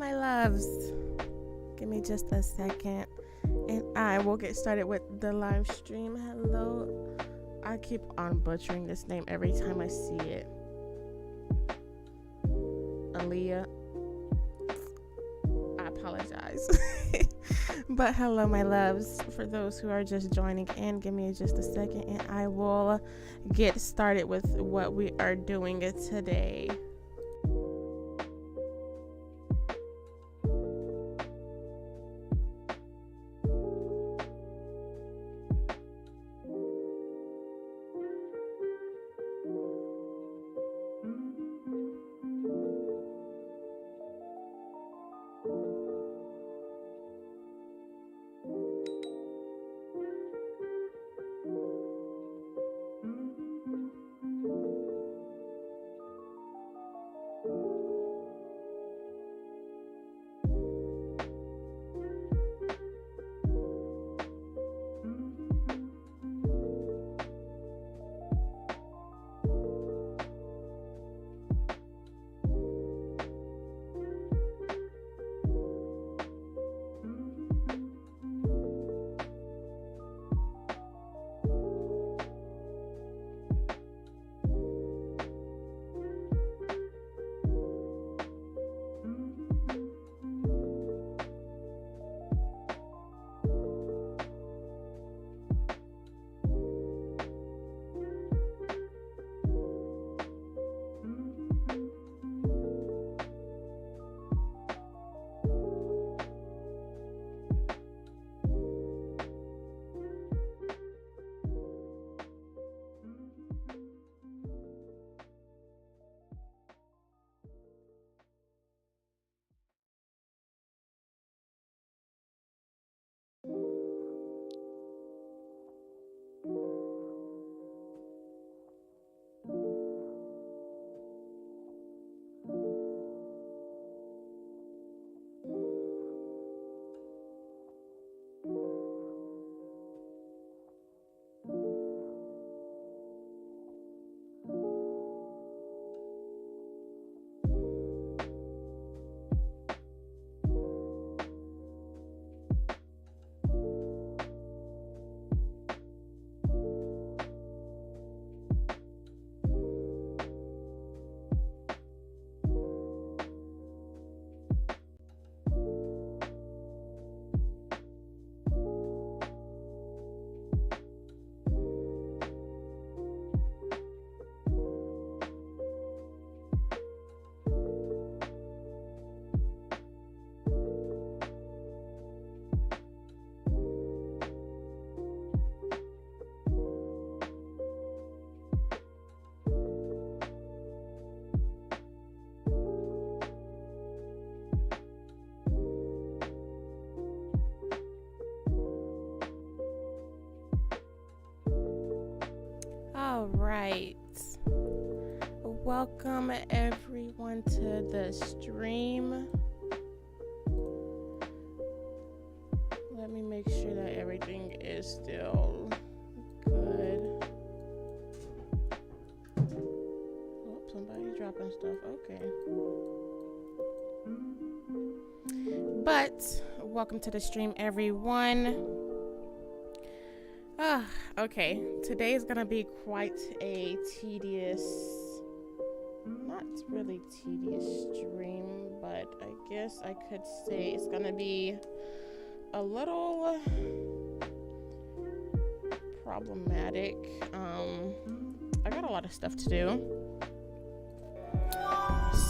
my loves. Give me just a second and I will get started with the live stream. Hello. I keep on butchering this name every time I see it. Aaliyah. I apologize. But hello, my loves. For those who are just joining in, give me just a second and I will get started with what we are doing today. All right. Welcome everyone to the stream. Let me make sure that everything is still good. Oh, somebody's dropping stuff. Okay. But welcome to the stream, everyone. Okay, today is gonna be quite a tedious, not really tedious stream, but I guess I could say it's gonna be a little problematic. I got a lot of stuff to do.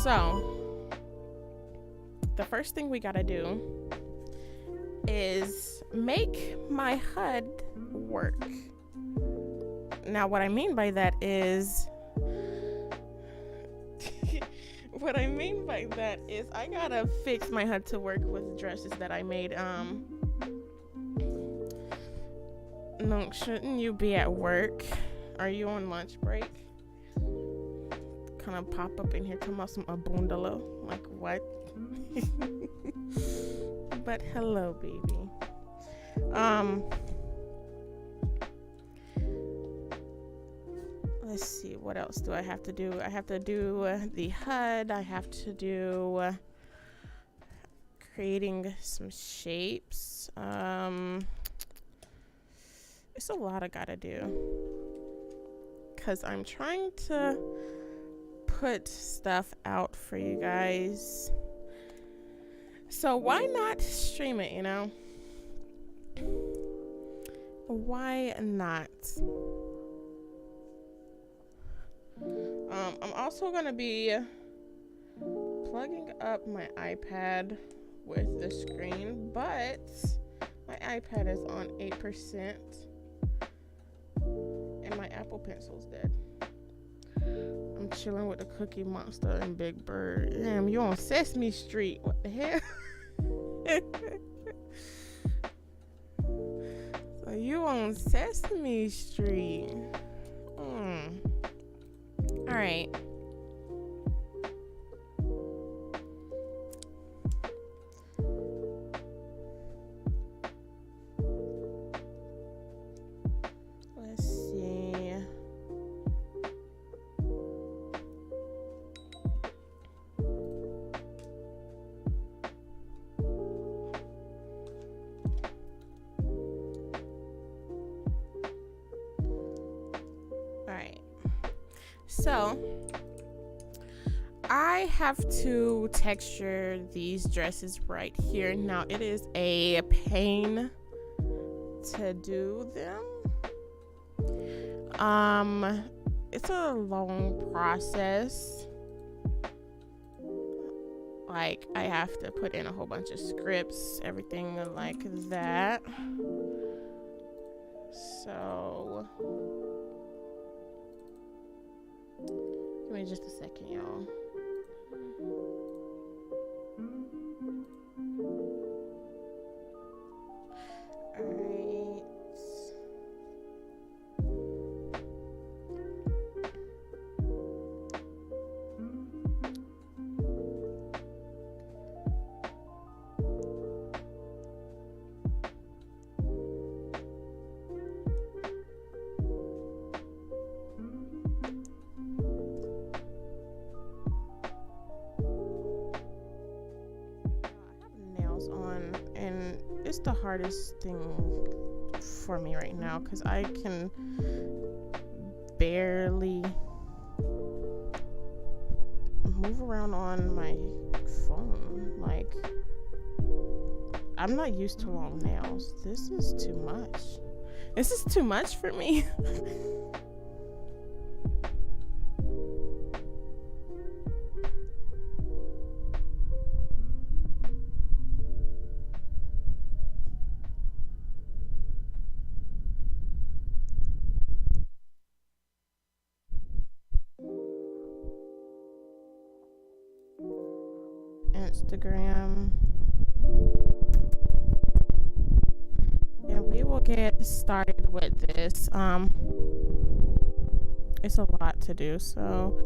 So, the first thing we gotta do is make my HUD work. Now, what I mean by that is I gotta fix my HUD to work with dresses that I made. No, shouldn't you be at work? Are you on lunch break? Kind of pop up in here talking about some abundalo. Like, what? But hello, baby. Let's see, what else do I have to do? I have to do the HUD. I have to do creating some shapes. It's a lot I gotta do because I'm trying to put stuff out for you guys. So why not stream it, you know? Why not? I'm also gonna be plugging up my iPad with the screen, but my iPad is on 8% and my Apple Pencil's dead. I'm chilling with the Cookie Monster and Big Bird. Damn, you on Sesame Street. What the hell? So you on Sesame Street. Alright. Let's see. Alright. So I have to texture these dresses right here. Now it is a pain to do them. It's a long process. Like I have to put in a whole bunch of scripts, everything like that. So give me just a second, y'all. On, and it's the hardest thing for me right now because I can barely move around on my phone. Like, I'm not used to long nails. This is too much. This is too much for me. Instagram, and we will get started with this. It's a lot to do, so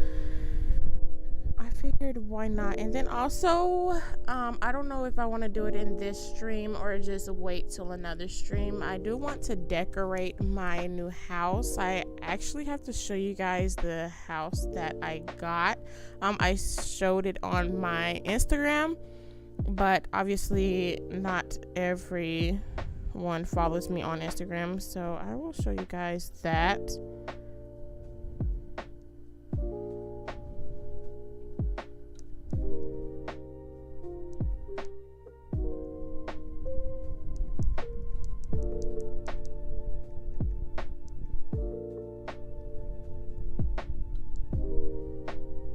I figured why not. And then also I don't know if I want to do it in this stream or just wait till another stream. I do want to decorate my new house. I actually have to show you guys the house that I got. I showed it on my Instagram, but obviously not everyone follows me on Instagram, so I will show you guys that.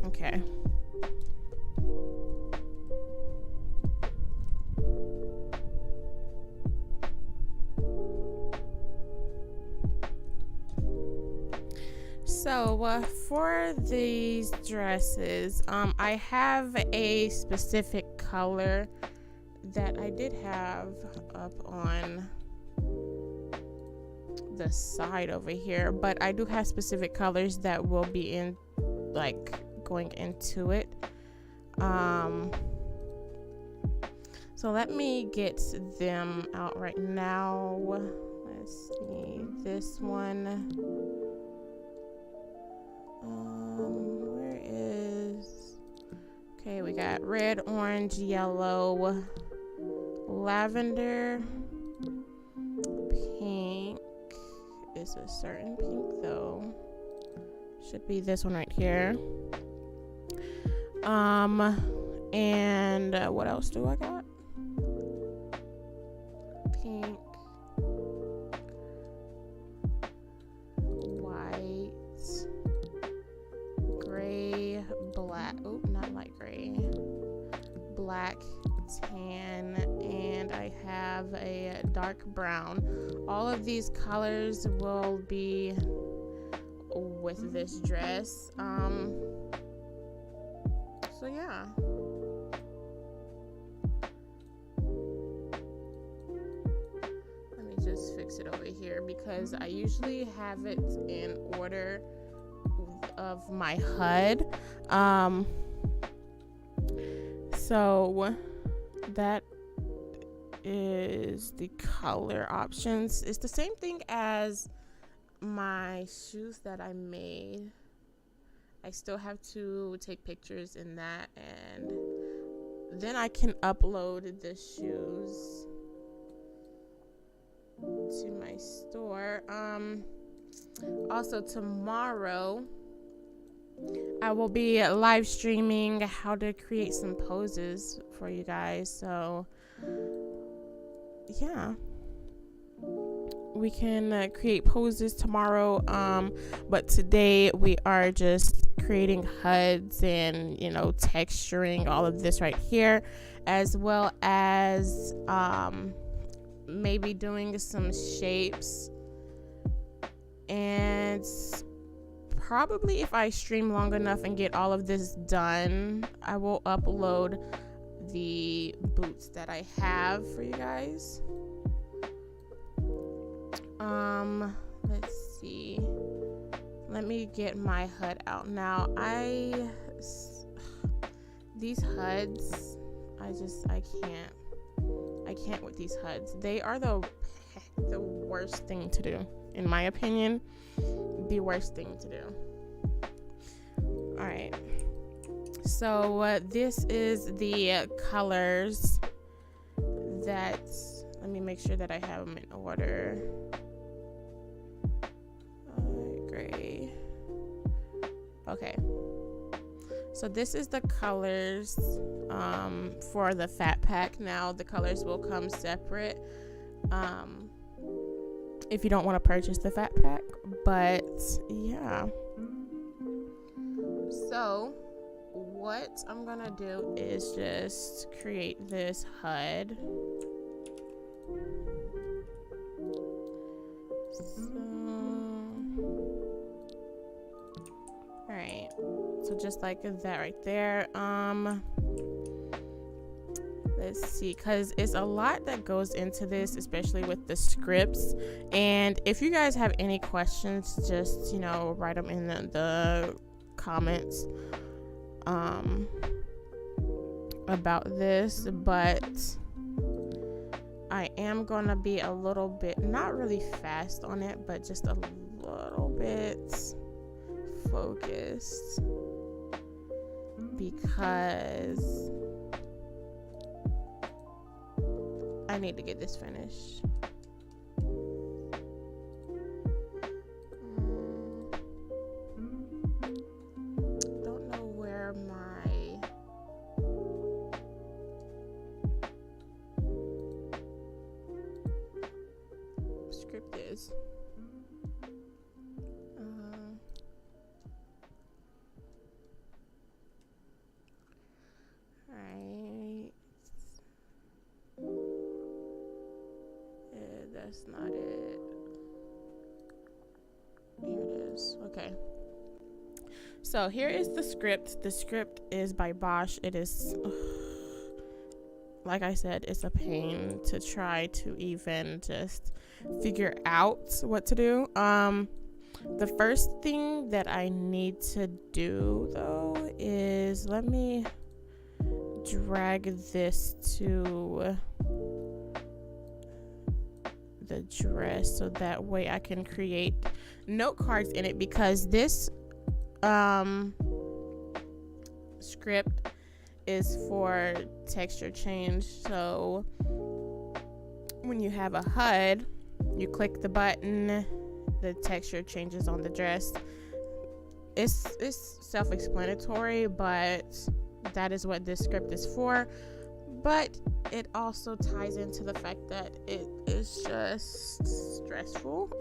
Okay. So for these dresses, I have a specific color that I did have up on the side over here, but I do have specific colors that will be in, like, going into it. So let me get them out right now. Let's see, this one. Where is... Okay, we got red, orange, yellow, lavender pink is a certain pink though. Should be this one right here. And what else do I got? Pink, white, gray, black. Oh, not light gray. Black, tan, and I have a dark brown. All of these colors will be with this dress. So yeah. Let me just fix it over here because I usually have it in order of my HUD. So that is the color options. It's the same thing as my shoes that I made. I still have to take pictures in that, and then I can upload the shoes to my store. Also tomorrow I will be live streaming how to create some poses for you guys. So yeah, we can create poses tomorrow, but today we are just creating HUDs and, you know, texturing all of this right here, as well as maybe doing some shapes. And probably if I stream long enough and get all of this done, I will upload the boots that I have for you guys. Let's see. Let me get my HUD out now. These HUDs, I can't with these HUDs. They are the worst thing to do, in my opinion. The worst thing to do. All right. So this is the colors that. Let me make sure that I have them in order. Gray. Okay. So this is the colors for the fat pack. Now the colors will come separate if you don't want to purchase the fat pack. But yeah. So what I'm gonna do is just create this HUD. Alright, so just like that right there. Let's see, because it's a lot that goes into this, especially with the scripts. And if you guys have any questions, just, you know, write them in the comments about this. But I am gonna be a little bit, not really fast on it, but just a little bit focused, because I need to get this finished. Don't know where my script is. That's not it. Here it is. Okay. So here is the script. The script is by Bosch. It is, like I said, it's a pain to try to even just figure out what to do. The first thing that I need to do though is, let me drag this to the dress so that way I can create note cards in it, because this script is for texture change. So when you have a HUD, you click the button, the texture changes on the dress. It's self-explanatory, but that is what this script is for. But it also ties into the fact that it is just stressful.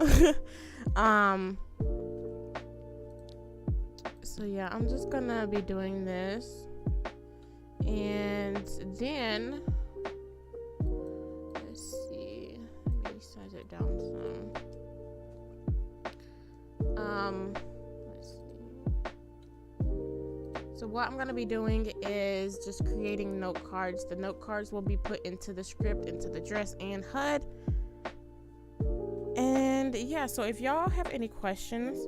So yeah, I'm just gonna be doing this, and then let's see, let me size it down some. Let's see. So what I'm gonna be doing is just creating note cards. The note cards will be put into the script, into the dress and HUD. And yeah, so if y'all have any questions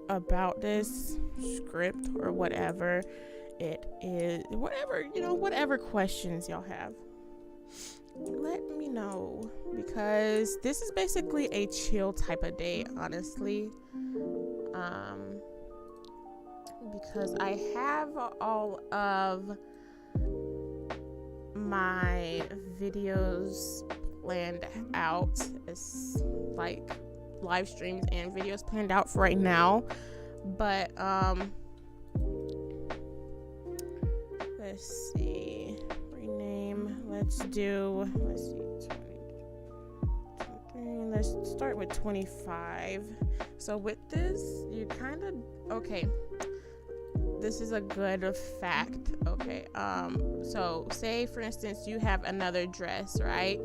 about this script or whatever it is, whatever questions y'all have, let me know, because this is basically a chill type of day, honestly. Because I have all of my videos planned out, as like live streams and videos planned out for right now, but let's see, rename, let's see, 20, let's start with 25. So with this, you kind of, okay, this is a good fact, okay, so say for instance you have another dress, right,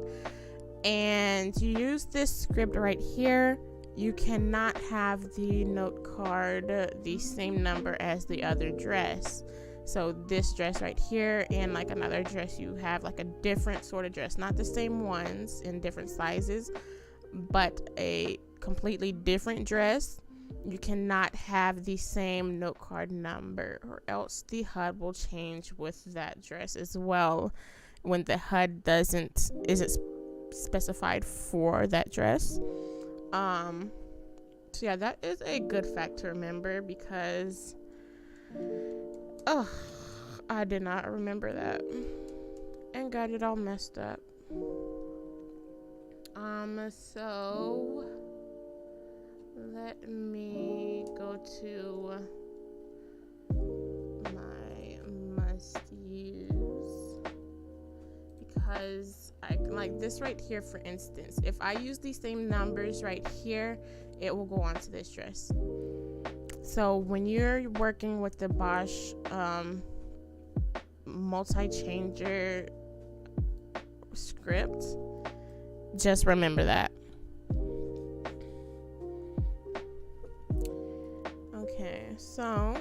and you use this script right here, you cannot have the note card the same number as the other dress. So this dress right here and like another dress, you have like a different sort of dress, not the same ones in different sizes, but a completely different dress. You cannot have the same note card number, or else the HUD will change with that dress as well when the HUD isn't specified for that dress. So yeah, that is a good fact to remember, because I did not remember that and got it all messed up. So let me go to my must use, because I like this right here. For instance, if I use these same numbers right here, it will go onto this dress. So when you're working with the Bosch multi-changer script, just remember that. Okay, so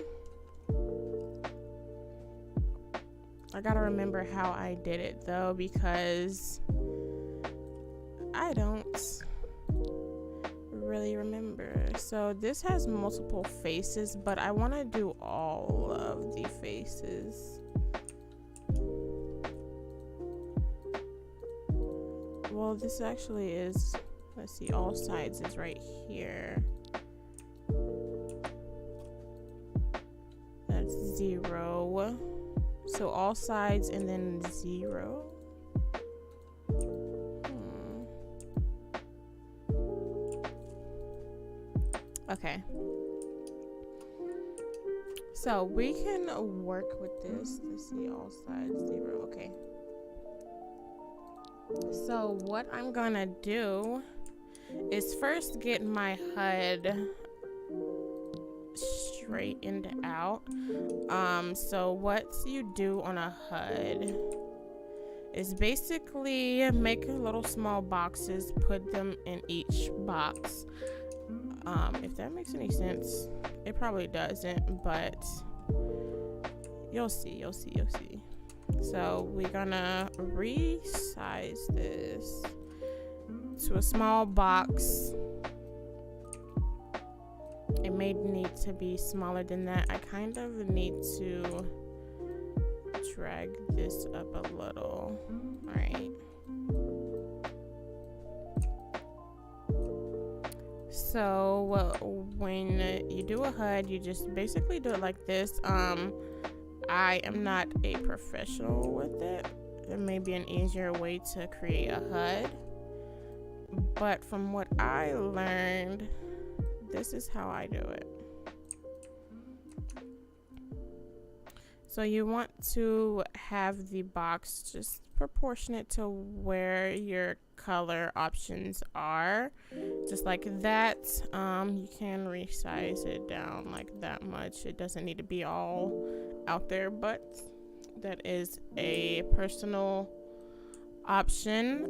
I gotta remember how I did it though, because I don't really remember. So this has multiple faces, but I want to do all of the faces. Well, this actually is, let's see, all sides is right here. That's 0. So all sides and then 0. Okay. So we can work with this. Let's see, all sides 0. Okay. So what I'm gonna do is first get my HUD straightened out. So what you do on a HUD is basically make little small boxes, put them in each box. If that makes any sense. It probably doesn't, but you'll see. So we're gonna resize this to a small box. It may need to be smaller than that. I kind of need to drag this up a little. All right. So when you do a HUD, you just basically do it like this. I am not a professional with it. there may be an easier way to create a HUD, but from what I learned, this is how I do it. So you want to have the box just proportionate to where your color options are, just like that. You can resize it down like that much. It doesn't need to be all out there, but that is a personal option.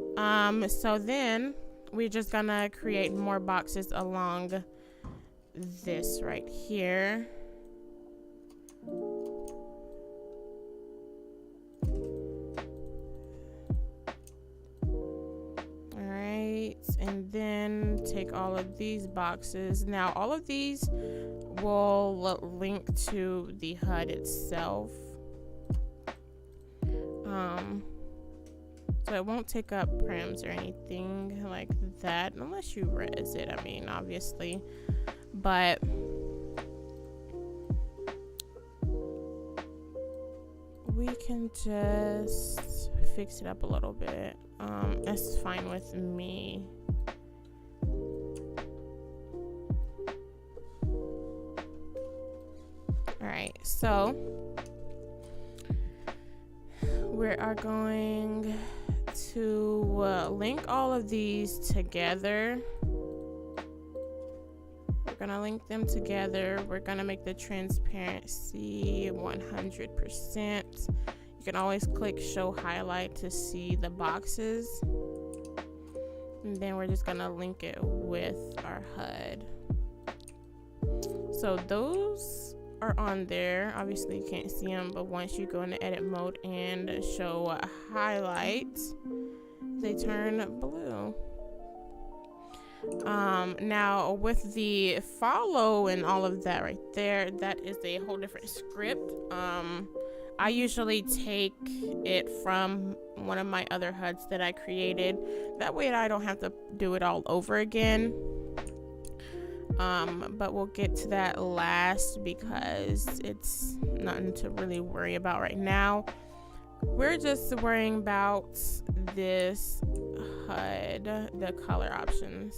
So then we're just gonna create more boxes along this right here. And then take all of these boxes. Now all of these will link to the HUD itself, so it won't take up prims or anything like that unless you res it, I mean, obviously, but we can just fix it up a little bit. That's fine with me. Alright, so we are going to link all of these together. We're gonna link them together. We're gonna make the transparency 100%. You can always click show highlight to see the boxes. And then we're just gonna link it with our HUD. So those are on there. Obviously you can't see them, but once you go into edit mode and show highlight, they turn blue. Now with the follow and all of that right there, that is a whole different script. I usually take it from one of my other HUDs that I created. That way I don't have to do it all over again. But we'll get to that last because it's nothing to really worry about right now. We're just worrying about this HUD, the color options.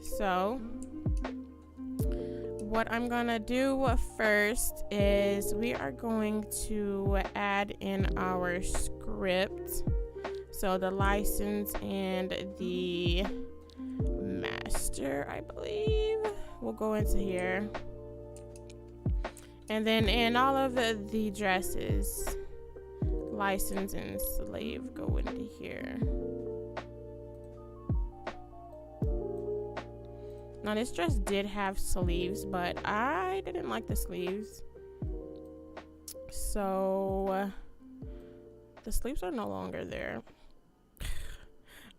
So what I'm gonna do first is we are going to add in our script. So the license and the master, I believe, will go into here. And then in all of the dresses, license and slave go into here. Now this dress did have sleeves, but I didn't like the sleeves, so the sleeves are no longer there.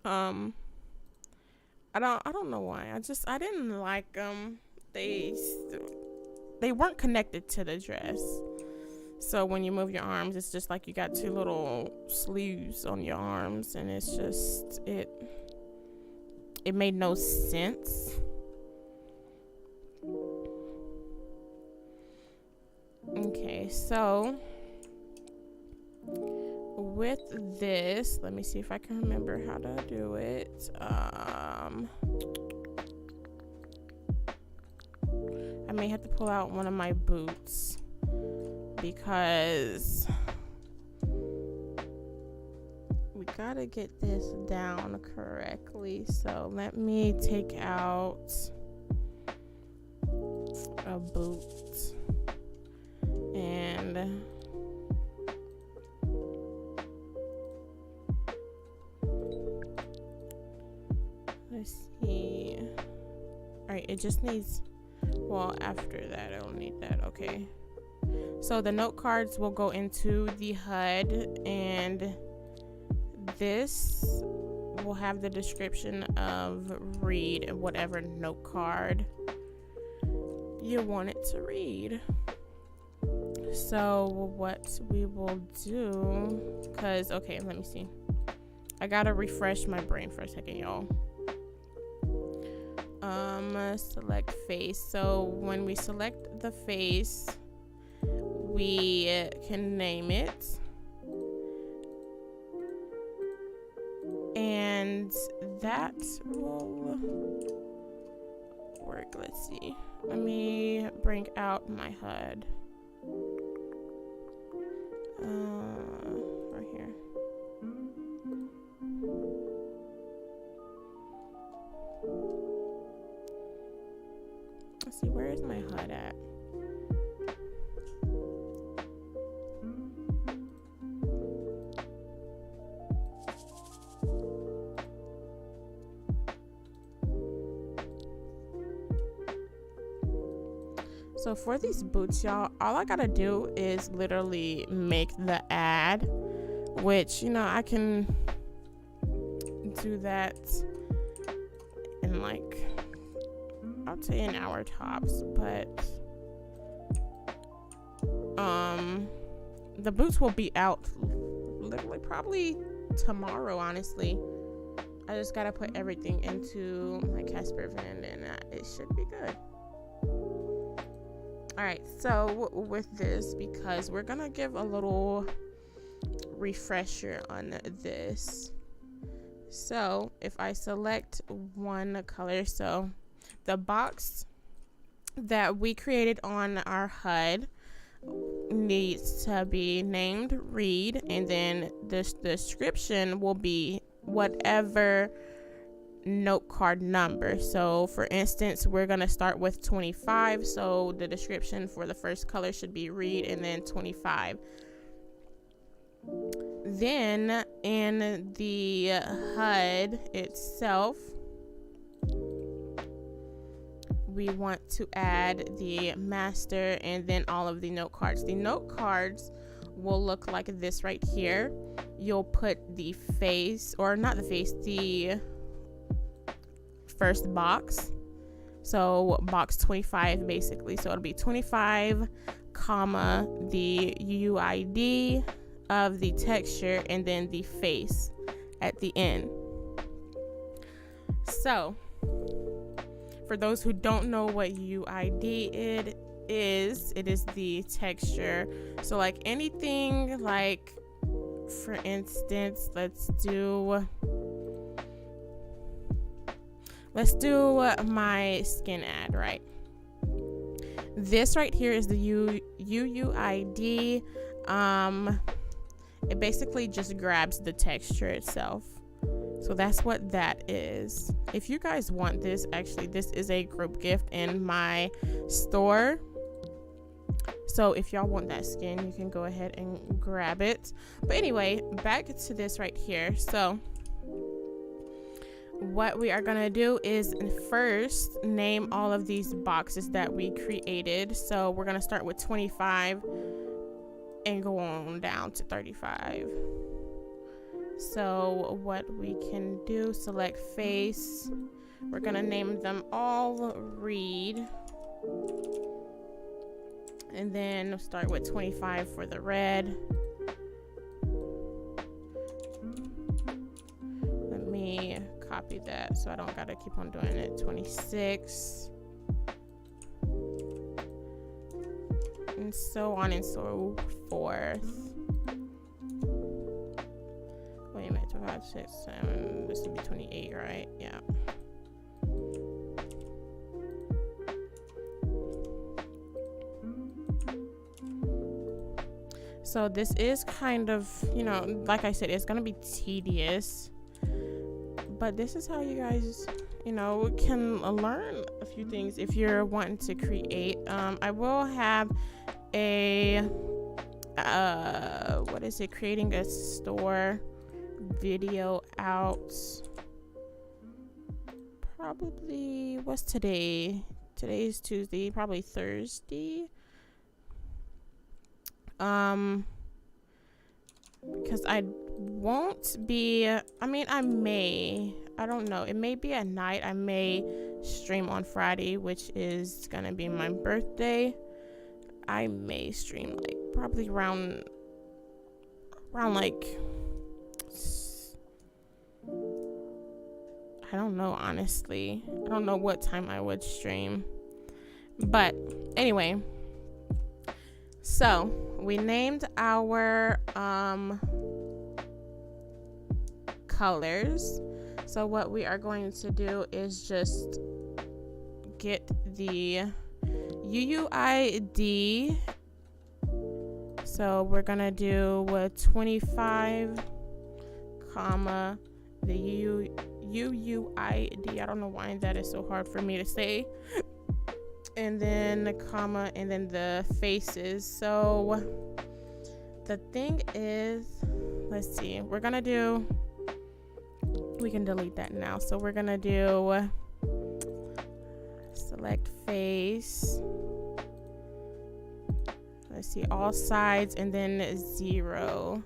I don't know why. I didn't like them. They weren't connected to the dress. So when you move your arms, it's just like you got two little sleeves on your arms, and it's just it made no sense. Okay, so with this, let me see if I can remember how to do it. I may have to pull out one of my boots because we gotta get this down correctly. So let me take out a boot and let's see. All right, it just needs, well, after that I don't need that. Okay, so the note cards will go into the HUD, and this will have the description of read whatever note card you want it to read. So what we will do, because okay, let me see, I gotta refresh my brain for a second, y'all. Select face. So when we select the face, we can name it, and that will work. Let's see. Let me bring out my HUD. Right here. Let's see, where is my HUD at? So for these boots, y'all, all I gotta do is literally make the ad, which, you know, I can do that in like, I'll say an hour tops, but the boots will be out literally probably tomorrow, honestly. I just gotta put everything into my Casper van and it should be good. Alright, so with this, because we're gonna give a little refresher on this. So if I select one color, so the box that we created on our HUD needs to be named read, and then the description will be whatever note card number. So for instance, we're going to start with 25, so the description for the first color should be read and then 25. Then in the HUD itself, we want to add the master and then all of the note cards. The note cards will look like this right here. You'll put the face, or not the face, the first box, so box 25 basically. So it'll be 25 comma the UUID of the texture and then the face at the end. So for those who don't know what UUID it is the texture. So like anything, like for instance, let's do my skin ad, right? This right here is the UUID. It basically just grabs the texture itself. So that's what that is. If you guys want this, actually, this is a group gift in my store. So if y'all want that skin, you can go ahead and grab it. But anyway, back to this right here. So what we are gonna do is first name all of these boxes that we created. So we're gonna start with 25 and go on down to 35. So what we can do, select face. We're gonna name them all read. And then start with 25 for the red. Let me copy that so I don't gotta keep on doing it. 26. And so on and so forth. Wait a minute, 5, 6, 7. This would be 28, right? Yeah. So this is kind of, you know, like I said, it's gonna be tedious, but this is how you guys, you know, can learn a few things if you're wanting to create. I will have a creating a store video out probably, what's today? Today's Tuesday, probably Thursday. Because I won't be, I don't know, it may be at night. I may stream on Friday, which is gonna be my birthday. I may stream like probably around like, I don't know, honestly. I don't know what time I would stream, but anyway. So we named our colors. So what we are going to do is just get the UUID. So we're gonna do 25, comma, the UUID. I don't know why that is so hard for me to say. And then the comma, and then the faces. So the thing is, let's see, we're gonna do, we can delete that now. So we're gonna do select face. Let's see, all sides, and then 0.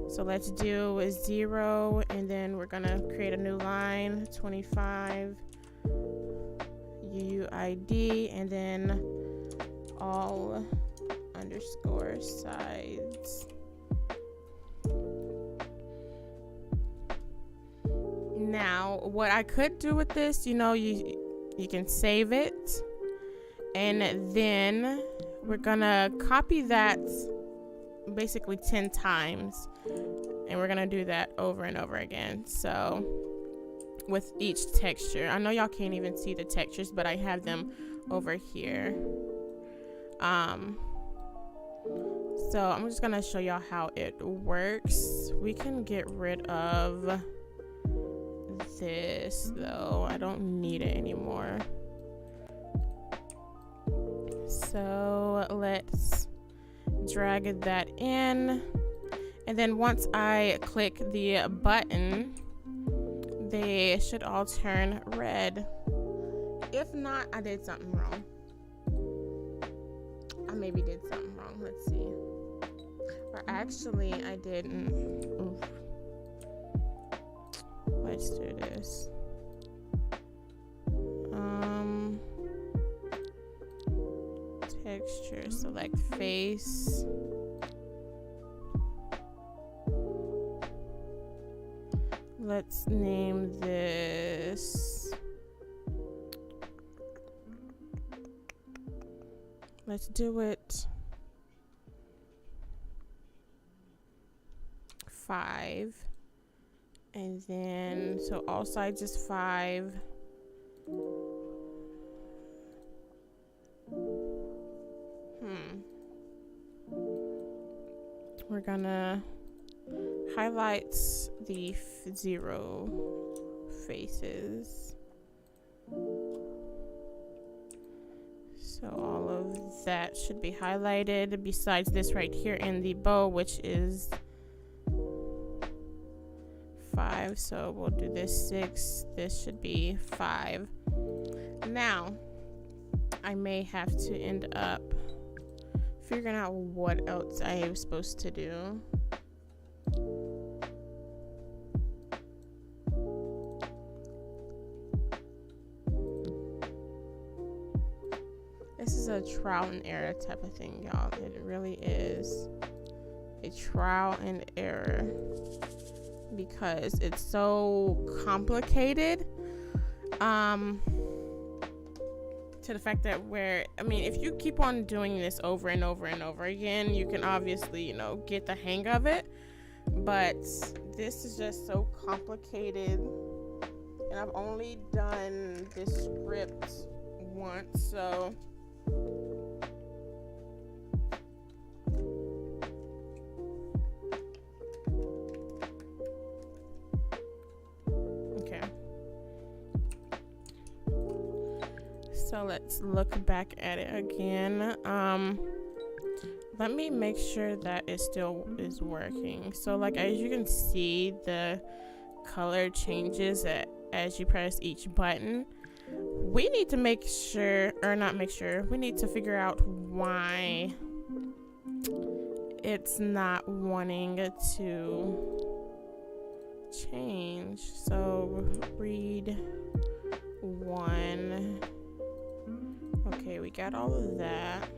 So let's do 0, and then we're gonna create a new line, 25 UUID, and then all underscore sides. Now, what I could do with this, you know, you can save it, and then we're gonna copy that basically 10 times, and we're gonna do that over and over again. So with each texture, I know y'all can't even see the textures, but I have them over here. So I'm just gonna show y'all how it works. We can get rid of this though, I don't need it anymore. So let's drag that in, and then once I click the button, they should all turn red. If not, I did something wrong. I maybe did something wrong. Let's see. Or actually, I didn't. Oof. Let's do this. Texture, select face. Let's name this. Let's do it 5. And then, so all sides is 5. We're gonna highlight the 0 faces. So all of that should be highlighted besides this right here in the bow, which is 5. So we'll do this 6. This should be 5. Now, I may have to end up figuring out what else I am supposed to do. This is a trial and error type of thing, y'all. It really is a trial and error because it's so complicated. To the fact that if you keep on doing this over and over and over again, you can obviously, you know, get the hang of it. But this is just so complicated, and I've only done this script once, so so let's look back at it again. Let me make sure that it still is working. So like, as you can see, the color changes as you press each button. We need to make sure, or not make sure, we need to figure out why it's not wanting to change. So read 1. Okay, we got all of that.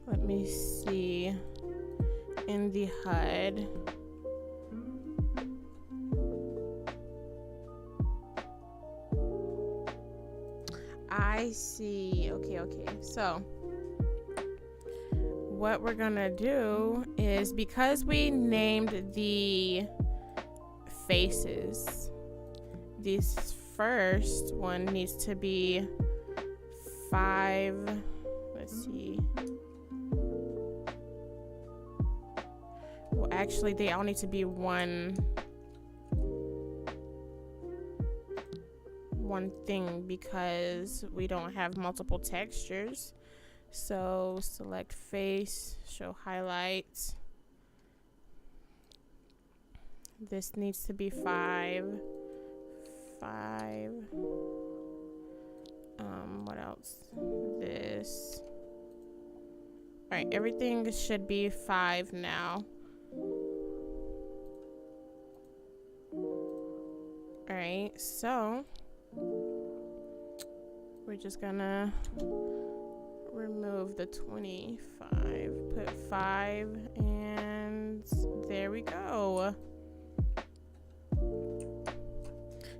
Let me see in the HUD. I see. Okay. So what we're gonna do is, because we named the faces, this first one needs to be 5. Let's see. Well, actually, they all need to be one thing because we don't have multiple textures. So select face, show highlights. This needs to be 5. What else? This. All right, everything should be 5 now. All right, so we're just gonna remove the 25, put 5, and there we go.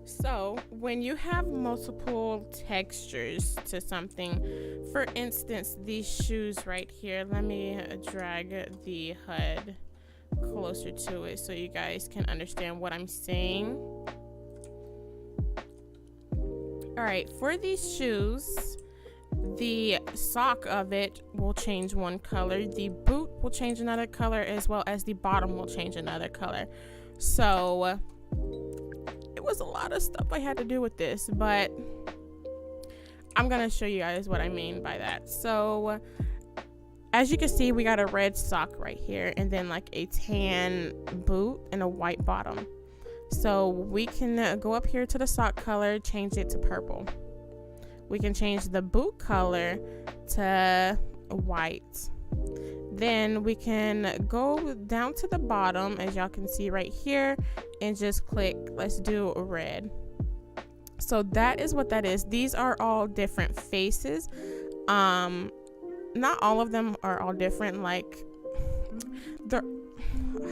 So when you have multiple textures to something, for instance, these shoes right here, let me drag the HUD closer to it so you guys can understand what I'm saying. All right, for these shoes, the sock of it will change one color, the boot will change another color, as well as the bottom will change another color. So it was a lot of stuff I had to do with this, but I'm gonna show you guys what I mean by that. So as you can see, we got a red sock right here, and then like a tan boot and a white bottom. So we can go up here to the sock color, change it to purple. We can change the boot color to white. Then we can go down to the bottom, as y'all can see right here, and just click, let's do a red. So that is what that is. These are all different faces. Not all of them are all different. Like,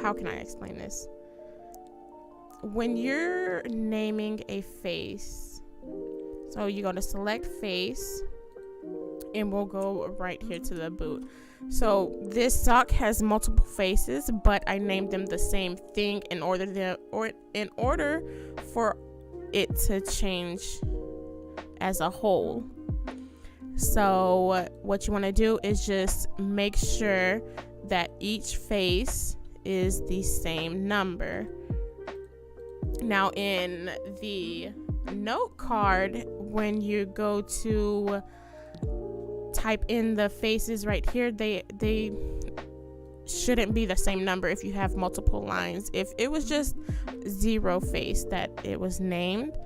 how can I explain this? When you're naming a face, so you're going to select face, and we'll go right here to the boot. So this sock has multiple faces, but I named them the same thing in order for it to change as a whole. So what you want to do is just make sure that each face is the same number. Now in the note card, when you go to type in the faces right here, they shouldn't be the same number if you have multiple lines. If it was just 0 face that it was named,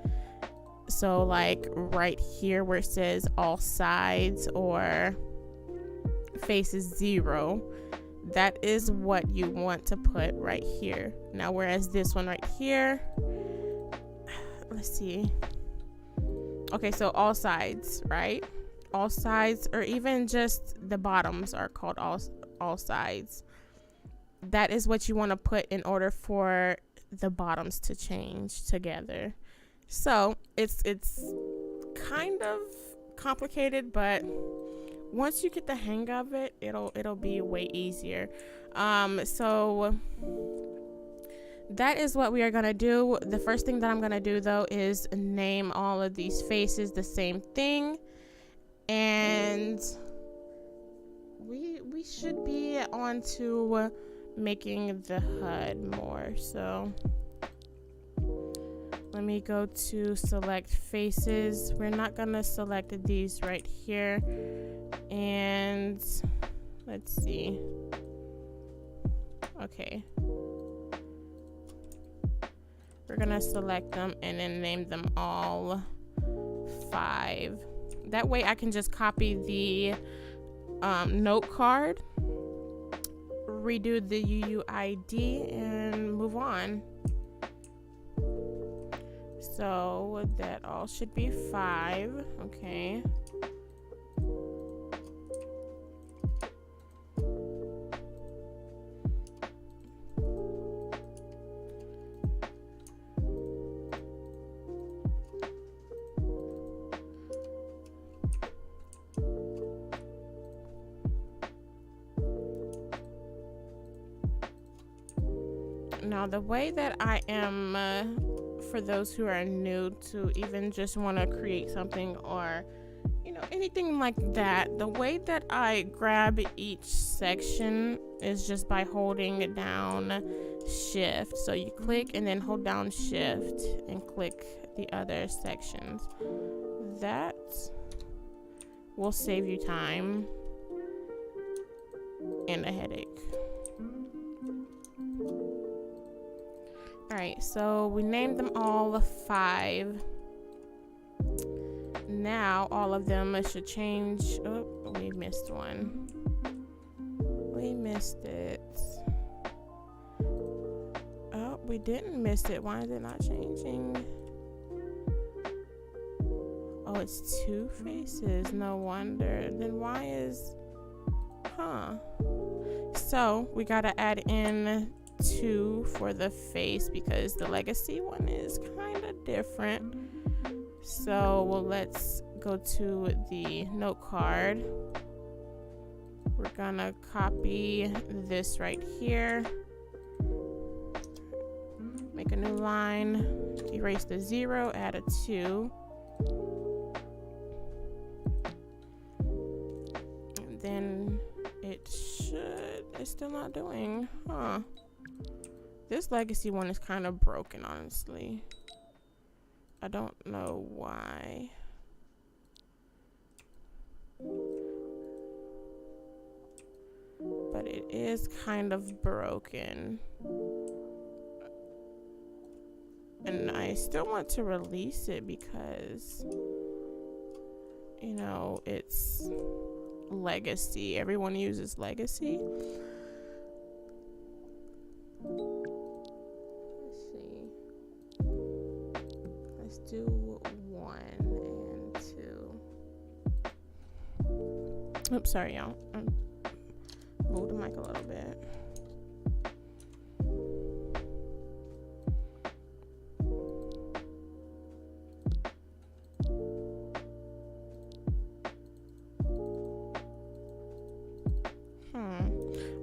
so like right here where it says all sides or faces 0, that is what you want to put right here. Now whereas this one right here, let's see, okay, so all sides, right? All sides, or even just the bottoms are called all sides. That is what you want to put in order for the bottoms to change together. So it's kind of complicated, but once you get the hang of it, it'll be way easier. So that is what we are gonna do. The first thing that I'm gonna do though is name all of these faces the same thing, and we should be on to making the HUD more. So let me go to select faces. We're not gonna select these right here, and let's see. Okay, we're gonna select them and then name them all 5. That way I can just copy the note card, redo the UUID, and move on. So that all should be 5. Okay. Now the way that I am, for those who are new to even just want to create something or anything like that, the way that I grab each section is just by holding down shift. So you click and then hold down shift and click the other sections. That will save you time and a headache. Alright, so we named them all 5. Now all of them should change. Oh, we missed one. We missed it. Oh, we didn't miss it. Why is it not changing? Oh, it's 2 faces. No wonder. Then why is... So we gotta add in 2 for the face because the legacy one is kind of different. So let's go to the note card. We're gonna copy this right here, make a new line, erase the 0, add a 2, and then it's still not doing. This legacy one is kind of broken, honestly. I don't know why. But it is kind of broken. And I still want to release it because, it's legacy. Everyone uses legacy. Do 1 and 2. Oops, sorry, y'all. Move the mic a little bit.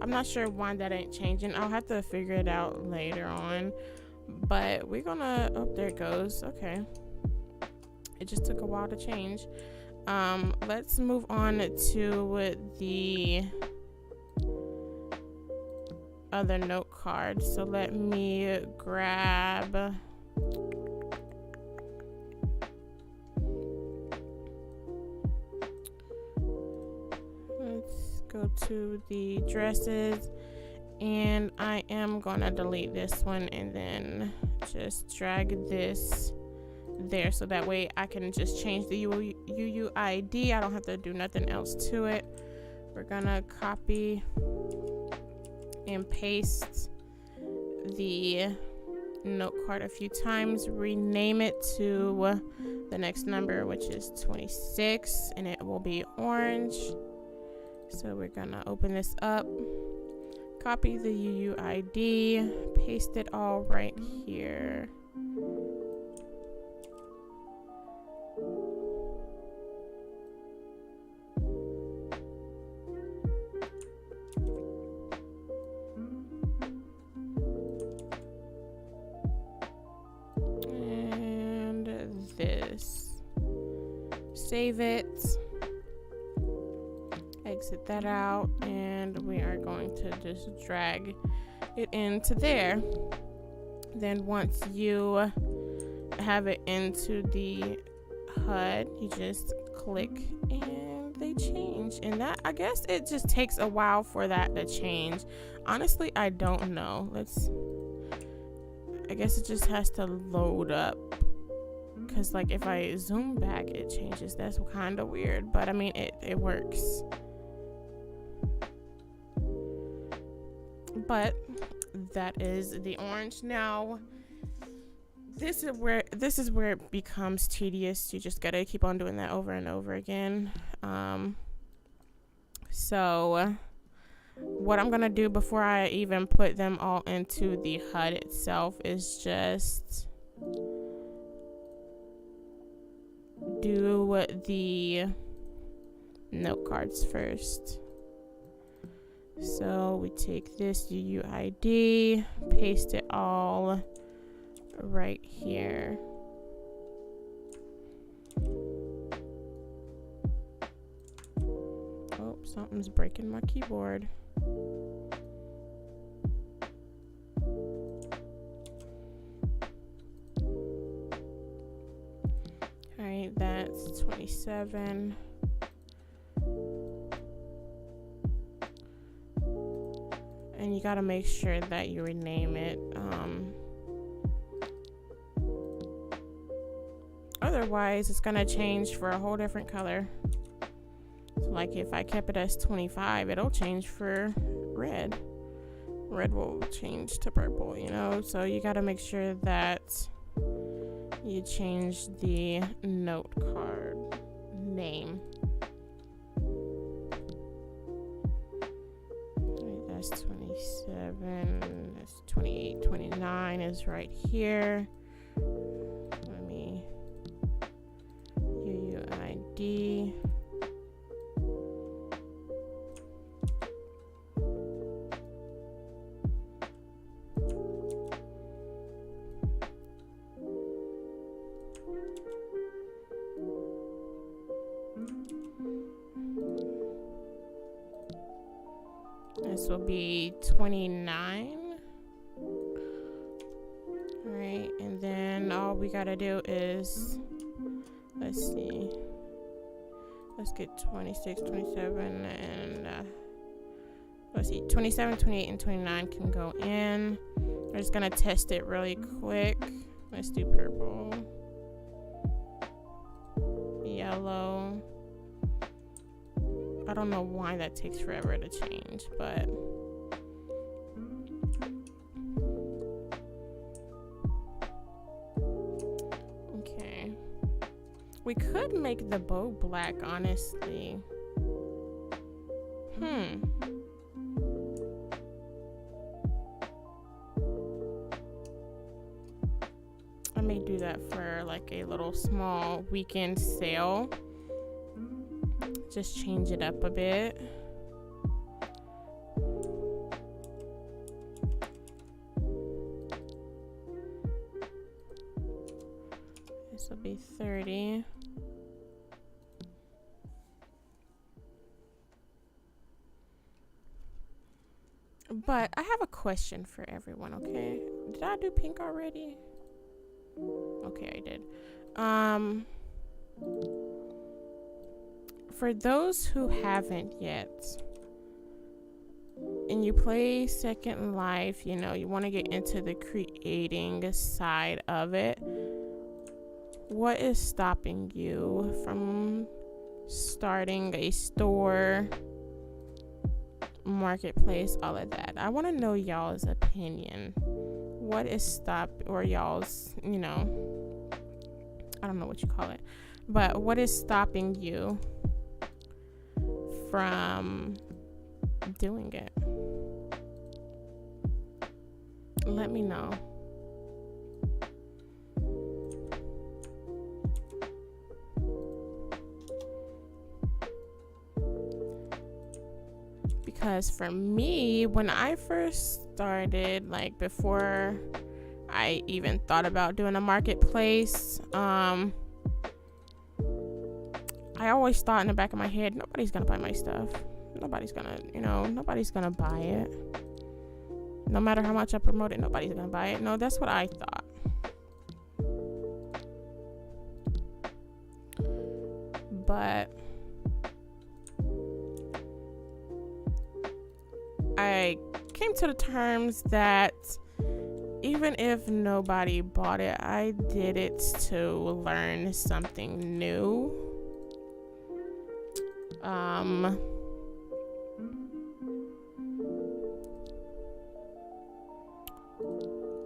I'm not sure why that ain't changing. I'll have to figure it out later on. But we're gonna, oh, there it goes. Okay. It just took a while to change. Let's move on to the other note card. So let me grab, let's go to the dresses. And I am gonna delete this one and then just drag this there so that way I can just change the UUID. I don't have to do nothing else to it. We're gonna copy and paste the note card a few times, rename it to the next number, which is 26, and it will be orange. So we're gonna open this up, copy the UUID, paste it all right here. And this. Save it. Exit that out, and we are going to just drag it into there. Then once you have it into the HUD, you just click and they change. And that, I guess it just takes a while for that to change. Honestly, I don't know. I guess it just has to load up, because like if I zoom back it changes. That's kind of weird, but I mean it works. But that is the orange. Now this is where it becomes tedious. You just gotta keep on doing that over and over again. So what I'm gonna do before I even put them all into the HUD itself is just do the note cards first. So we take this UUID, paste it all right here. Oh, something's breaking my keyboard. Alright, that's 27. And you gotta make sure that you rename it. Otherwise, it's gonna change for a whole different color. So like if I kept it as 25, it'll change for red. Red will change to purple, you know? So you gotta make sure that you change the note card name. That's 27, that's 28, 29 is right here. Let me UUID. This will be 29. All right, and then all we gotta do is, let's see, let's get 26, 27, and let's see, 27, 28, and 29 can go in. We're just gonna test it really quick. Let's do purple, yellow. I don't know why that takes forever to change, but okay. We could make the bow black, honestly. I may do that for like a little small weekend sale. Just change it up a bit. This will be 30. But I have a question for everyone, okay? Did I do pink already? Okay, I did. For those who haven't yet, and you play Second Life, you know, you want to get into the creating side of it, what is stopping you from starting a store, marketplace, all of that? I want to know y'all's opinion. What is or y'all's, you know, I don't know what you call it, but what is stopping you from doing it? Let me know. Because for me, when I first started, like before I even thought about doing a marketplace, I always thought in the back of my head, nobody's gonna buy my stuff. Nobody's gonna, you know, nobody's gonna buy it. No matter how much I promote it, nobody's gonna buy it. No, that's what I thought. But I came to the terms that even if nobody bought it, I did it to learn something new.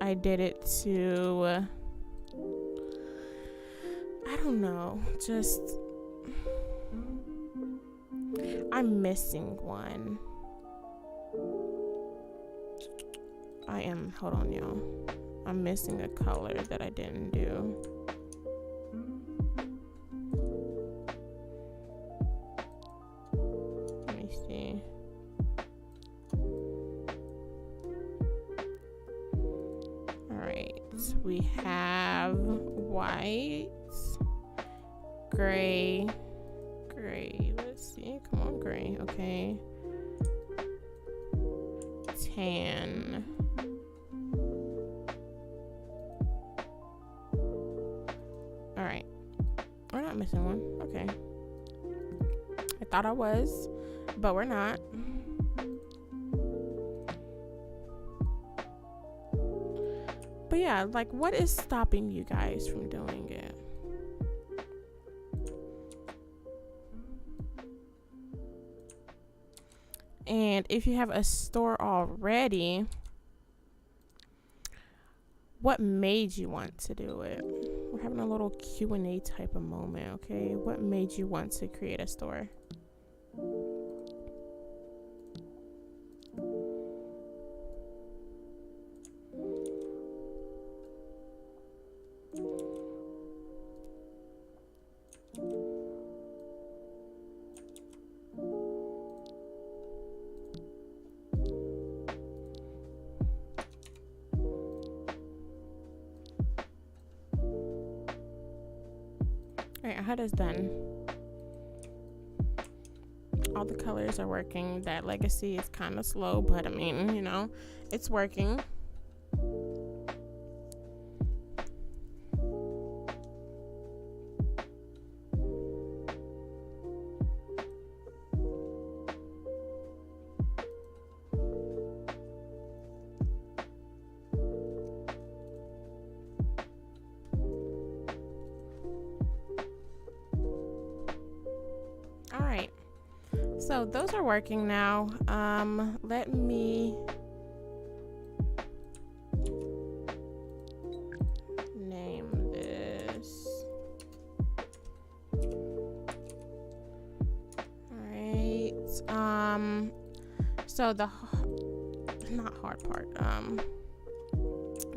I did it to, I don't know, just, I'm missing one. Hold on, y'all. I'm missing a color that I didn't do. Let me see. we have white, gray, let's see, come on, gray, okay, tan, all right, we're not missing one, okay, I thought I was, but we're not. But yeah, like, what is stopping you guys from doing it? And if you have a store already, what made you want to do it? We're having a little Q&A type of moment, okay? What made you want to create a store? Alright, our HUD is done. All the colors are working. That legacy is kind of slow, but I mean, you know, it's working. Alright, so those are working now. Let me name this. Alright, so the not hard part,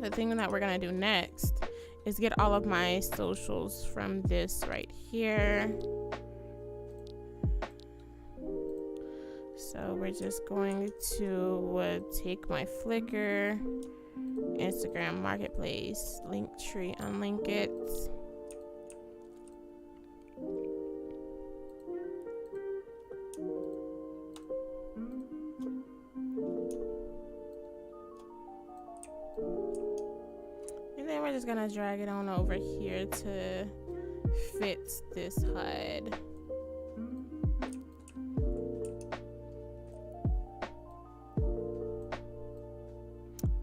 the thing that we're gonna do next is get all of my socials from this right here. So we're just going to take my Flickr, Instagram Marketplace, Linktree, unlink it. And then we're just gonna drag it on over here to fit this HUD.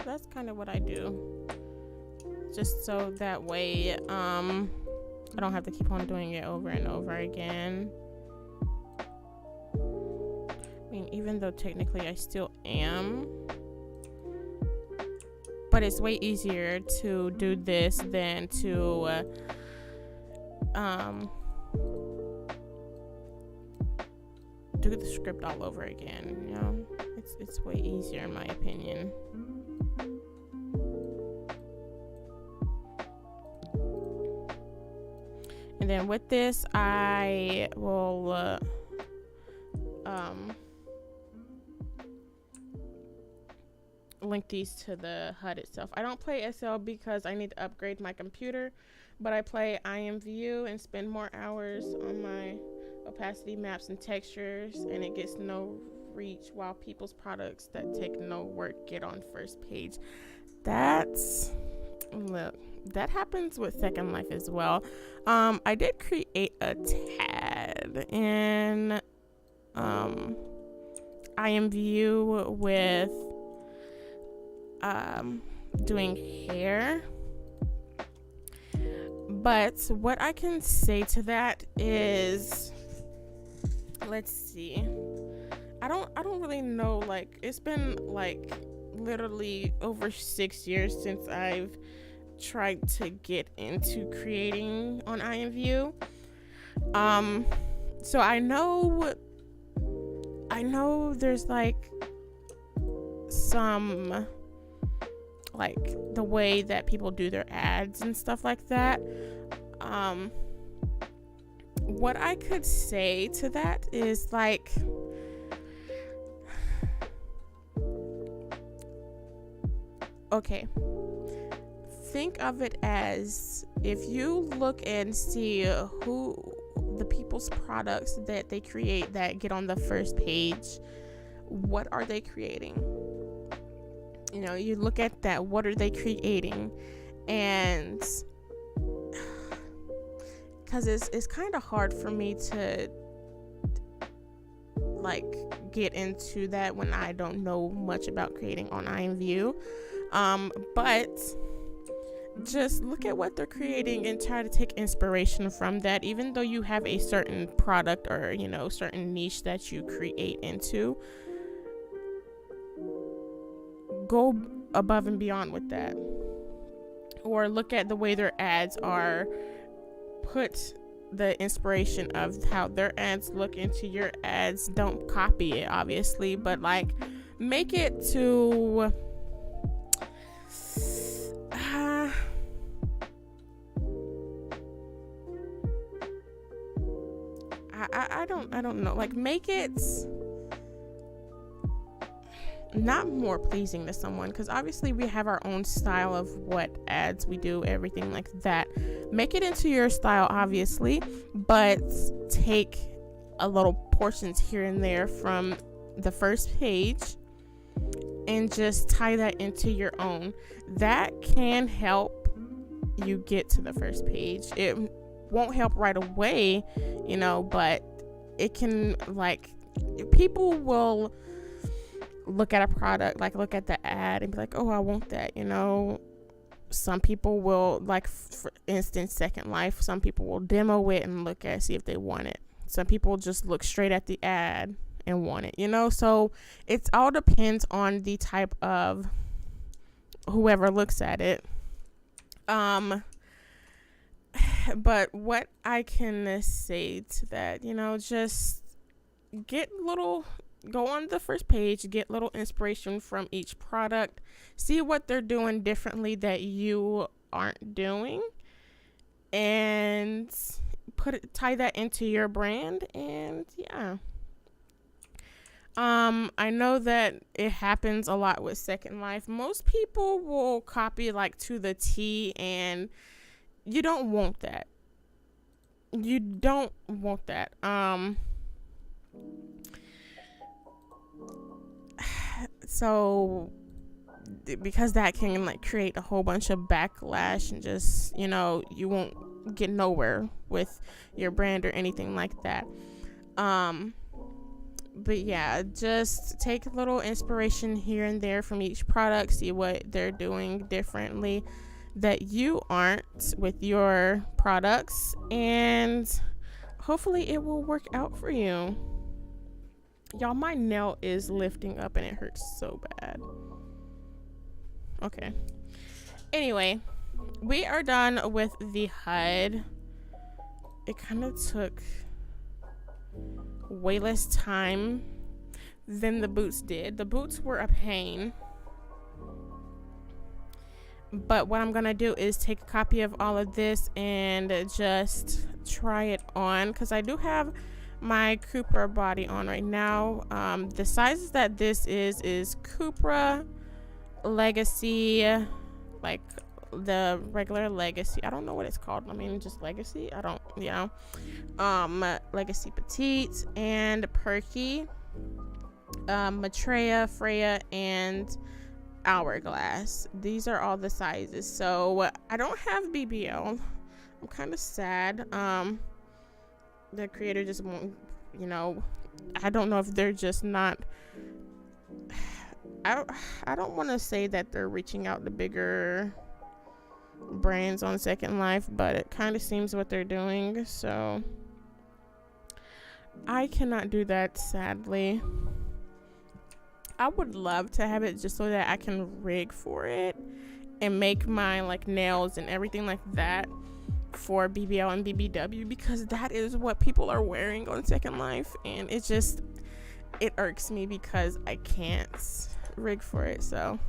That's kind of what I do, just so that way I don't have to keep on doing it over and over again. I mean, even though technically I still am, but it's way easier to do this than to do the script all over again, you know? It's way easier in my opinion. And then with this, I will link these to the HUD itself. I don't play SL because I need to upgrade my computer, but I play IMView and spend more hours on my opacity maps and textures, and it gets no reach, while people's products that take no work get on first page. Look, that happens with Second Life as well. I did create a tab in IMView with doing hair, but what I can say to that is, let's see, I don't really know, like, it's been like literally over 6 years since I've tried to get into creating on IMView. So I know there's like some, like, the way that people do their ads and stuff like that. What I could say to that is, like, okay, think of it as, if you look and see who the people's products that they create that get on the first page, what are they creating? You know, you look at that, what are they creating? And because it's kind of hard for me to like get into that when I don't know much about creating on IMView, but just look at what they're creating and try to take inspiration from that. Even though you have a certain product or, you know, certain niche that you create into, go above and beyond with that. Or look at the way their ads are, put the inspiration of how their ads look into your ads. Don't copy it, obviously, but like make it to I don't know, like make it not more pleasing to someone, because obviously we have our own style of what ads we do, everything like that. Make it into your style, obviously, but take a little portions here and there from the first page and just tie that into your own. That can help you get to the first page. It won't help right away, you know, but it can, like, people will look at a product, like look at the ad and be like, oh, I want that, you know. Some people will, like, for instance, Second Life, some people will demo it and look at, see if they want it. Some people just look straight at the ad and want it, you know. So it all depends on the type of whoever looks at it. But what I can say to that, you know, just go on the first page, get little inspiration from each product, see what they're doing differently that you aren't doing, and tie that into your brand. And yeah, I know that it happens a lot with Second Life. Most people will copy like to the T, and you don't want that. You don't want that. So because that can like create a whole bunch of backlash, and just, you know, you won't get nowhere with your brand or anything like that. But yeah, just take a little inspiration here and there from each product, see what they're doing differently that you aren't with your products, and hopefully it will work out for you. Y'all, my nail is lifting up and it hurts so bad. Okay. Anyway, we are done with the HUD. It kind of took way less time than the boots did. The boots were a pain. But what I'm going to do is take a copy of all of this and just try it on, because I do have my Cupra body on right now. The sizes that this is Cupra Legacy, like the regular Legacy. I don't know what it's called. I mean, just Legacy. I don't, you know. Legacy Petite and Perky, Maitreya, Freya, and Hourglass. These are all the sizes. So I don't have BBL. I'm kind of sad. The creator just won't, you know, I don't know if they're just not, I don't want to say that they're reaching out to bigger brands on Second Life, but it kind of seems what they're doing. So I cannot do that, sadly. I would love to have it just so that I can rig for it and make my like nails and everything like that for BBL and BBW, because that is what people are wearing on Second Life, and it irks me because I can't rig for it. So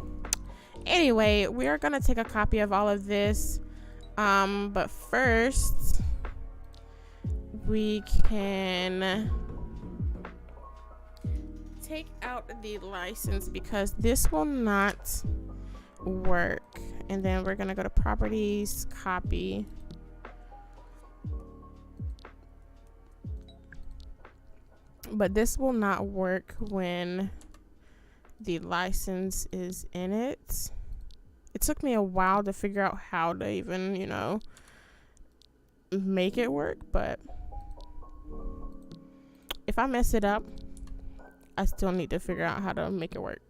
anyway, we are gonna take a copy of all of this, but first we can take out the license, because this will not work and then we're gonna go to properties, copy. But this will not work when the license is in it. It took me a while to figure out how to even, you know, make it work, but if I mess it up, I still need to figure out how to make it work.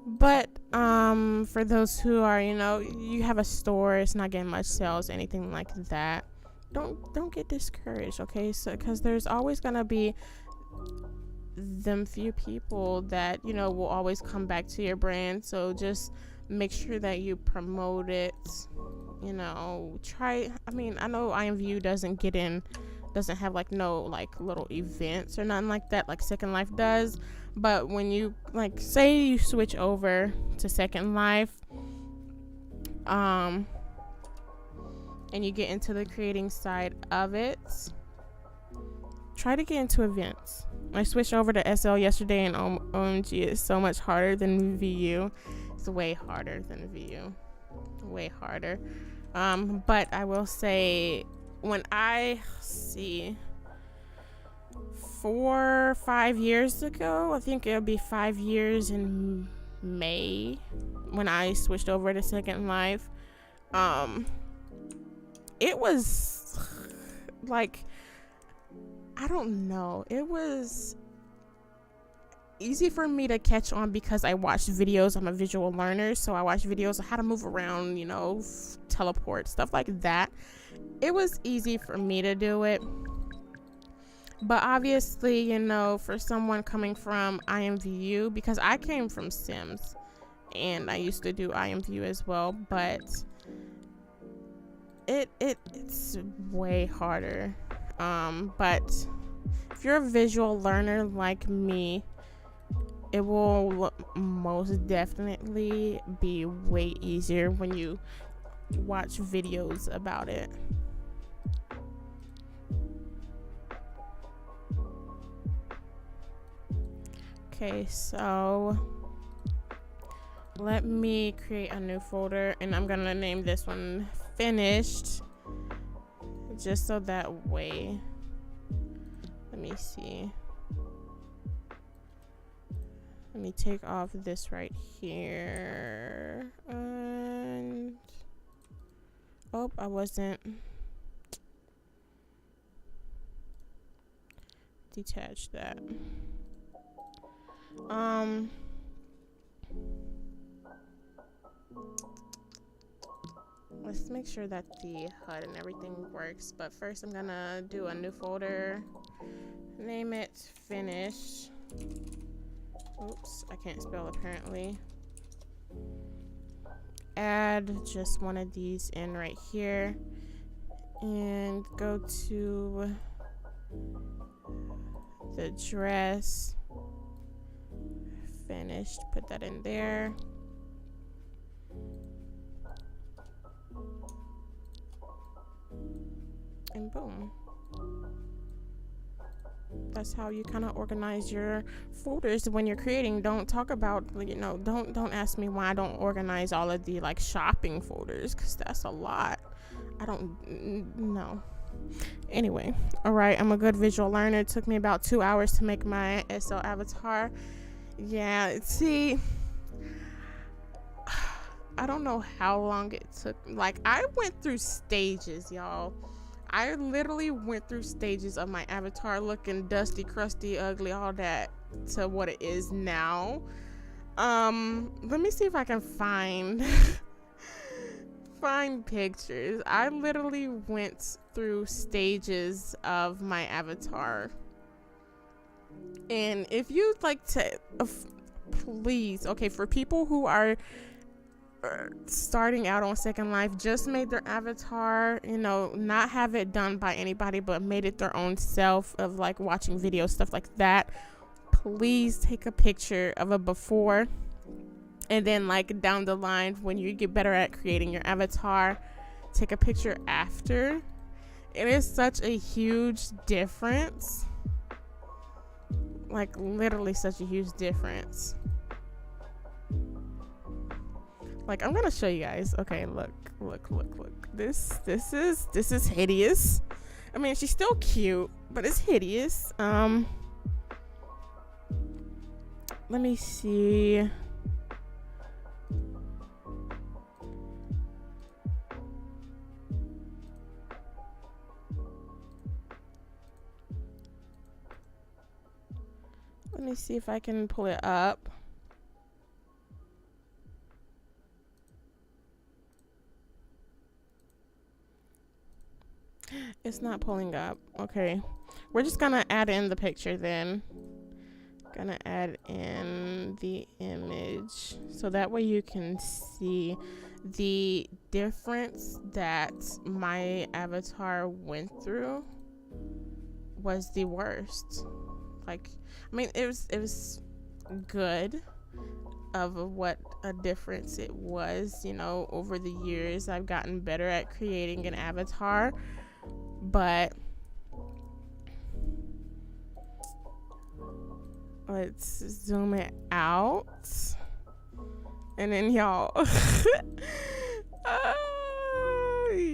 But for those who are, you know, you have a store, it's not getting much sales, anything like that, don't get discouraged, okay? So because there's always gonna be them few people that, you know, will always come back to your brand. So just make sure that you promote it, you know. I know IMVU doesn't have like no like little events or nothing like that like Second Life does. But when you, like, say you switch over to Second Life, and you get into the creating side of it, try to get into events. I switched over to SL yesterday, and OMG, it's so much harder than VU. It's way harder than VU. Way harder. But I will say, when I see 4 or 5 years ago, I think it'll be 5 years in May, when I switched over to Second Life, it was like, I don't know, it was easy for me to catch on because I watched videos. I'm a visual learner, so I watched videos of how to move around, you know, teleport, stuff like that. It was easy for me to do it. But obviously, you know, for someone coming from IMVU, because I came from Sims and I used to do IMVU as well, but it's way harder. But if you're a visual learner like me, it will most definitely be way easier when you watch videos about it. Okay, so let me create a new folder, and I'm gonna name this one Finished, just so that way, let me see, let me take off this right here, and oh, I wasn't detach that. Let's make sure that the HUD and everything works, but first I'm gonna do a new folder, name it Finish. Oops, I can't spell apparently. Add just one of these in right here, and go to the dress, finished, put that in there. And boom. That's how you kind of organize your folders when you're creating. Don't talk about, you know, don't ask me why I don't organize all of the like shopping folders, because that's a lot. I don't know. Anyway, all right, I'm a good visual learner. It took me about 2 hours to make my SL avatar. Yeah, see, I don't know how long it took. Like, I went through stages, y'all. I literally went through stages of my avatar looking dusty, crusty, ugly, all that, to what it is now. Let me see if I can find pictures. I literally went through stages of my avatar. And if you'd like to, please, okay, for people who are starting out on Second Life, just made their avatar, you know, not have it done by anybody, but made it their own self, of like watching videos, stuff like that, please take a picture of a before, and then like down the line when you get better at creating your avatar, take a picture after. It is such a huge difference. Like literally such a huge difference. Like I'm gonna show you guys. Okay, look. This is hideous. I mean, she's still cute, but it's hideous. Let me see. Let me see if I can pull it up. It's not pulling up. Okay. We're just gonna add in the picture then. Gonna add in the image so that way you can see the difference that my avatar went through was the worst. Like, I mean, it was good of what a difference it was, you know, over the years. I've gotten better at creating an avatar, but let's zoom it out. And then y'all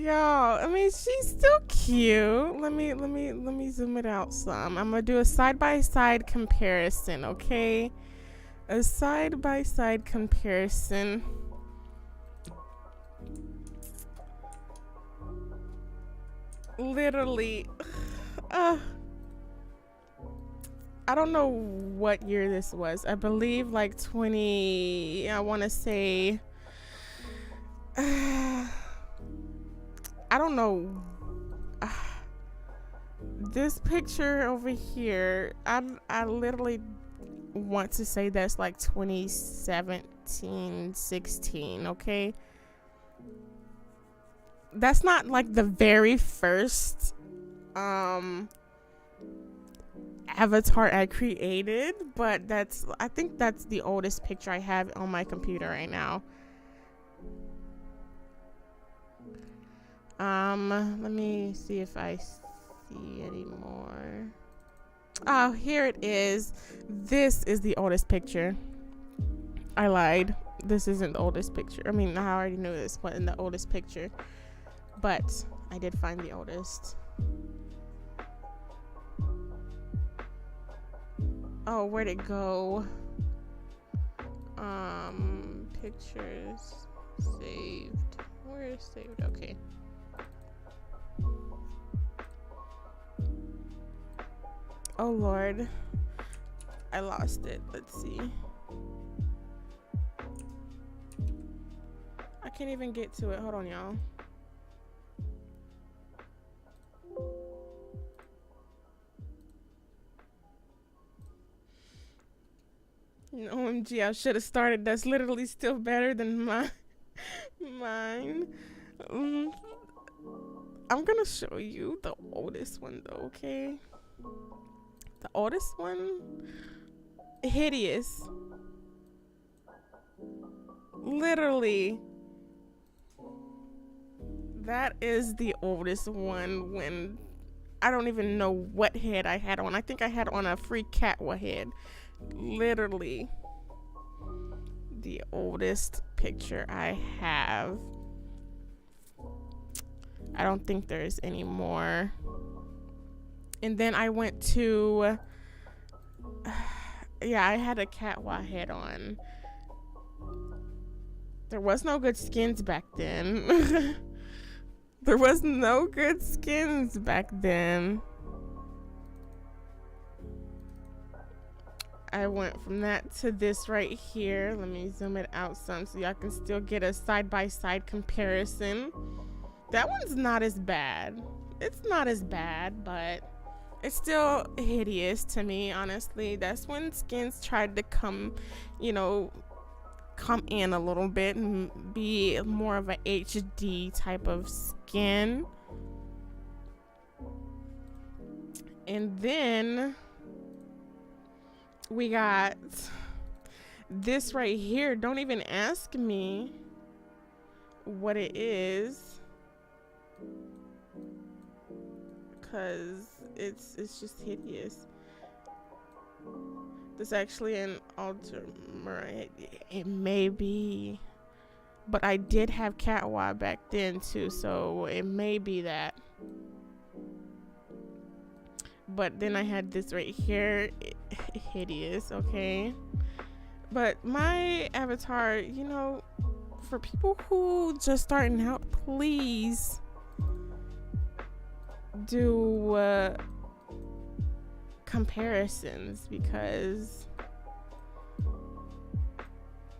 y'all, I mean, she's still cute. Let me zoom it out some. I'm gonna do a side-by-side comparison, okay? A side-by-side comparison. Literally, I don't know what year this was. I believe like 20, I want to say, I don't know. This picture over here, I literally want to say that's like 2017, 16, okay? That's not like the very first avatar I created, but I think that's the oldest picture I have on my computer right now. Let me see if I see any more. Oh, here it is. This is the oldest picture. I lied. This isn't the oldest picture. I mean, I already knew this wasn't the oldest picture, but I did find the oldest. Oh, where'd it go? Pictures saved. Where is saved? Okay. Oh Lord, I lost it. Let's see. I can't even get to it. Hold on, y'all. OMG, I should have started. That's literally still better than mine. I'm gonna show you the oldest one though, okay? The oldest one, hideous. Literally, that is the oldest one. When I don't even know what head I had on. I think I had on a free Catwa head. Literally the oldest picture I have. I don't think there's any more. And then I went to yeah, I had a Catwa head on. There was no good skins back then. There was no good skins back then. I went from that to this right here. Let me zoom it out some so y'all can still get a side-by-side comparison. That one's not as bad. It's not as bad, but it's still hideous to me, honestly. That's when skins tried to come, you know, come in a little bit and be more of a HD type of skin. And then we got this right here. Don't even ask me what it is, because it's just hideous. It's actually an alter. It may be, but I did have Catwa back then too, so it may be that. But then I had this right here, hideous. Okay, but my avatar, you know, for people who just starting out, please do comparisons, because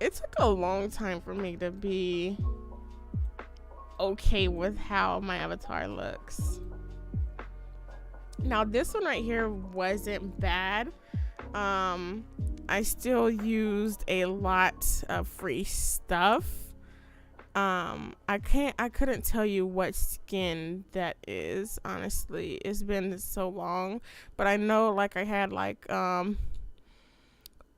it took a long time for me to be okay with how my avatar looks. Now this one right here wasn't bad. I still used a lot of free stuff. I couldn't tell you what skin that is, honestly. It's been so long, but I know like I had like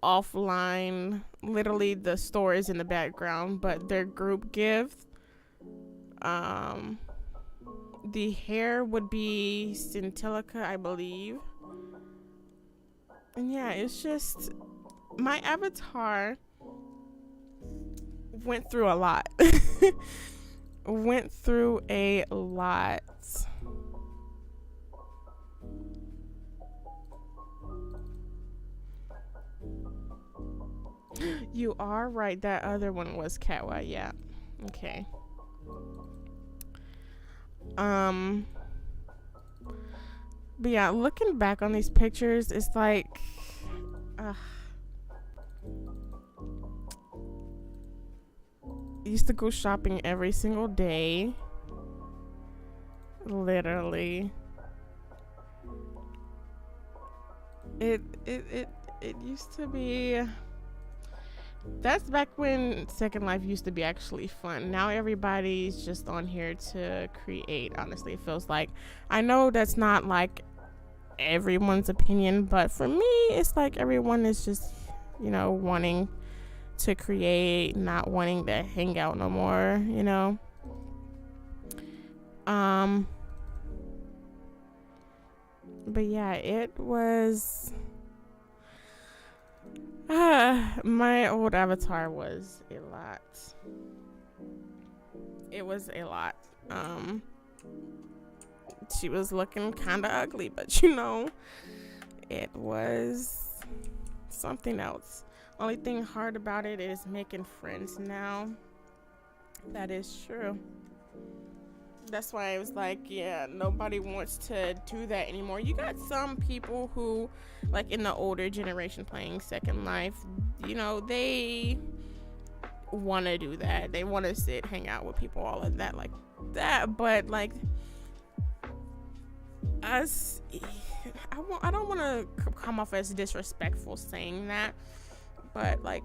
offline, literally the store is in the background, but their group gift, the hair would be Scintilica, I believe. And yeah, it's just, my avatar went through a lot. Went through a lot. You are right, that other one was Catwa, yeah. Okay. But yeah, looking back on these pictures, it's like used to go shopping every single day, literally. It used to be, that's back when Second Life used to be actually fun. Now everybody's just on here to create, honestly. It feels like, I know that's not like everyone's opinion, but for me it's like everyone is just, you know, wanting to create, not wanting to hang out no more, you know. But yeah, it was my old avatar was a lot. It was a lot. She was looking kind of ugly, but you know, it was something else. Only thing hard about it is making friends now. That is true. That's why I was like, yeah, nobody wants to do that anymore. You got some people who, like in the older generation playing Second Life, you know, they want to do that. They want to sit, hang out with people, all of that, like that. But like us, I don't want to come off as disrespectful saying that, but like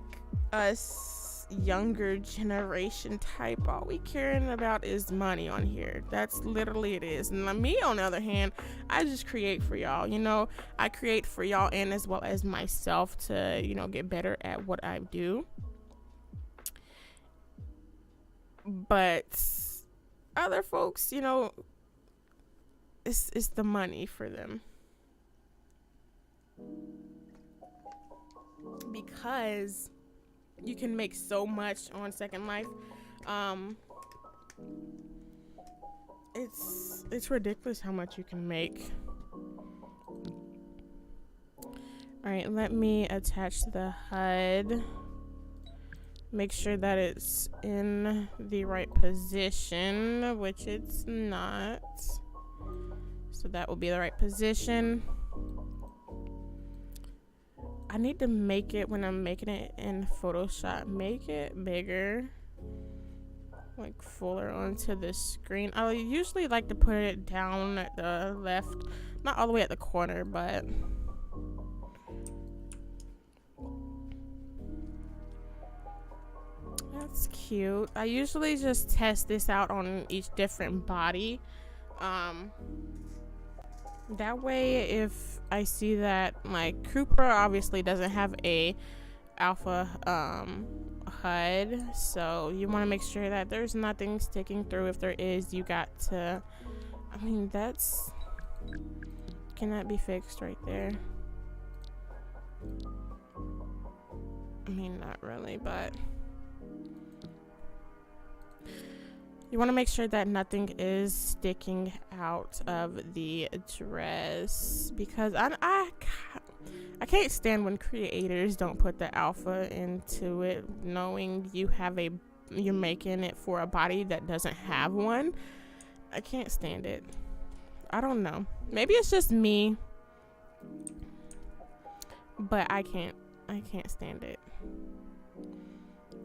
us younger generation type, all we caring about is money on here. That's literally it is. And me, on the other hand, I just create for y'all, you know. I create for y'all and as well as myself to, you know, get better at what I do. But other folks, you know, it's the money for them, because you can make so much on Second Life. It's ridiculous how much you can make. Alright, let me attach the HUD. Make sure that it's in the right position, which it's not. So that will be the right position. I need to make it, when I'm making it in Photoshop, make it bigger, like fuller onto the screen. I usually like to put it down at the left, not all the way at the corner, but that's cute. I usually just test this out on each different body. That way, if I see that, like, Cooper obviously doesn't have a alpha HUD, so you want to make sure that there's nothing sticking through. If there is, you got to, I mean, can that be fixed right there? I mean, not really, but you want to make sure that nothing is sticking out of the dress, because I can't stand when creators don't put the alpha into it, knowing you're making it for a body that doesn't have one. I can't stand it. I don't know. Maybe it's just me, but I can't stand it.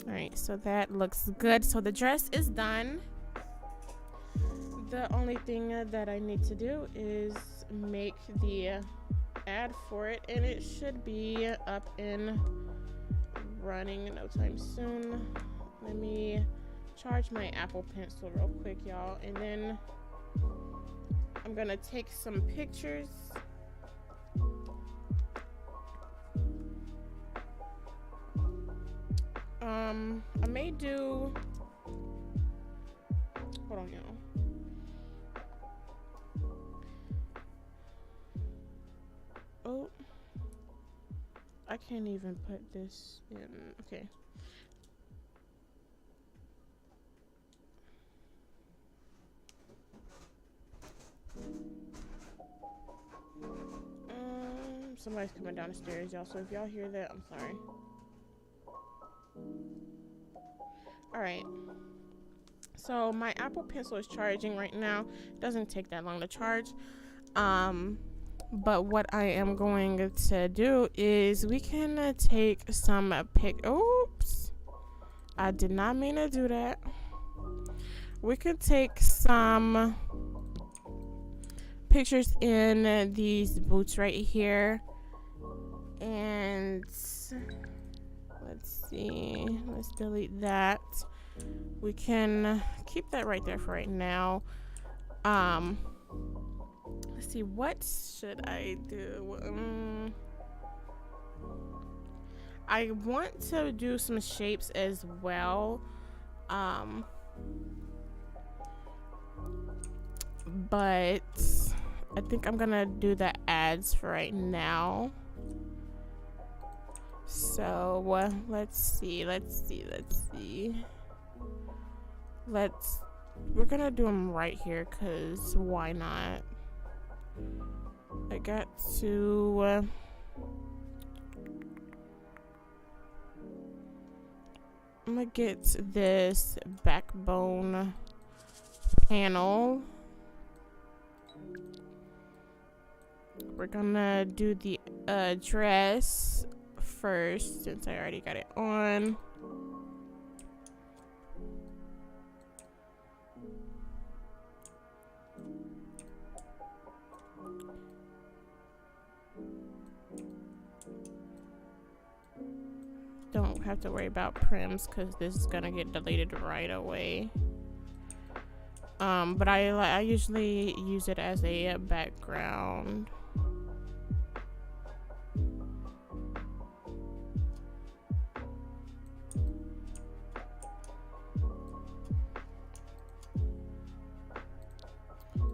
All right, so that looks good. So the dress is done. The only thing that I need to do is make the ad for it, and it should be up and running no time soon. Let me charge my Apple Pencil real quick, y'all, and then I'm gonna take some pictures. I may do, hold on, y'all. Oh, I can't even put this in. Okay. Somebody's coming down the stairs, y'all, so if y'all hear that, I'm sorry. Alright, so my Apple Pencil is charging right now. Doesn't take that long to charge. But what I am going to do is we can take some oops, I did not mean to do that. We could take some pictures in these boots right here, and let's see, let's delete that. We can keep that right there for right now. Let's see, what should I do? I want to do some shapes as well, but I think I'm gonna do the ads for right now. So let's see. We're gonna do them right here, cause why not? I got to I'm gonna get this backbone panel. We're gonna do the dress first, since I already got it on. Don't have to worry about prims because this is gonna get deleted right away. But I usually use it as a background.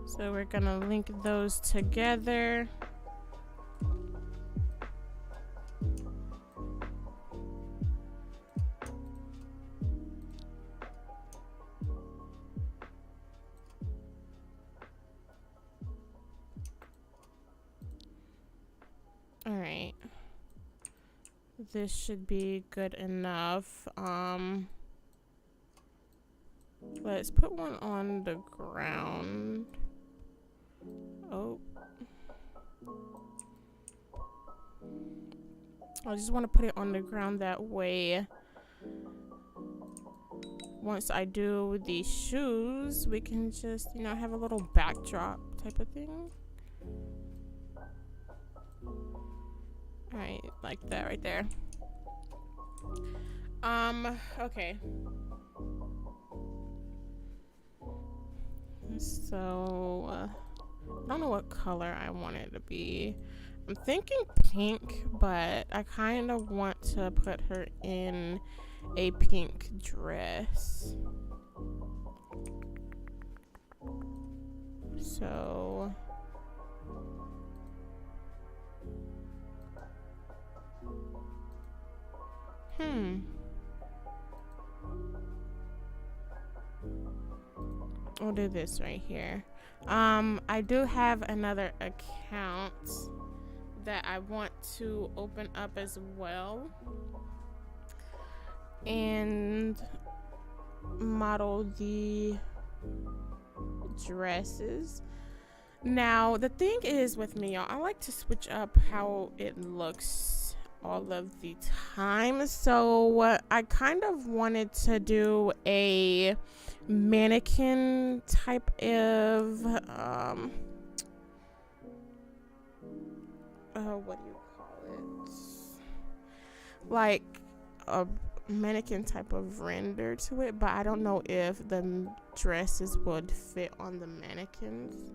So we're gonna link those together. All right, this should be good enough. Let's put one on the ground. Oh, I just want to put it on the ground, that way once I do the shoes, we can just, you know, have a little backdrop type of thing. Alright, like that right there. Okay. So, I don't know what color I want it to be. I'm thinking pink, but I kind of want to put her in a pink dress. So, We'll do this right here. I do have another account that I want to open up as well and model the dresses. Now the thing is with me, y'all, I like to switch up how it looks all of the time. So I kind of wanted to do a mannequin type of what do you call it, like a mannequin type of render to it, but I don't know if the dresses would fit on the mannequins.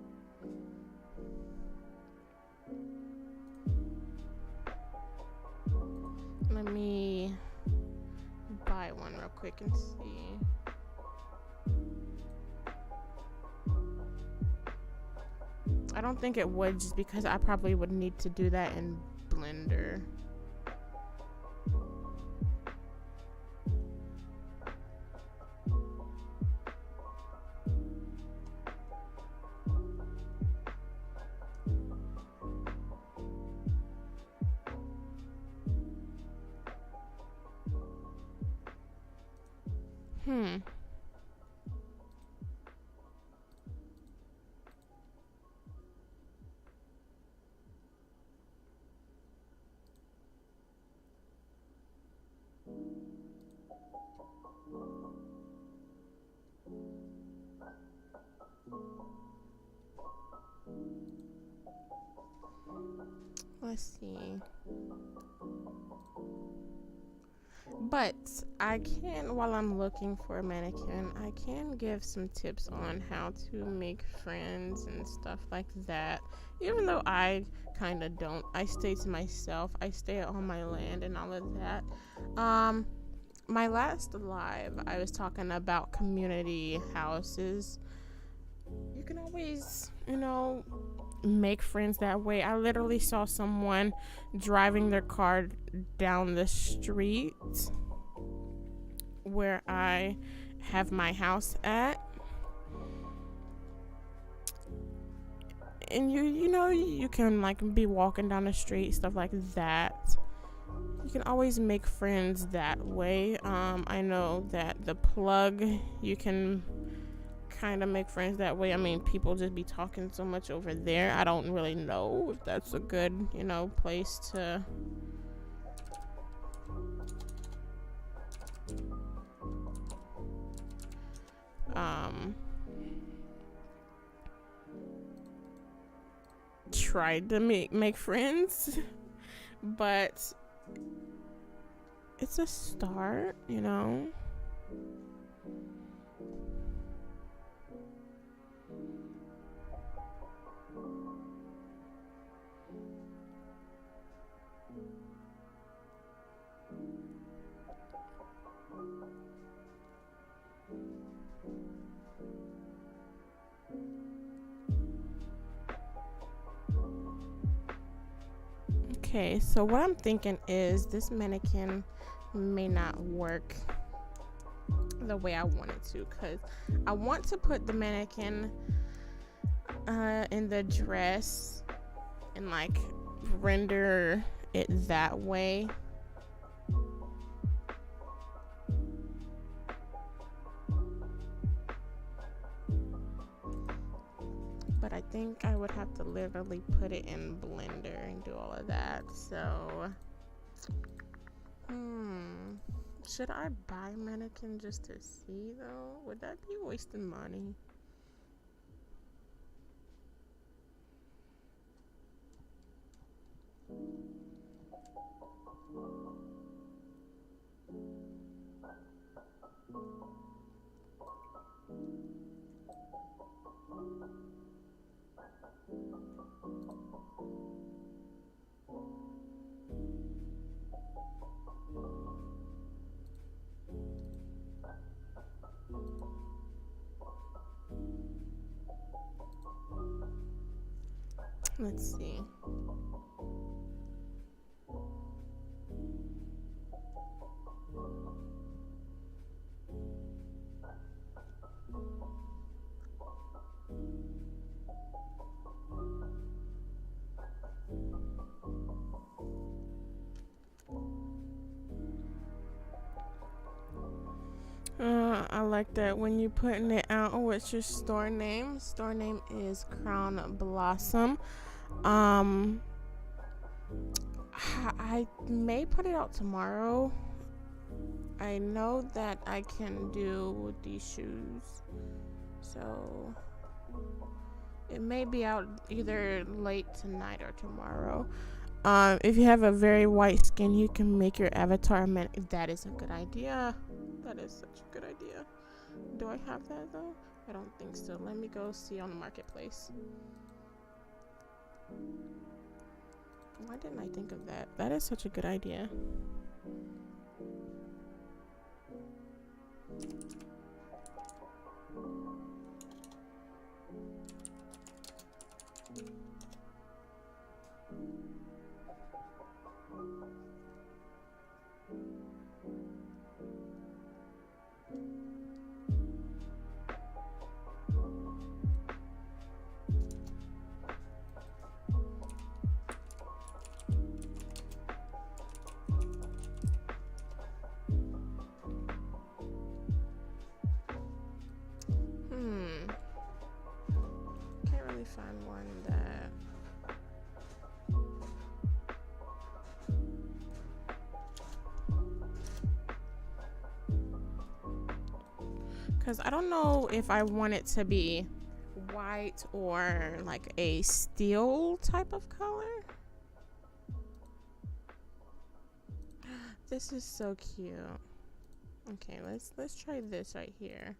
Let me buy one real quick and see. I don't think it would, just because I probably would need to do that in Blender. Let's see. But I can, while I'm looking for a mannequin, I can give some tips on how to make friends and stuff like that. Even though I kind of don't. I stay to myself. I stay on my land and all of that. My last live, I was talking about community houses. You can always, make friends that way. I literally saw someone driving their car down the street where I have my house at, and you can like be walking down the street, stuff like that. You can always make friends that way. I know that the plug, you can kind of make friends that way. I mean, people just be talking so much over there. I don't really know if that's a good, place to try to make friends, but it's a start, Okay, so what I'm thinking is this mannequin may not work the way I want it to, because I want to put the mannequin in the dress and like render it that way. But I think I would have to literally put it in Blender and do all of that. So, should I buy a mannequin just to see though? Would that be wasting money? Let's see. I like that when you're putting it out. What's your store name? Store name is Crown Blossom. I may put it out tomorrow. I know that I can do these shoes, so it may be out either late tonight or tomorrow. If you have a very white skin, you can make your avatar that is a good idea. That is such a good idea. Do I have that though? I don't think so. Let me go see on the marketplace. Why didn't I think of that? That is such a good idea. Can't really find one that because I don't know if I want it to be white or like a steel type of color. This is so cute. Okay, let's try this right here.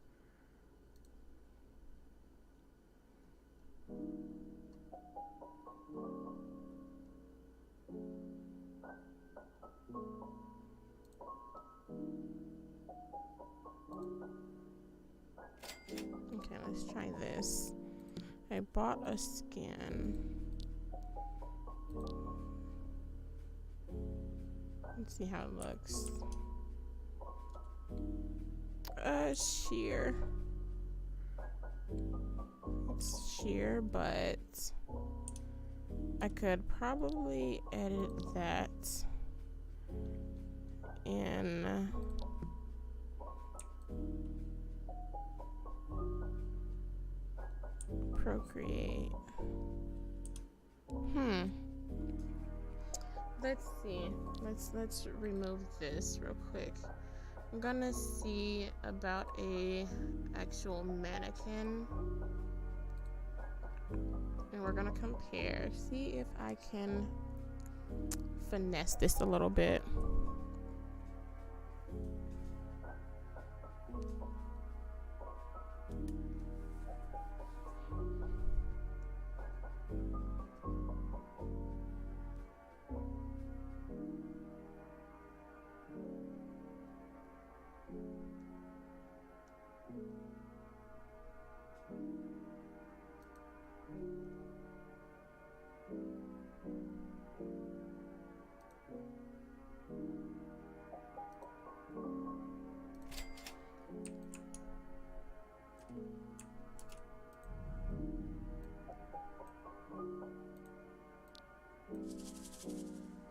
Okay, let's try this. I bought a skin. Let's see how it looks. Sheer. It's sheer, but I could probably edit that in Procreate. Let's see. Let's remove this real quick. I'm gonna see about a actual mannequin, and we're gonna compare. See if I can finesse this a little bit.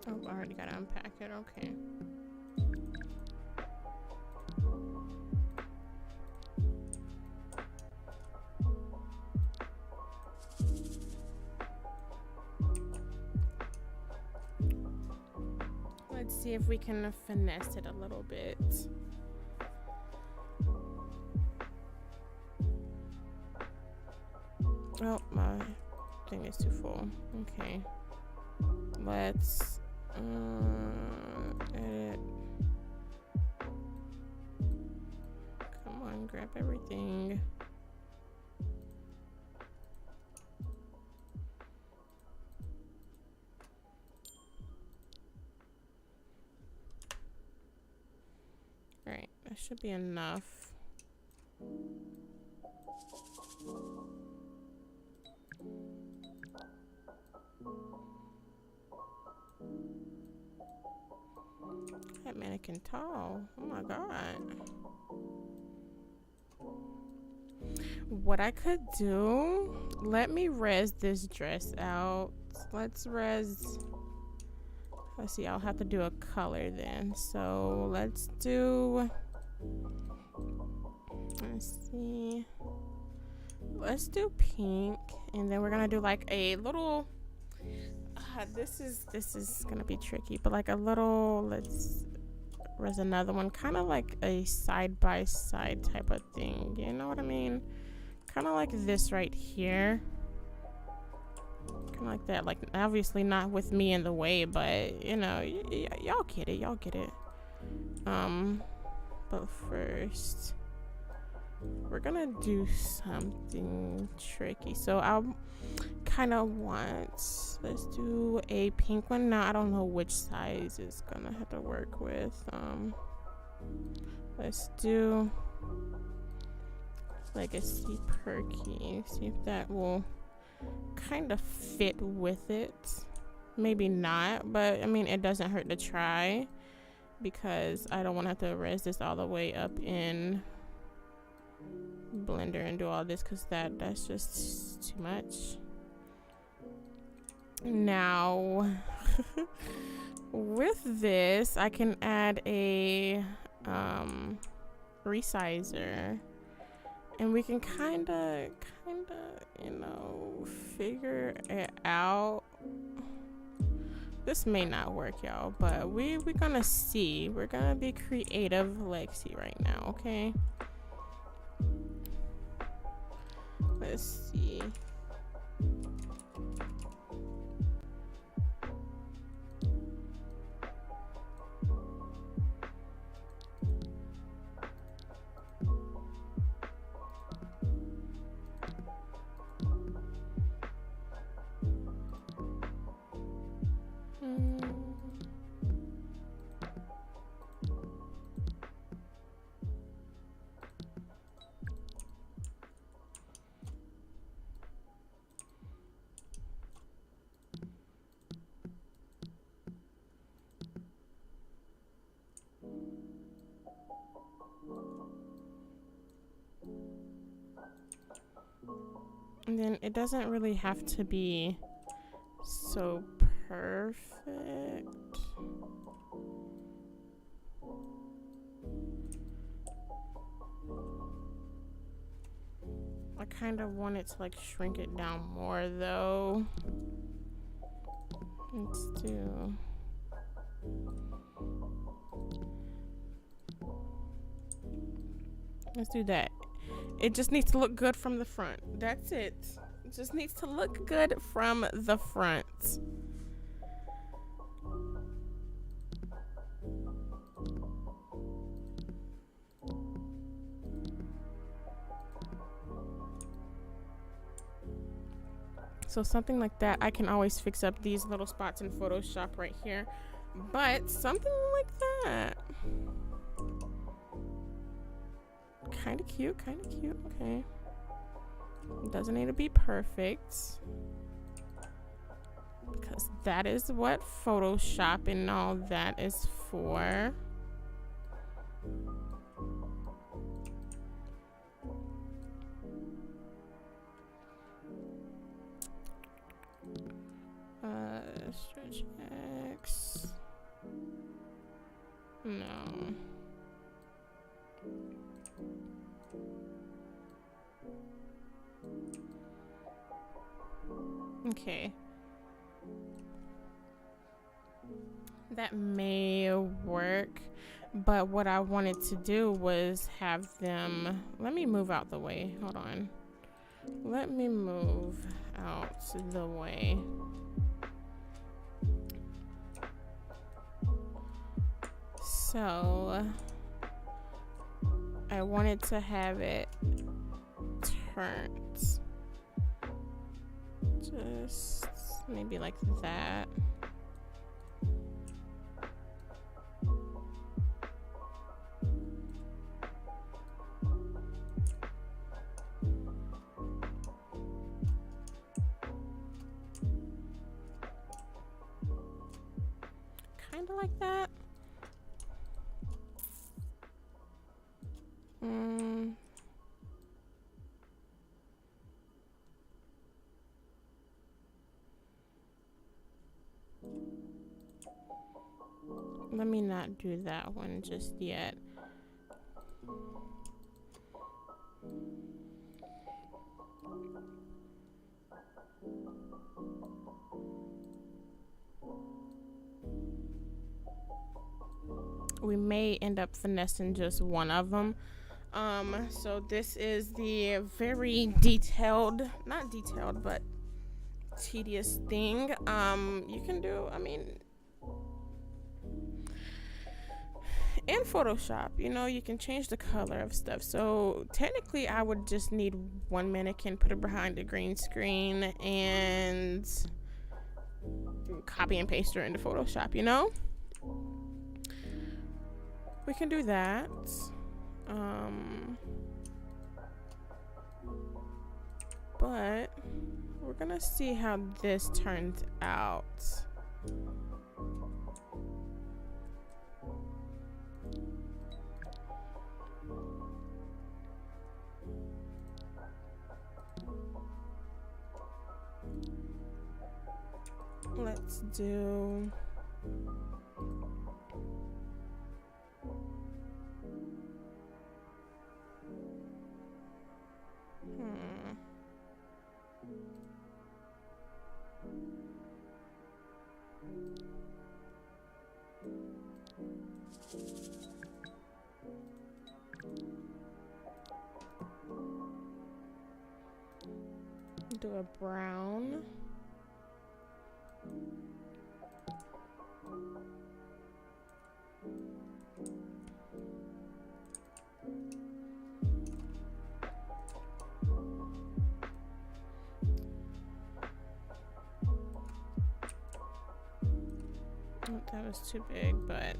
Oh, I already gotta unpack it. Okay. Let's see if we can finesse it a little bit. Oh, my thing is too full. Okay. Let's edit. Come on, grab everything. Alright, that should be enough. That mannequin tall. Oh my god. What I could do, let me res this dress out. Let's see, I'll have to do a color then. So let's do Let's see. Let's do pink, and then we're gonna do like a little. This is gonna be tricky, but like a little. There's another one, kind of like a side by side type of thing. You know what I mean? Kind of like this right here. Kind of like that. Like obviously not with me in the way, but you know, y'all get it. Y'all get it. But first, we're gonna do something tricky. So I kind of want, let's do a pink one. Now I don't know which size is gonna have to work with. Let's do Legacy Perky. See if that will kind of fit with it. Maybe not, but I mean it doesn't hurt to try, because I don't want to have to erase this all the way up in Blender and do all this, because that's just too much. Now with this I can add a resizer, and we can kind of you know, figure it out. This may not work, y'all, but we're gonna see. We're gonna be creative Lexi right now, okay? Let's see. And then it doesn't really have to be so perfect. I kind of want it to like shrink it down more though. Let's do that. It just needs to look good from the front. That's it. It just needs to look good from the front. So something like that, I can always fix up these little spots in Photoshop right here. But something like that. Kind of cute, okay. It doesn't need to be perfect, because that is what Photoshop and all that is for. Stretch X. No. Okay. That may work, but what I wanted to do was have them, let me move out the way. Hold on. Let me move out the way. So I wanted to have it turned. Just maybe like that. Kind of like that. Let me not do that one just yet. we may end up finessing just one of them. So this is the very detailed, not detailed, but tedious thing. You can do, I mean, in Photoshop, you know, you can change the color of stuff. So technically I would just need one mannequin, put it behind the green screen, and copy and paste her into Photoshop, you know? We can do that. But we're gonna see how this turns out. Let's do do a brown. Oh, that was too big, but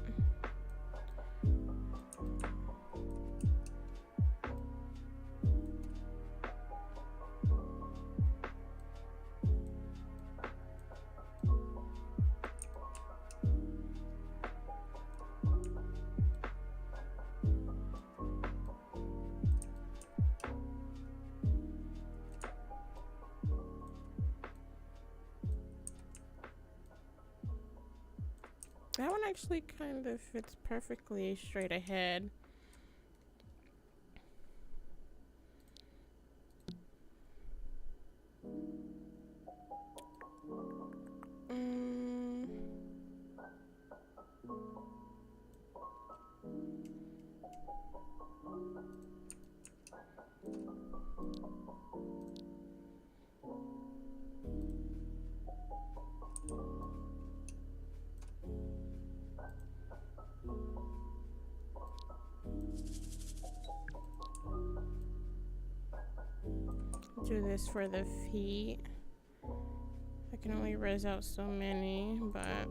that one actually kind of fits perfectly straight ahead. Do this for the feet. I can only res out so many, but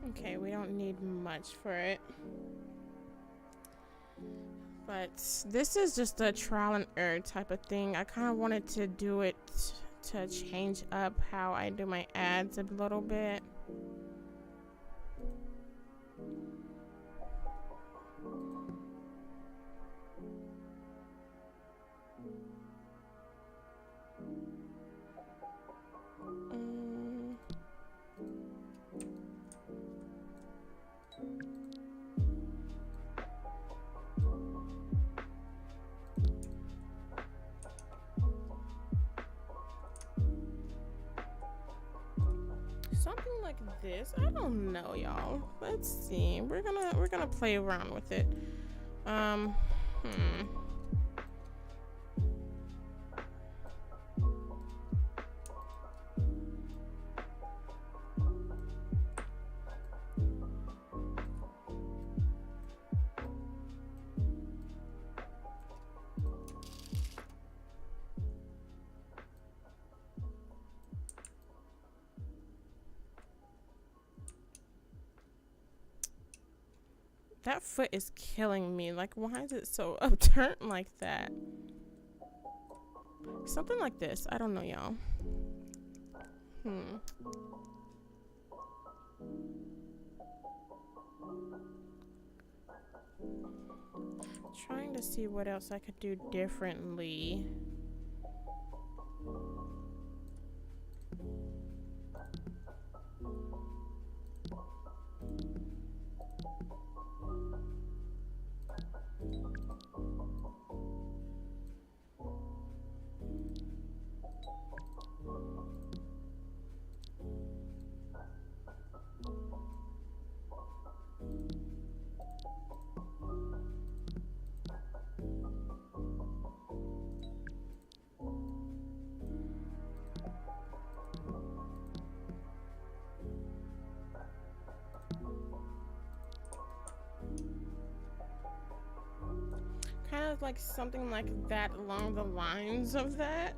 okay, we don't need much for it. But this is just a trial and error type of thing. I kind of wanted to do it to change up how I do my ads a little bit. Something like this. I don't know, y'all. Let's see. We're gonna play around with it. That foot is killing me. Like, why is it so upturned like that? Something like this. I don't know, y'all. Trying to see what else I could do differently. Kind of like something like that along the lines of that.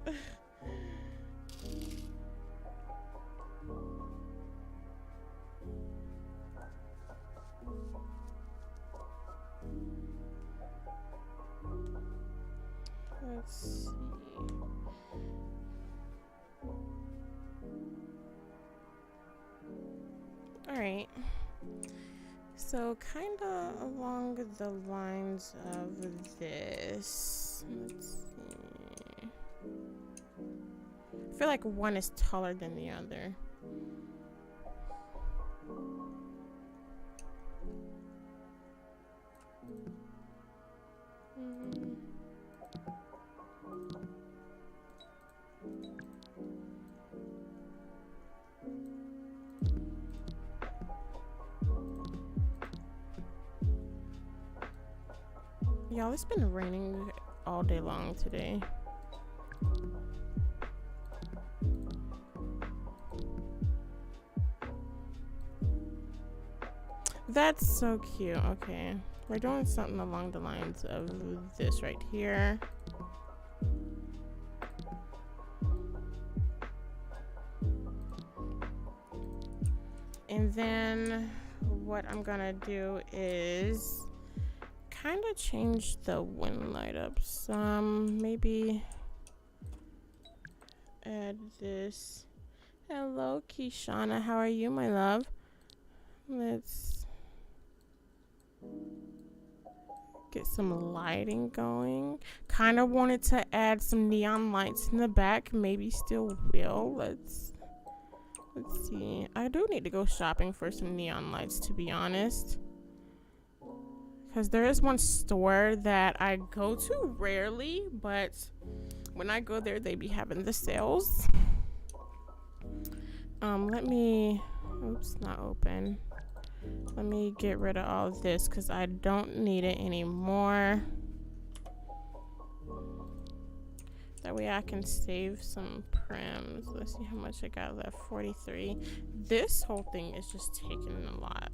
Let's see. All right. So kind of along the lines of this. Let's see. I feel like one is taller than the other. Y'all, it's been raining all day long today. That's so cute. Okay, we're doing something along the lines of this right here. And then what I'm gonna do is kind of change the wind light up some. Maybe add this. Hello, Kishana. How are you, my love? Let's get some lighting going. Kind of wanted to add some neon lights in the back. Maybe still will. Let's see. I do need to go shopping for some neon lights, to be honest. Because there is one store that I go to rarely, but when I go there, they be having the sales. Let me, oops, not open. Let me get rid of all of this because I don't need it anymore. That way I can save some prims. Let's see how much I got left. 43. This whole thing is just taking a lot.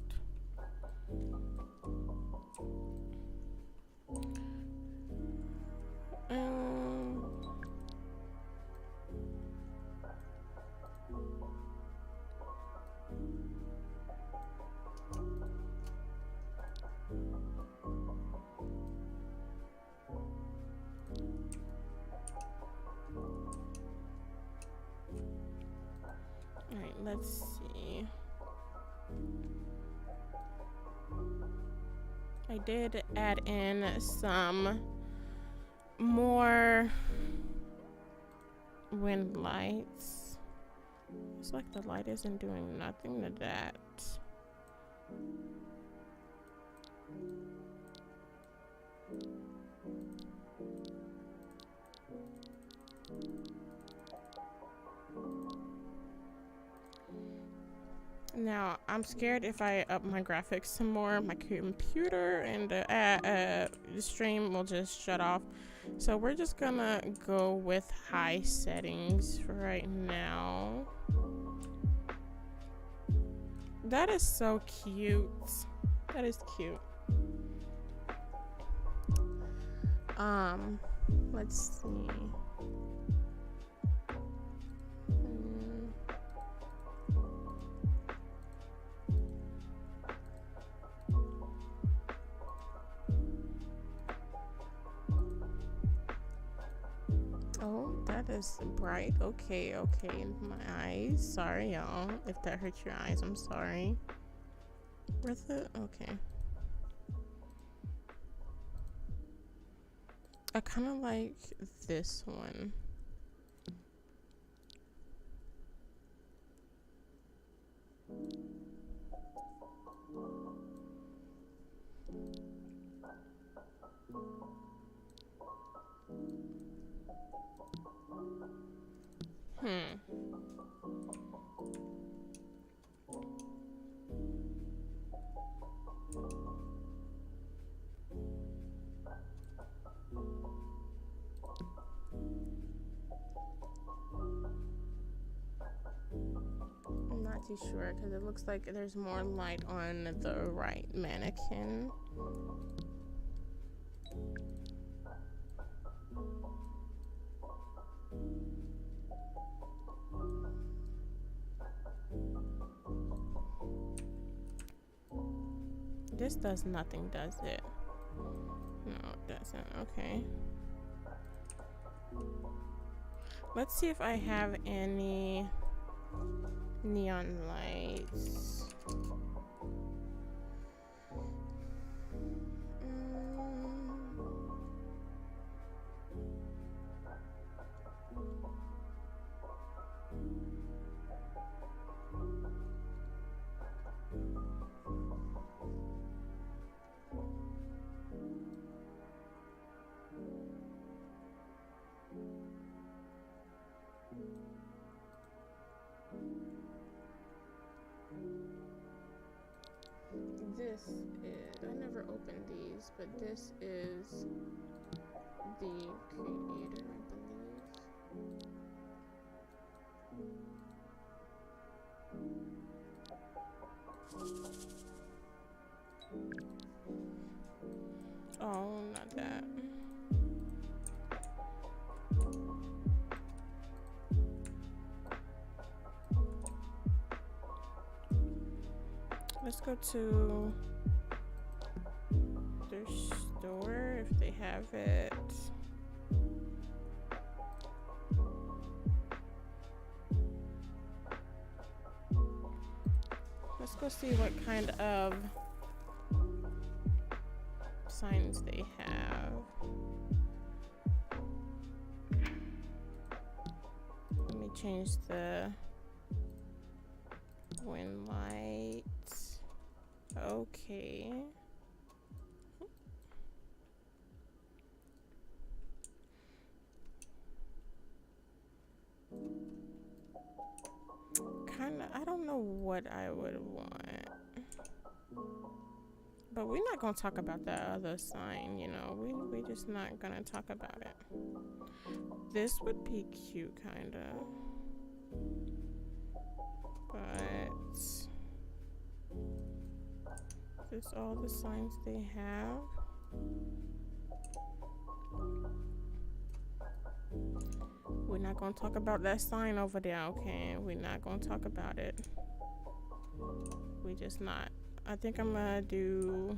Alright, let's see. I did add in some more wind lights. It's like the light isn't doing nothing to that. Now, I'm scared if I up my graphics some more, my computer and the stream will just shut off. So we're just gonna go with high settings for right now. That is so cute. That is cute. Let's see. Oh, that is bright. Okay, okay. My eyes. Sorry, y'all. If that hurts your eyes, I'm sorry. Where's the... Okay. I kind of like this one. I'm not too sure because it looks like there's more light on the right mannequin. This does nothing, does it? No, it doesn't. Okay. Let's see if I have any neon lights. This is, I never opened these, but this is the creator, I believe. Oh, not that. Let's go to their store if they have it. Let's go see what kind of signs they have. Let me change the wind light. Okay. Kinda, I don't know what I would want. But we're not gonna talk about that other sign, you know. We just not gonna talk about it. This would be cute, kinda. But is this all the signs they have? We're not gonna talk about that sign over there, okay? We're not gonna talk about it. We just not. I think I'm gonna do,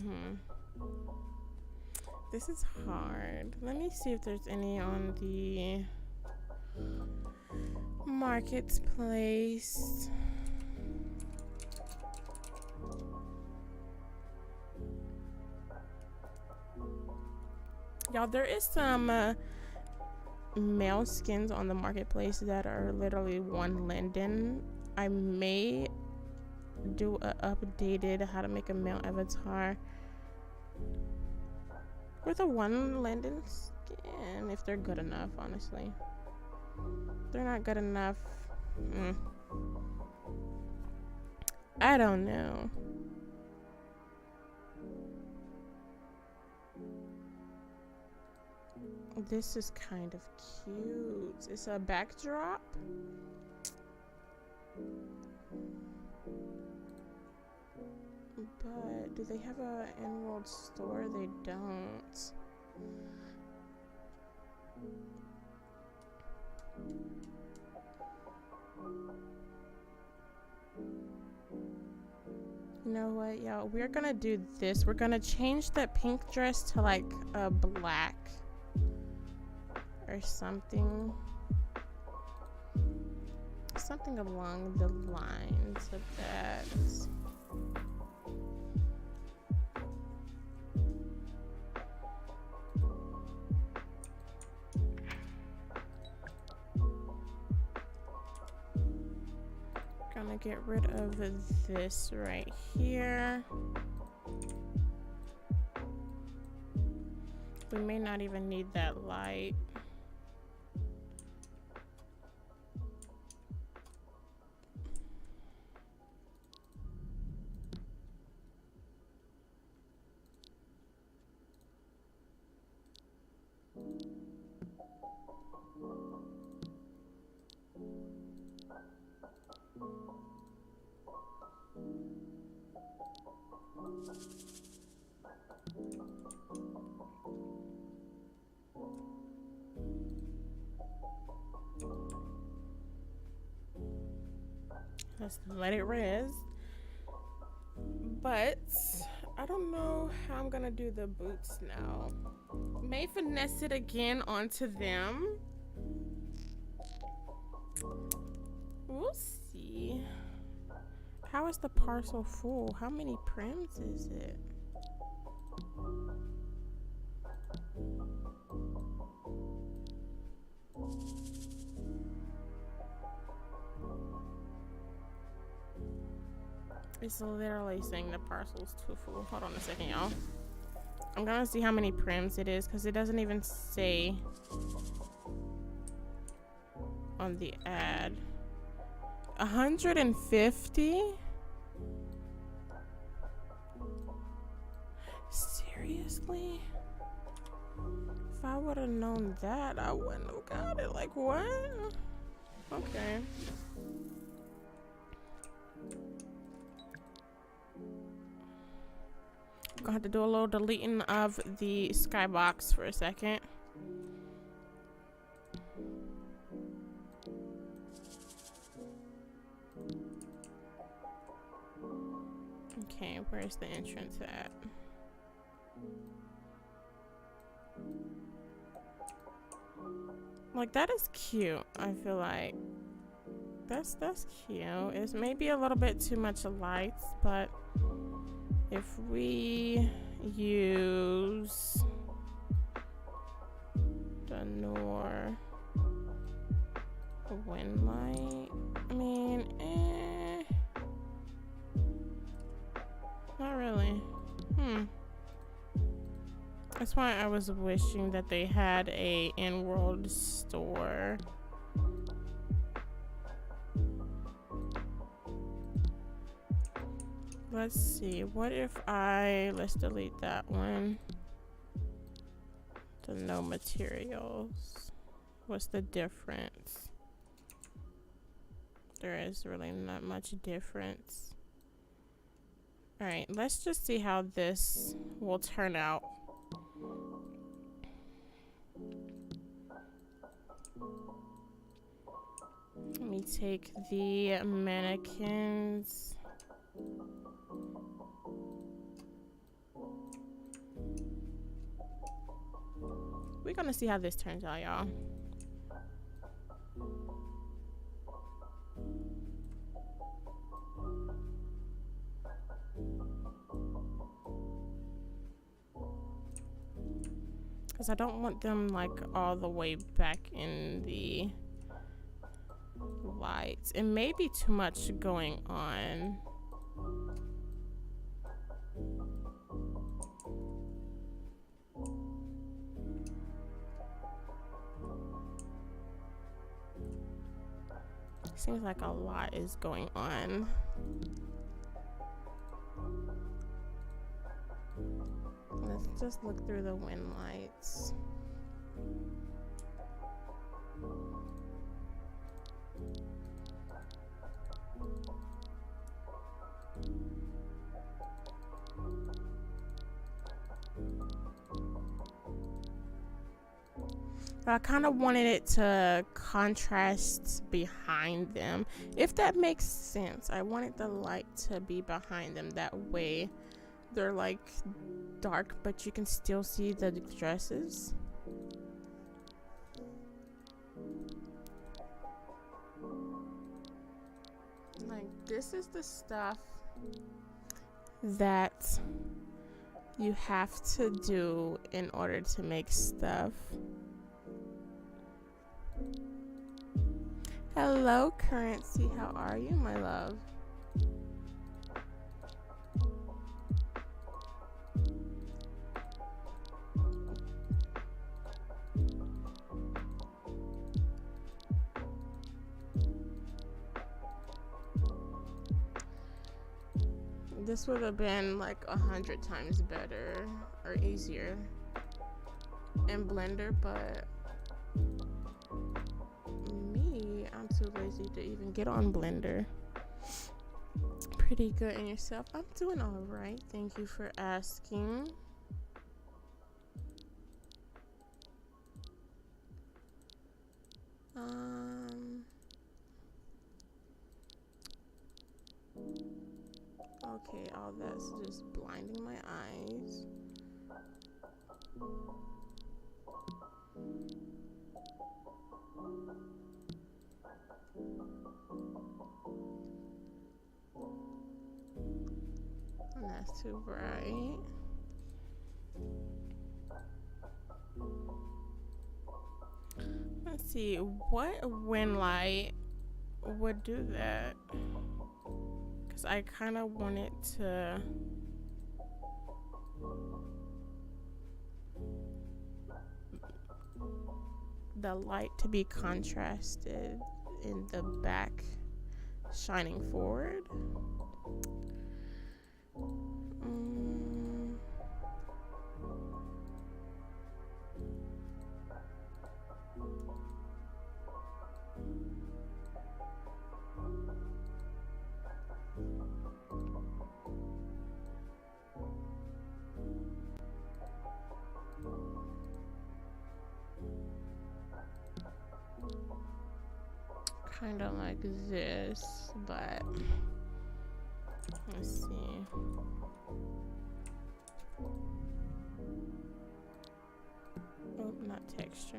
This is hard. Let me see if there's any on the marketplace. Y'all, there is some male skins on the marketplace that are literally one linden. I may do a updated how to make a male avatar with a one linden skin if they're good enough. Honestly, if they're not good enough, I don't know. This is kind of cute. It's a backdrop. But do they have an Emerald store? They don't. You know what, y'all? We're gonna do this. We're gonna change that pink dress to like a black or something. Something along the lines of that. Gonna get rid of this right here. We may not even need that light. Let's let it rest. But I don't know how I'm gonna do the boots now. May finesse it again onto them. We'll see. How is the parcel full? How many prims is it? It's literally saying the parcel's too full. Hold on a second, y'all. I'm gonna see how many prims it is because it doesn't even say on the ad. 150? Seriously? If I would have known that, I wouldn't have got it. Like, what? Okay. Gonna have to do a little deleting of the skybox for a second. Okay, where's the entrance at? Like, that is cute. I feel like that's cute. It's maybe a little bit too much lights, but if we use the Noor wind light, I mean, not really. That's why I was wishing that they had a in-world store. Let's see, what if let's delete that one. The no materials. What's the difference? There is really not much difference. All right, let's just see how this will turn out. Let me take the mannequins. We're gonna see how this turns out, y'all. Because I don't want them like all the way back in the lights. It may be too much going on. Seems like a lot is going on. Let's just look through the wind lights. I kind of wanted it to contrast behind them, if that makes sense. I wanted the light to be behind them, that way they're like dark but you can still see the dresses. this is the stuff that you have to do in order to make stuff. Hello, Currency. How are you, my love? This would have been like 100 times better or easier in Blender, but me, I'm too lazy to even get on Blender. Pretty good. And yourself? I'm doing all right. Thank you for asking. Okay, all that's just blinding my eyes. And that's too bright. Let's see, what wind light would do that? Because I kind of want it to the light to be contrasted in the back shining forward. Kind of like this, but let's see. Oh, not texture.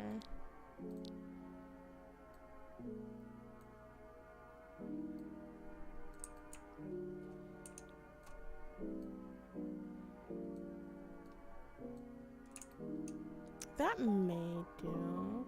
That may do.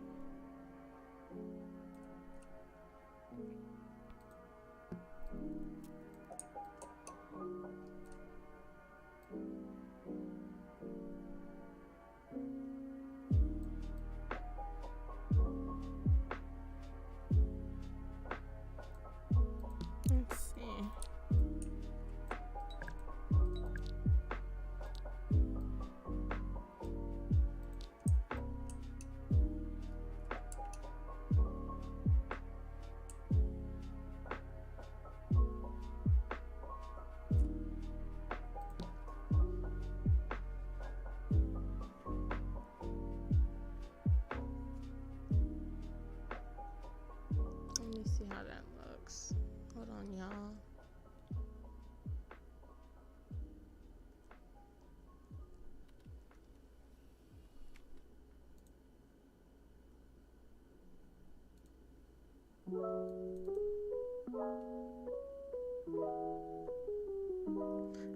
Let's see. Let me see how that looks. Hold on, y'all.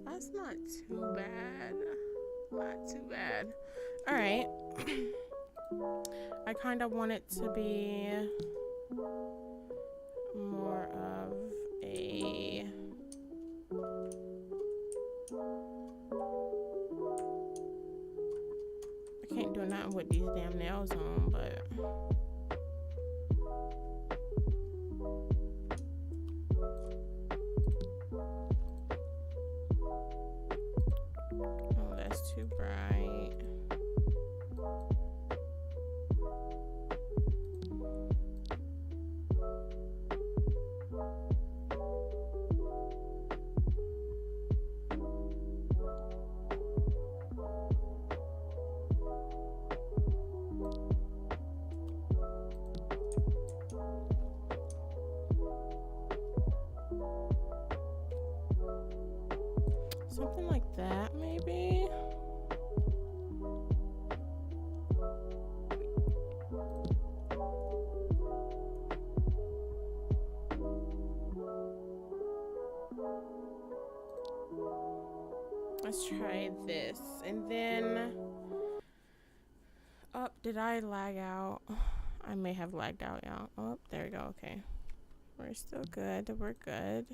That's not too bad. Not too bad. All right. I kind of want it to be more of a I can't do nothing with these damn nails on, but oh, that's too bright. Something like that, maybe. And then, oh, did I lag out? I may have lagged out, yeah. Oh, there we go, okay. We're still good, we're good.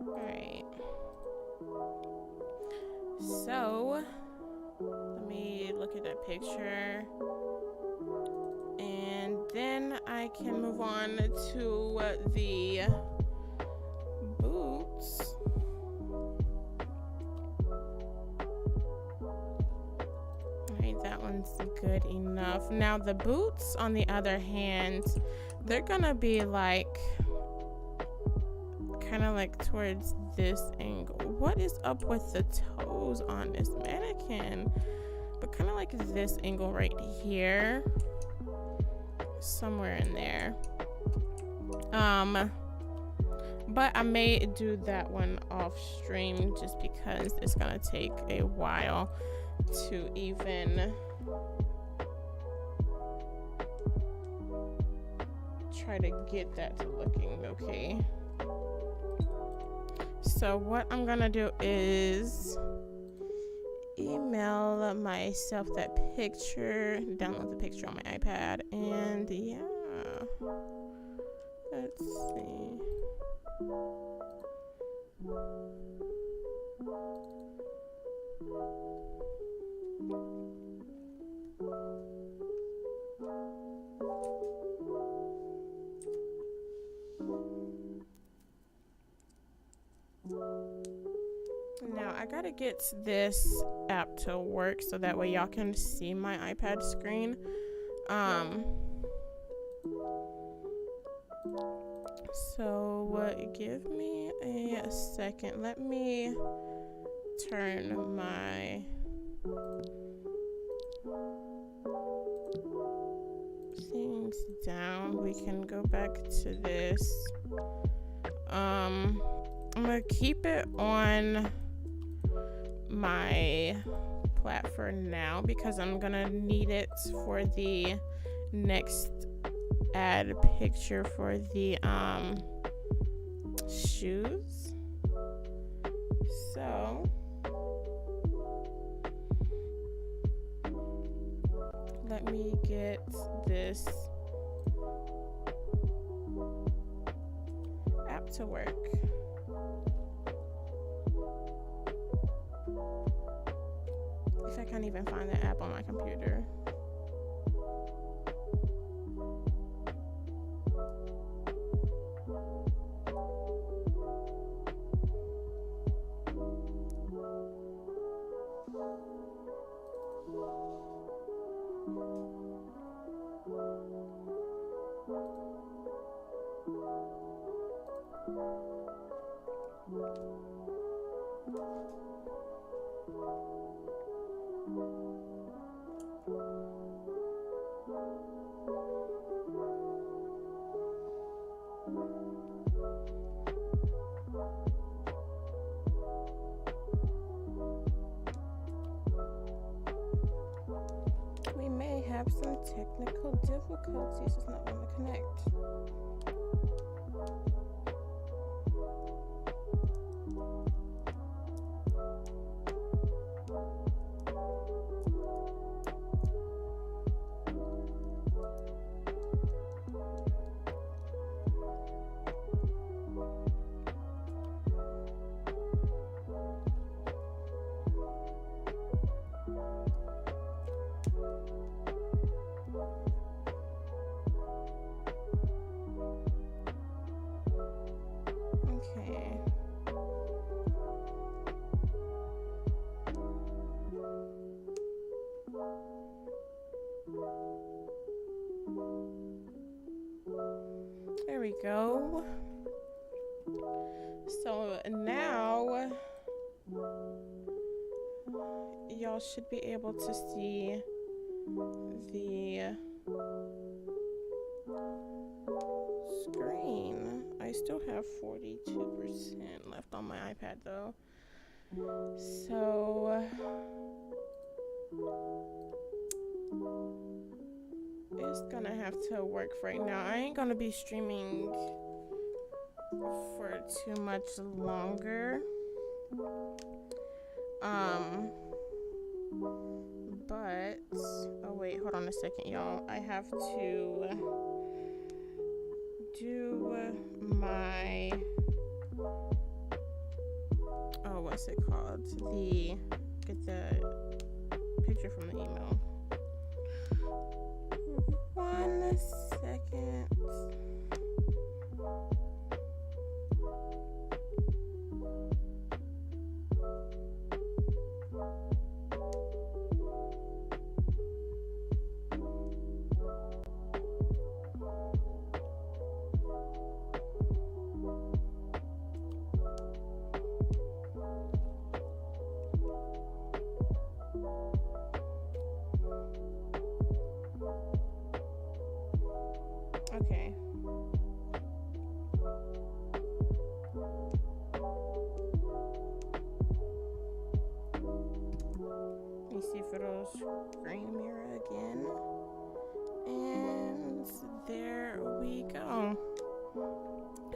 Alright. So, let me look at that picture. And then I can move on to the boots. Alright, that one's good enough. Now the boots, on the other hand, they're gonna be like kind of like towards this angle. What is up with the toes on this mannequin? But kind of like this angle right here, somewhere in there. But I may do that one off stream just because it's gonna take a while to even try to get that to looking okay. So what I'm gonna do is email myself that picture, download the picture on my iPad, and yeah, let's see. Now I gotta get this app to work so that way y'all can see my iPad screen. So give me a second. Let me turn my things down. We can go back to this. I'm gonna keep it on my platform now because I'm gonna need it for the next add picture for the shoes. So let me get this app to work. If I can't even find the app on my computer. We may have some technical difficulties. It's not going to connect. Okay. There we go. So now y'all should be able to see the screen. I still have 42% left on my iPad though. So It's gonna have to work right now. I ain't gonna be streaming for too much longer. But oh wait, hold on a second, y'all. I have to do my what's it called? Get the picture from the email. 1 second. Okay. Let me see if it'll screen mirror again. And there we go.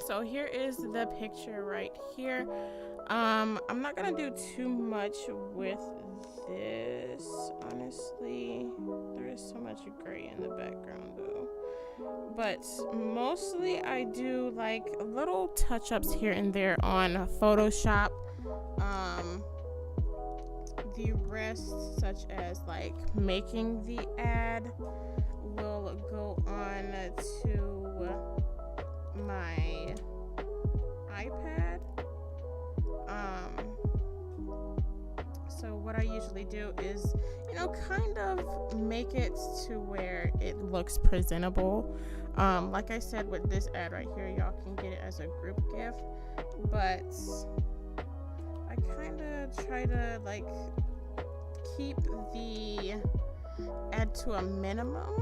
So here is the picture right here. I'm not gonna do too much with this, honestly. There is so much gray in the background though. But mostly I do like little touch-ups here and there on Photoshop. The rest, such as like making the ad, will go on to my iPad. So what I usually do is, kind of make it to where it looks presentable. Like I said with this ad right here, y'all can get it as a group gift, but I kind of try to like keep the ad to a minimum,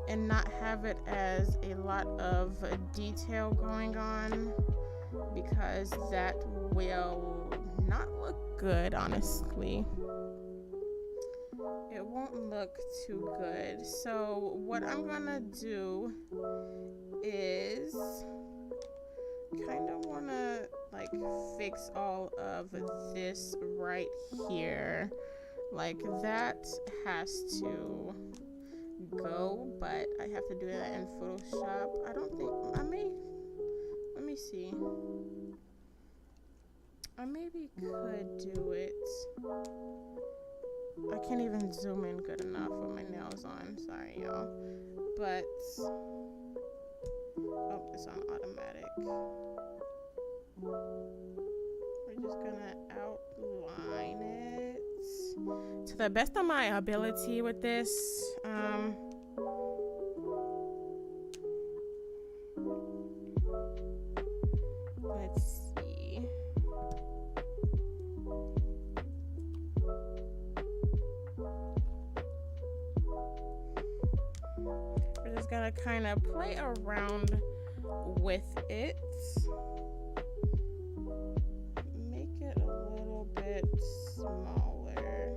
and not have it as a lot of detail going on, because that will not look good, honestly. It won't look too good. So what I'm gonna do is kind of want to like fix all of this right here. Like that has to go, but I have to do that in Photoshop. I don't think let me see. I maybe could do it. I can't even zoom in good enough with my nails on. Sorry, y'all. But oh, it's on automatic. We're just gonna outline it to the best of my ability with this. Let's see. We're just gonna kind of play around with it. Make it a little bit smaller.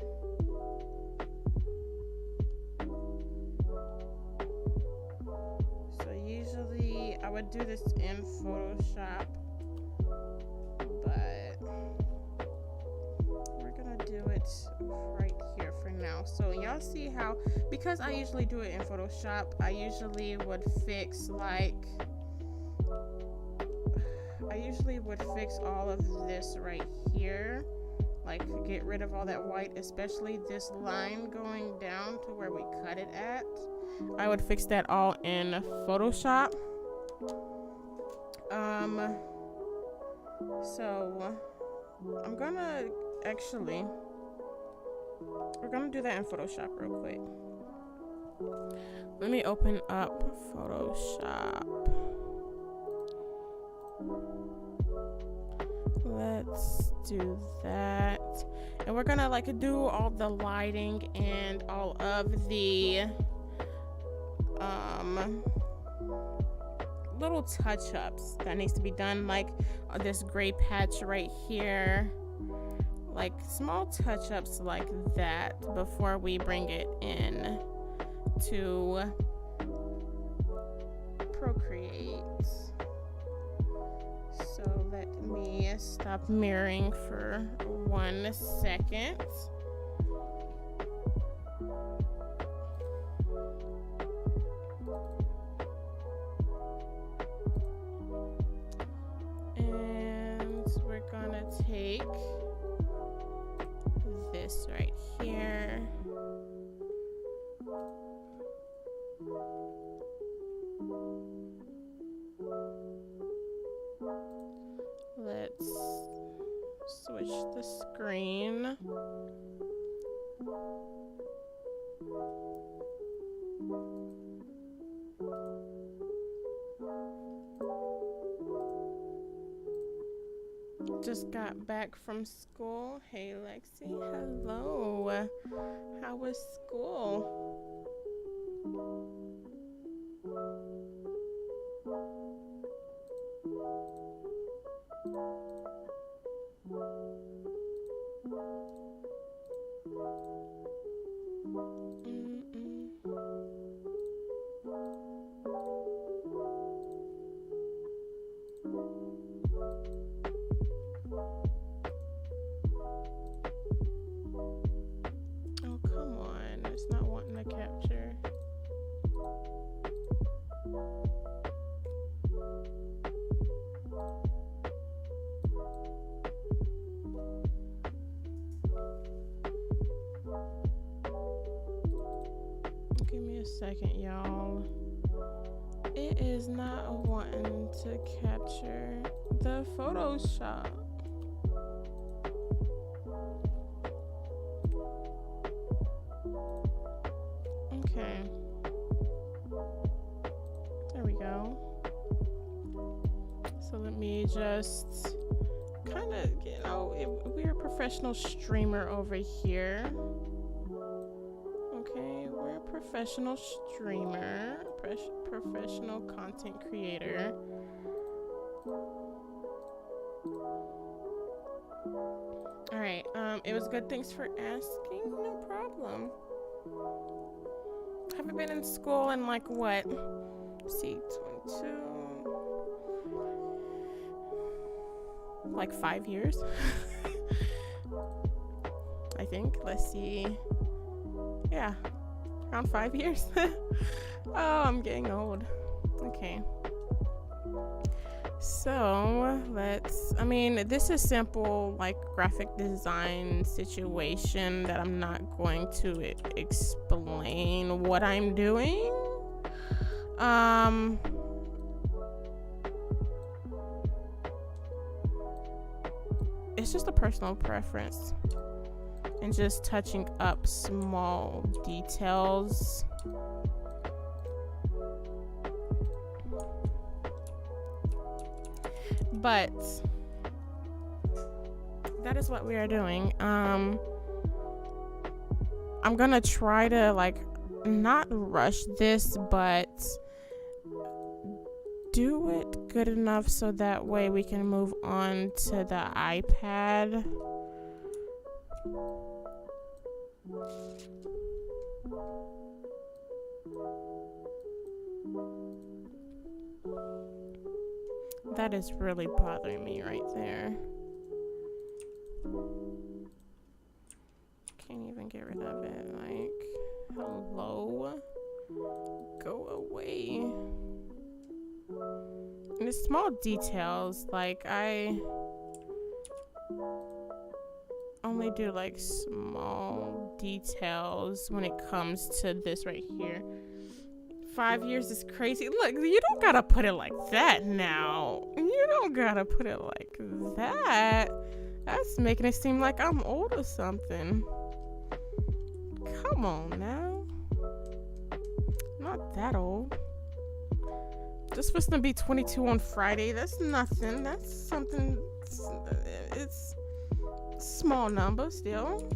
So usually I would do this in Photoshop, but we're gonna do it right here for now. So y'all see how, because I usually do it in Photoshop, I usually would fix all of this right here, like get rid of all that white, especially this line going down to where we cut it at. I would fix that all in Photoshop. So I'm gonna we're gonna do that in Photoshop real quick. Let me open up Photoshop. Let's do that. And we're gonna like do all the lighting and all of the little touch-ups that needs to be done, like this gray patch right here. like small touch-ups like that before we bring it in to Procreate. So let me stop mirroring for 1 second. And we're gonna take this right here. Let's switch the screen. Just got back from school. Hey Lexi, hello. How was school? Oh, come on. It's not wanting to capture. Give me a second, y'all. It is not wanting to capture the Photoshop. Okay. There we go. So let me just kind of, you know, we're a professional streamer over here. Okay, we're a professional streamer, professional content creator. All right, it was good. Thanks for asking. No problem. Haven't been in school in like what? Let's see, 22. Like 5 years. I think. Let's see. Yeah, around 5 years. Oh, I'm getting old. Okay. So I mean, this is simple, like graphic design situation that I'm not going to explain what I'm doing. It's just a personal preference and just touching up small details. But that is what we are doing. I'm gonna try to like not rush this, but do it good enough so that way we can move on to the iPad. That is really bothering me right there. Can't even get rid of it. Like, hello? Go away. And it's small details. Like, I only do like small details when it comes to this right here. 5 years is crazy. Look, you don't gotta put it like that now. You don't gotta put it like that. That's making it seem like I'm old or something. Come on now. I'm not that old. Just supposed to be 22 on Friday. That's nothing. That's something. It's a small number still.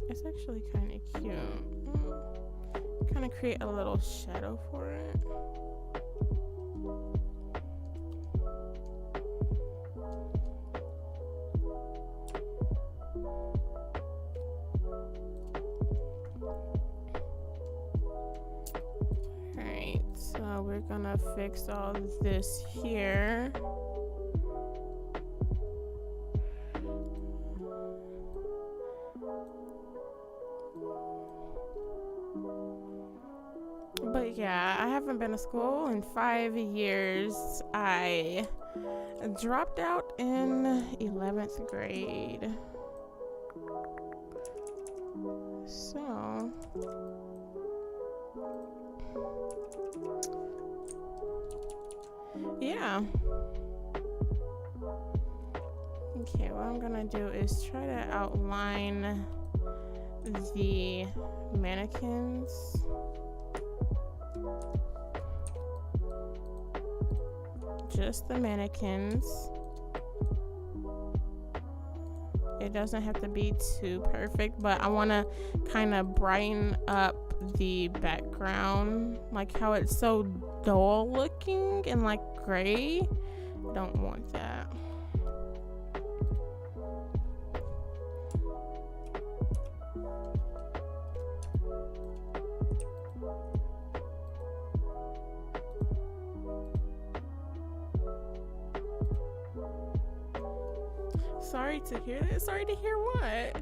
It's actually kind of cute. Kind of create a little shadow for it. we're gonna fix all this here. But yeah, I haven't been to school in 5 years. I dropped out in 11th grade. So yeah. Okay, what I'm gonna do is try to outline the mannequins. Just the mannequins. It doesn't have to be too perfect, but I want to kind of brighten up the background, like how it's so dull looking and like gray. Don't want that. Sorry to hear that. Sorry to hear what?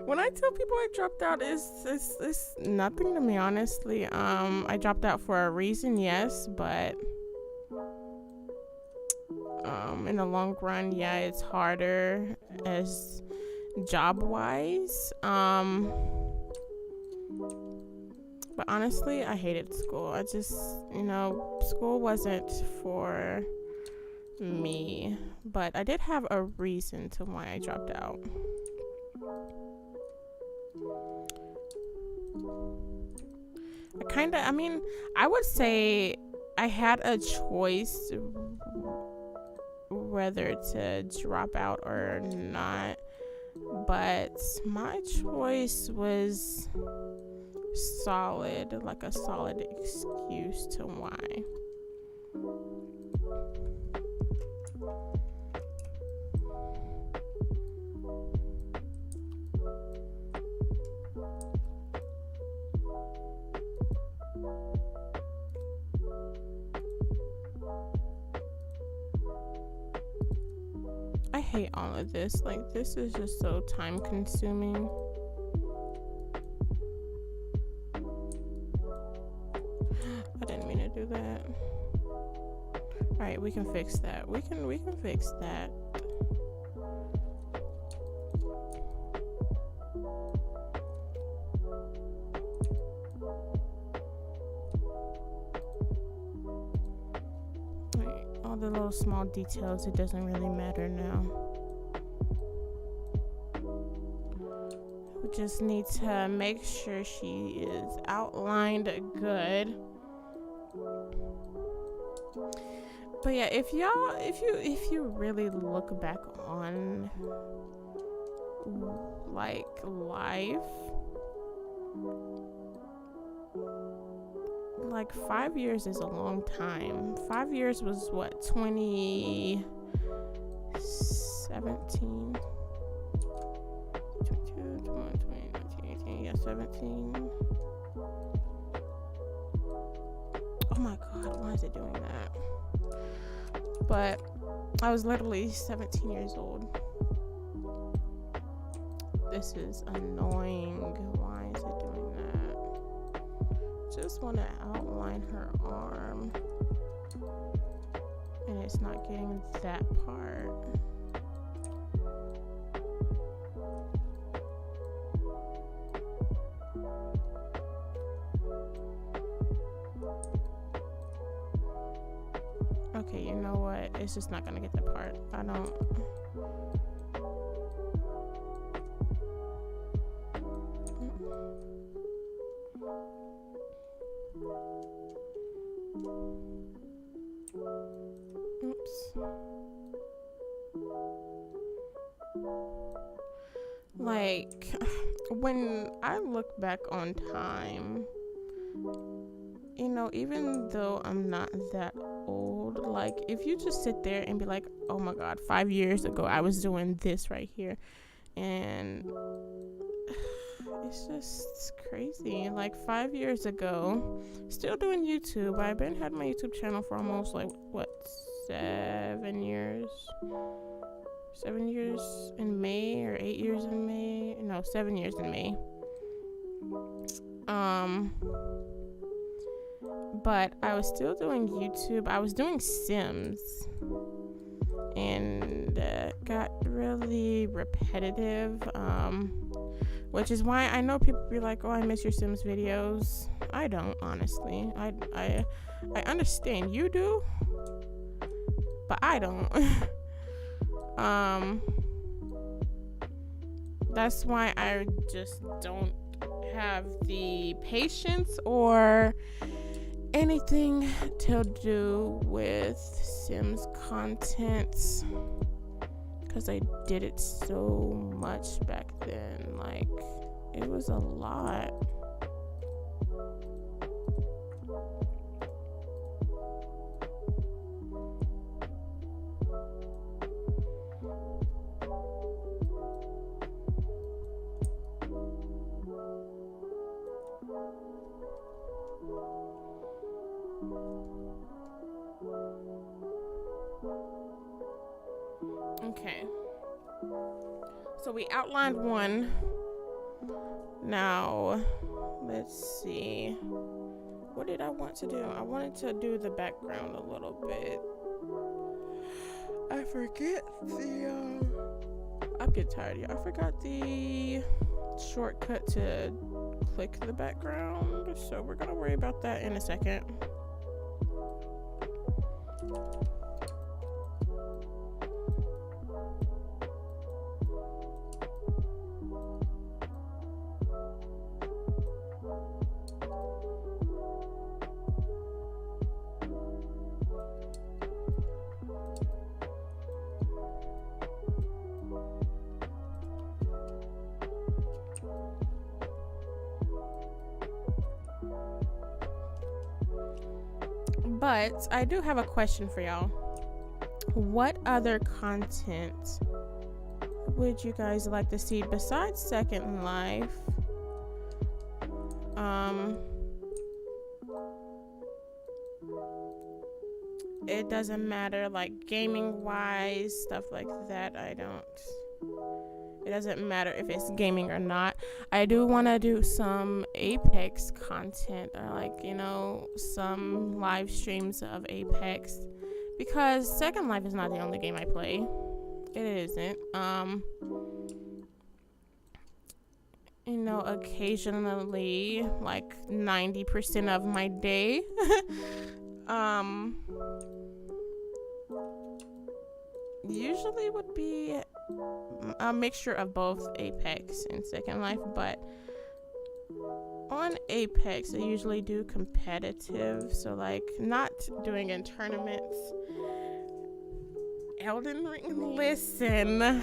When I tell people I dropped out, it's nothing to me, honestly. I dropped out for a reason, yes, but in the long run, yeah, it's harder as job-wise. But honestly, I hated school. I just, school wasn't for me, but I did have a reason to why I dropped out. I would say I had a choice whether to drop out or not, but my choice was solid, like a solid excuse to why. I hate all of this. Like, this is just so time consuming. I didn't mean to do that. Alright, we can fix that. We can fix that. Alright, all the little small details, it doesn't really matter now. We just need to make sure she is outlined good. But yeah, if you really look back on like life, like 5 years is a long time. 5 years was what, 2017? 22, 20, 18, yeah, 17. Oh my god, why is it doing that? But I was literally 17 years old. This is annoying. Why is it doing that? Just want to outline her arm, and it's not getting that part. Okay, you know what? It's just not gonna get that part. I don't. Oops. Like, when I look back on time, even though I'm not that old, like, if you just sit there and be like, oh my god, 5 years ago I was doing this right here, and it's just crazy. Like 5 years ago, still doing YouTube. I've had my YouTube channel for almost like what, 7 years? 7 years in May, or 8 years in May? No, 7 years in May. But I was still doing YouTube. I was doing Sims, and got really repetitive, which is why I know people be like, oh, I miss your Sims videos. I don't, honestly. I understand you do, but I don't. That's why I just don't have the patience or anything to do with Sims content, because I did it so much back then. Like, it was a lot. Okay, so we outlined one. Now let's see, what did I want to do? I wanted to do the background a little bit. I forget the I'm getting tired, y'all. I forgot the shortcut to click the background, so we're gonna worry about that in a second. But I do have a question for y'all. What other content would you guys like to see besides Second Life? It doesn't matter, like gaming wise, stuff like that. It doesn't matter if it's gaming or not. I do want to do some Apex content, or like, you know, some live streams of Apex, because Second Life is not the only game I play. It isn't. You know, occasionally, like 90% of my day, usually would be a mixture of both Apex and Second Life, but on Apex I usually do competitive, so like not doing in tournaments. Elden Ring, listen,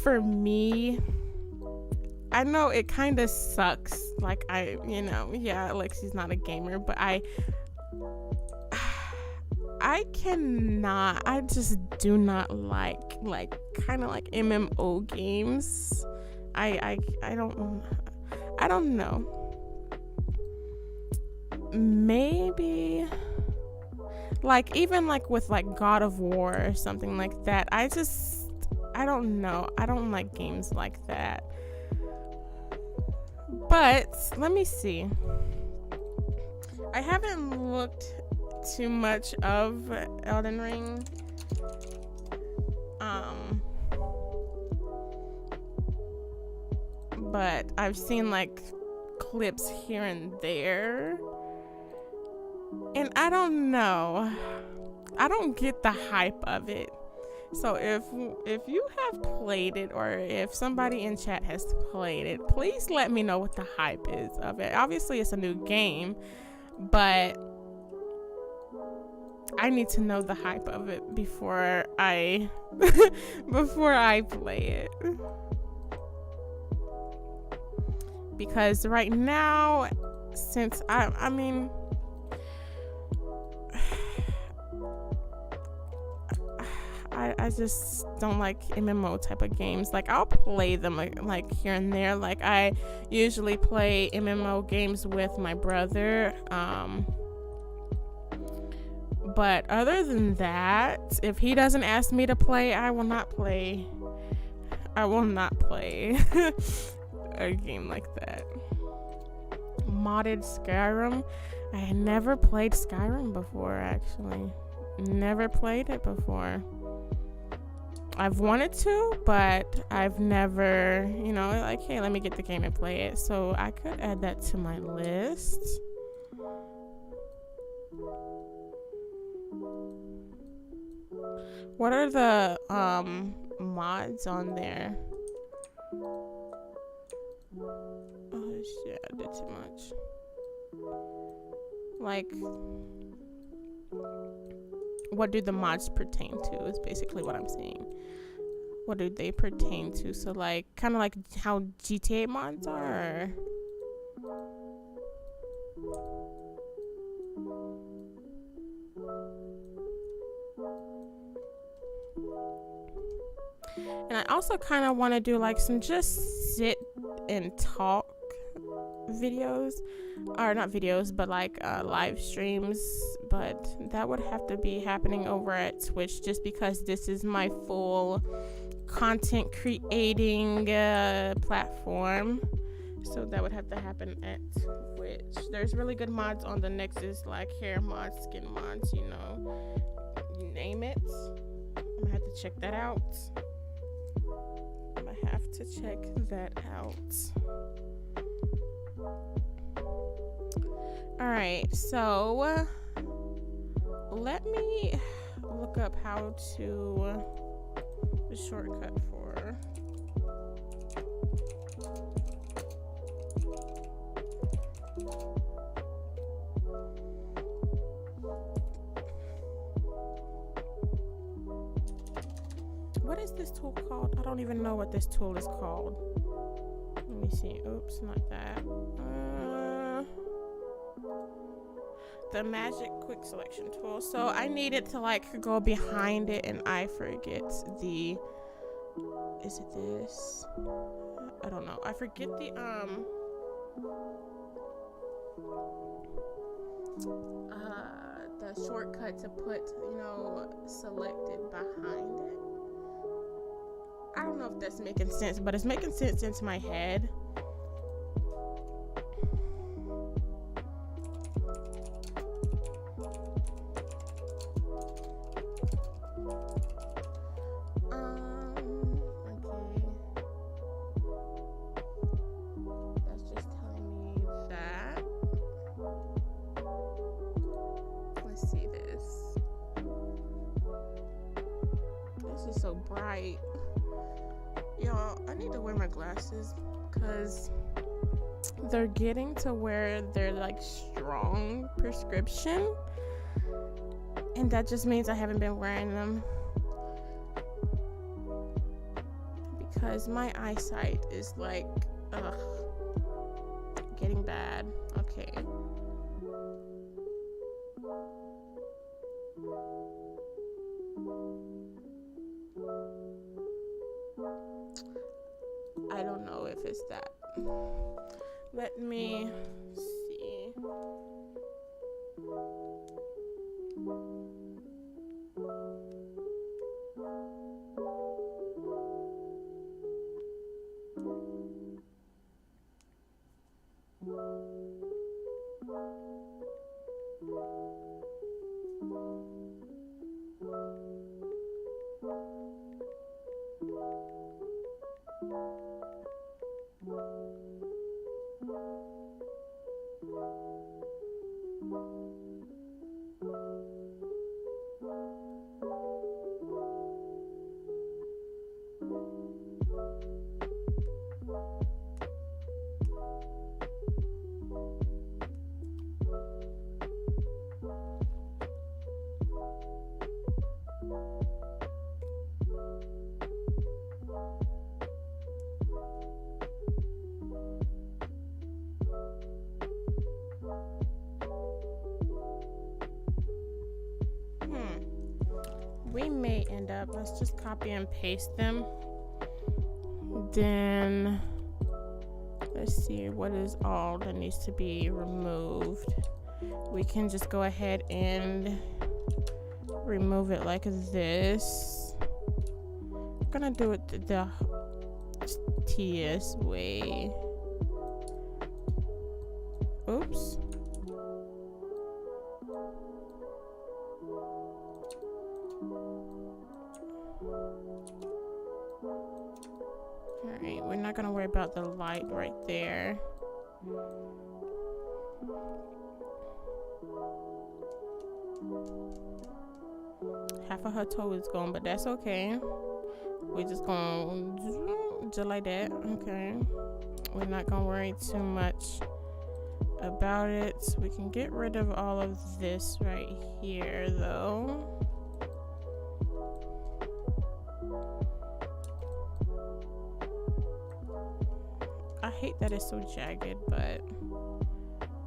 for me, I know it kind of sucks, like yeah, Lexi's not a gamer, but I just do not like kind of like MMO games. I don't know. Maybe like even like with like God of War or something like that. I don't know. I don't like games like that. But let me see. I haven't looked too much of Elden Ring. But I've seen like clips here and there, and I don't know. I don't get the hype of it. So if you have played it, or if somebody in chat has played it, please let me know what the hype is of it. Obviously it's a new game, but I need to know the hype of it before I play it. Because right now, since I mean I I just don't like MMO type of games. Like, I'll play them like here and there. Like, I usually play MMO games with my brother. But other than that, if he doesn't ask me to play, I will not play. I will not play a game like that. Modded Skyrim. I had never played Skyrim before, actually. Never played it before. I've wanted to, but I've never, you know, like, hey, let me get the game and play it. So I could add that to my list. What are the mods on there? Oh shit, I did too much. Like, what do the mods pertain to is basically what I'm saying. What do they pertain to? So like, kind of like how GTA mods are. And I also kind of want to do like some just sit and talk videos, or not videos, but like live streams. But that would have to be happening over at Twitch, just because this is my full content creating platform. So that would have to happen at Twitch. There's really good mods on the Nexus, like hair mods, skin mods, you know, you name it. I'm gonna have to check that out. I'm gonna have to check that out. Alright, so let me look up how to the shortcut for what is this tool called? I don't even know what this tool is called. Let me see. Oops, not that. The magic quick selection tool. So I needed to like go behind it, and I forget the. Is it this? I don't know. I forget the shortcut to put, you know, selected behind it. I don't know if that's making sense, but it's making sense into my head. So bright, y'all. I need to wear my glasses because they're getting to where they're like strong prescription, and that just means I haven't been wearing them because my eyesight is like getting bad. Okay. I don't know if it's that. Let me see. step. Let's just copy and paste them. Then let's see what is all that needs to be removed. We can just go ahead and remove it like this. I'm gonna do it the tedious way. Oops. Alright, we're not gonna worry about the light right there. Half of her toe is gone, but that's okay. We're just gonna just like that. Okay. We're not gonna worry too much about it. We can get rid of all of this right here though. I hate that it's so jagged, but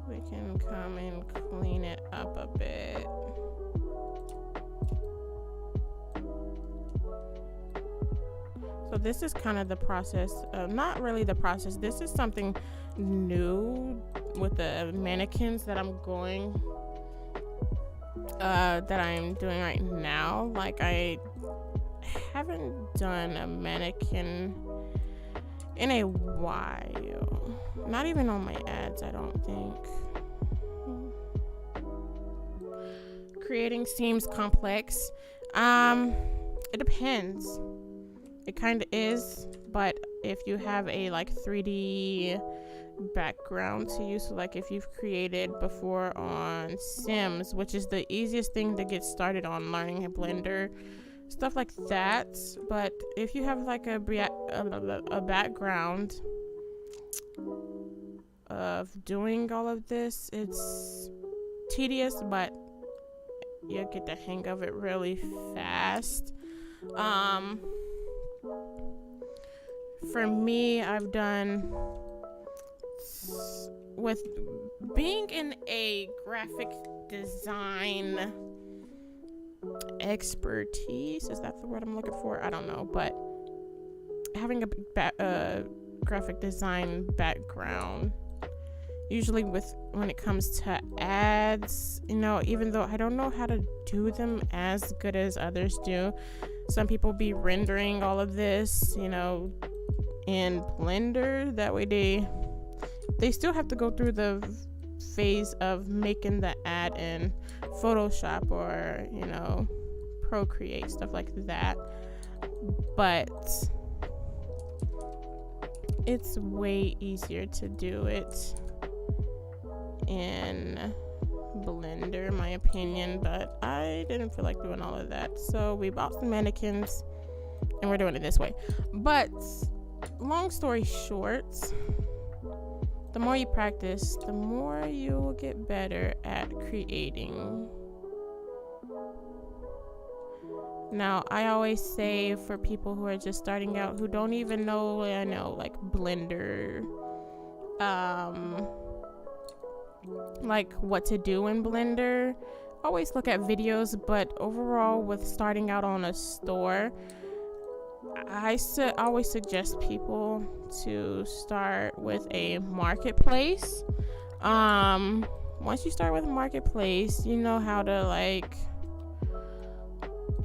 we can come and clean it up a bit. So this is kind of the process, not really the process. This is something new with the mannequins that I'm doing right now. Like, I haven't done a mannequin in a while. Not even on my ads, I don't think. Creating seems complex. It depends. It kind of is, but if you have a like 3D background to use, so like if you've created before on Sims, which is the easiest thing to get started on learning a Blender, stuff like that. But if you have like a background of doing all of this, it's tedious, but you'll get the hang of it really fast. For me, I've done, with being in a graphic design expertise, is that the word I'm looking for? I don't know, but having a graphic design background, usually when it comes to ads, you know, even though I don't know how to do them as good as others do, some people be rendering all of this, you know, in Blender. That way they still have to go through the phase of making the ad in Photoshop or, you know, Procreate, stuff like that. But it's way easier to do it in Blender, in my opinion, but I didn't feel like doing all of that, so we bought some mannequins and we're doing it this way. But long story short, the more you practice, the more you will get better at creating. Now, I always say for people who are just starting out, who don't even know, like Blender, like what to do in Blender, always look at videos. But overall, with starting out on a store, I always suggest people to start with a marketplace. Once you start with a marketplace, you know how to like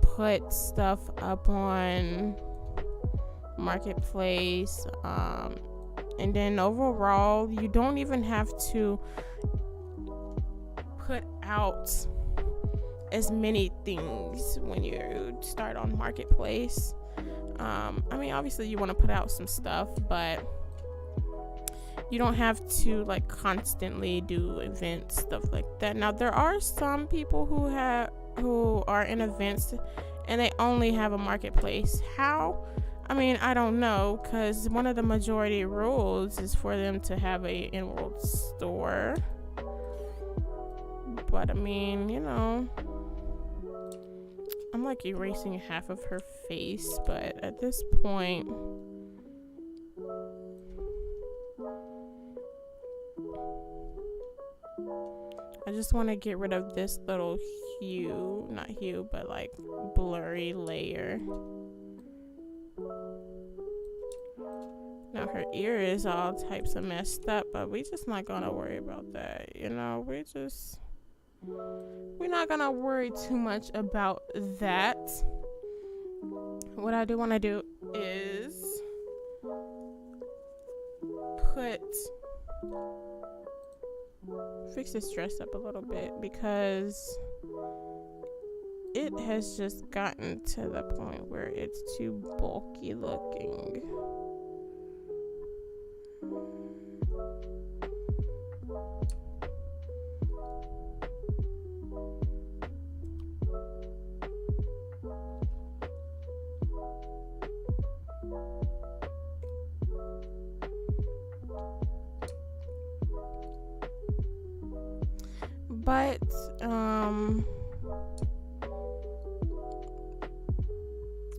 put stuff up on marketplace, and then overall you don't even have to put out as many things when you start on marketplace. I mean, obviously you want to put out some stuff, but you don't have to like constantly do events, stuff like that. Now, there are some people who are in events and they only have a marketplace. How? I mean, I don't know, because one of the majority rules is for them to have a in-world store. But I mean, you know, I'm like erasing half of her face, but at this point, I just want to get rid of this little hue, not hue, but like blurry layer. Now her ear is all types of messed up, but we just not gonna worry about that, you know. We're not gonna worry too much about that. What I do want to do is fix this dress up a little bit, because it has just gotten to the point where it's too bulky looking. But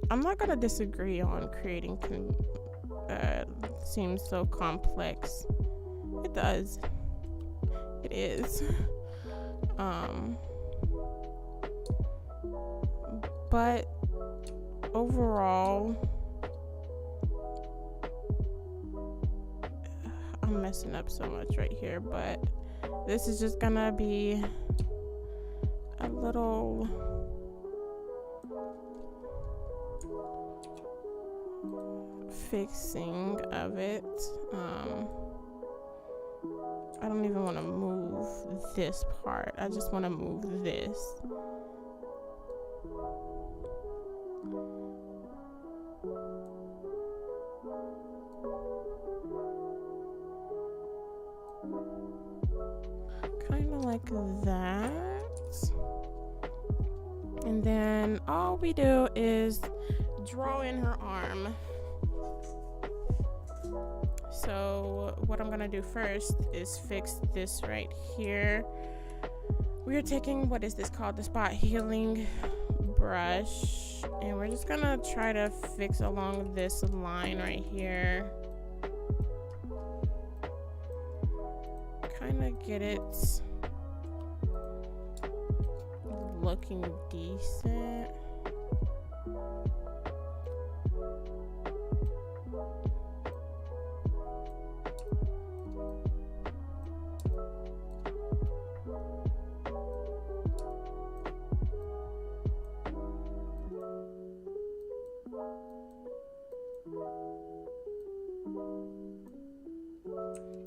I'm not gonna disagree on creating seems so complex. It does. It is. But overall, I'm messing up so much right here, but this is just gonna be a little fixing of it. I don't even want to move this part. I just want to move this. Kind of like that. And then all we do is draw in her arm. So what I'm gonna do first is fix this right here. We are taking, what is this called? The spot healing brush, and we're just gonna try to fix along this line right here. Kind of get it looking decent.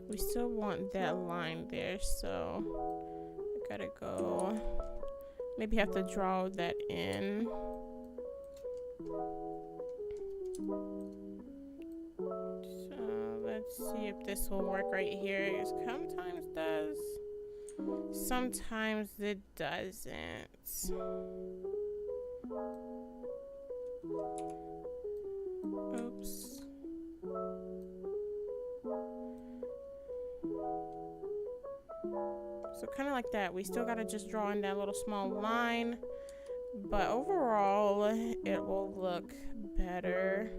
We still want that line there, so I gotta go, maybe have to draw that in. So let's see if this will work right here. It sometimes does, sometimes it doesn't. Oops. So kind of like that. We still gotta just draw in that little small line, but overall it will look better.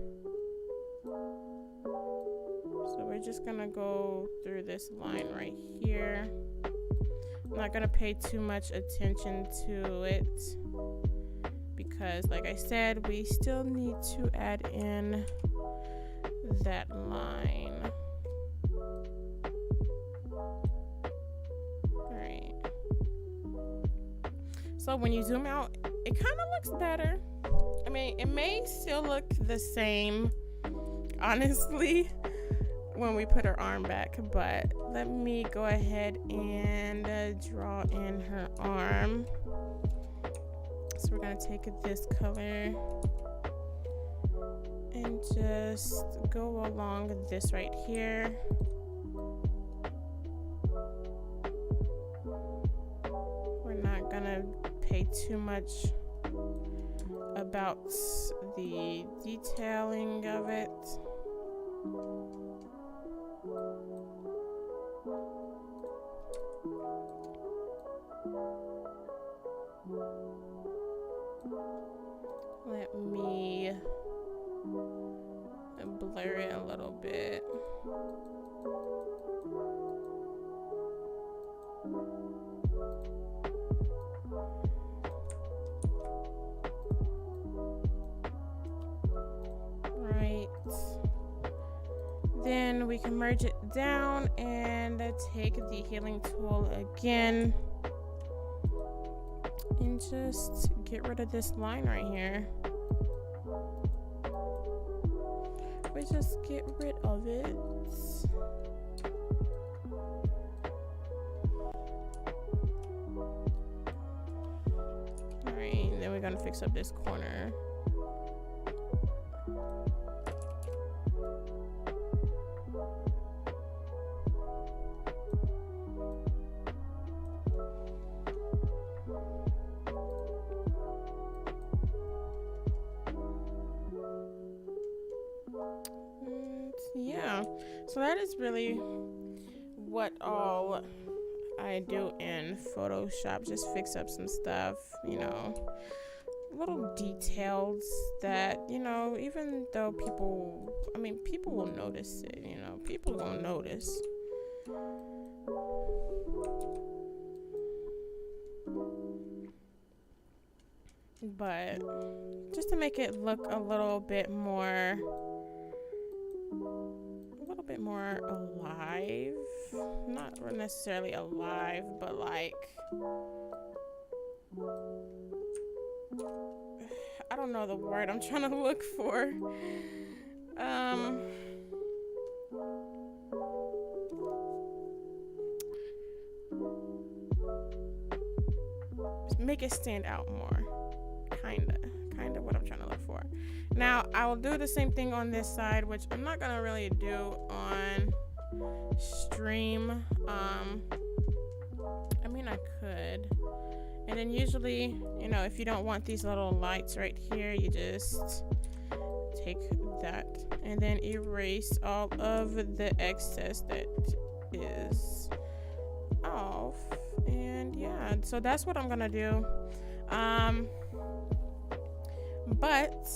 So we're just gonna go through this line right here. I'm not gonna pay too much attention to it because, like I said, we still need to add in that line. So when you zoom out, it kind of looks better. I mean, it may still look the same, honestly, when we put her arm back, but let me go ahead and draw in her arm. So we're gonna take this color and just go along this right here. We're not gonna pay too much about the detailing of it. Let me blur it a little bit. then we can merge it down and take the healing tool again and just get rid of this line right here. We just get rid of it. Alright, then we're gonna fix up this corner. Yeah, so that is really what all I do in Photoshop. Just fix up some stuff, you know, little details that, you know, even though people will notice it, you know, people gonna notice. But just to make it look a little bit more alive, not necessarily alive, but like, I don't know the word I'm trying to look for. Make it stand out more, kinda what I'm trying to look for. Now I'll do the same thing on this side, which I'm not gonna really do on stream. I mean, I could. And then usually, you know, if you don't want these little lights right here, you just take that and then erase all of the excess that is off. And yeah, so that's what I'm gonna do. But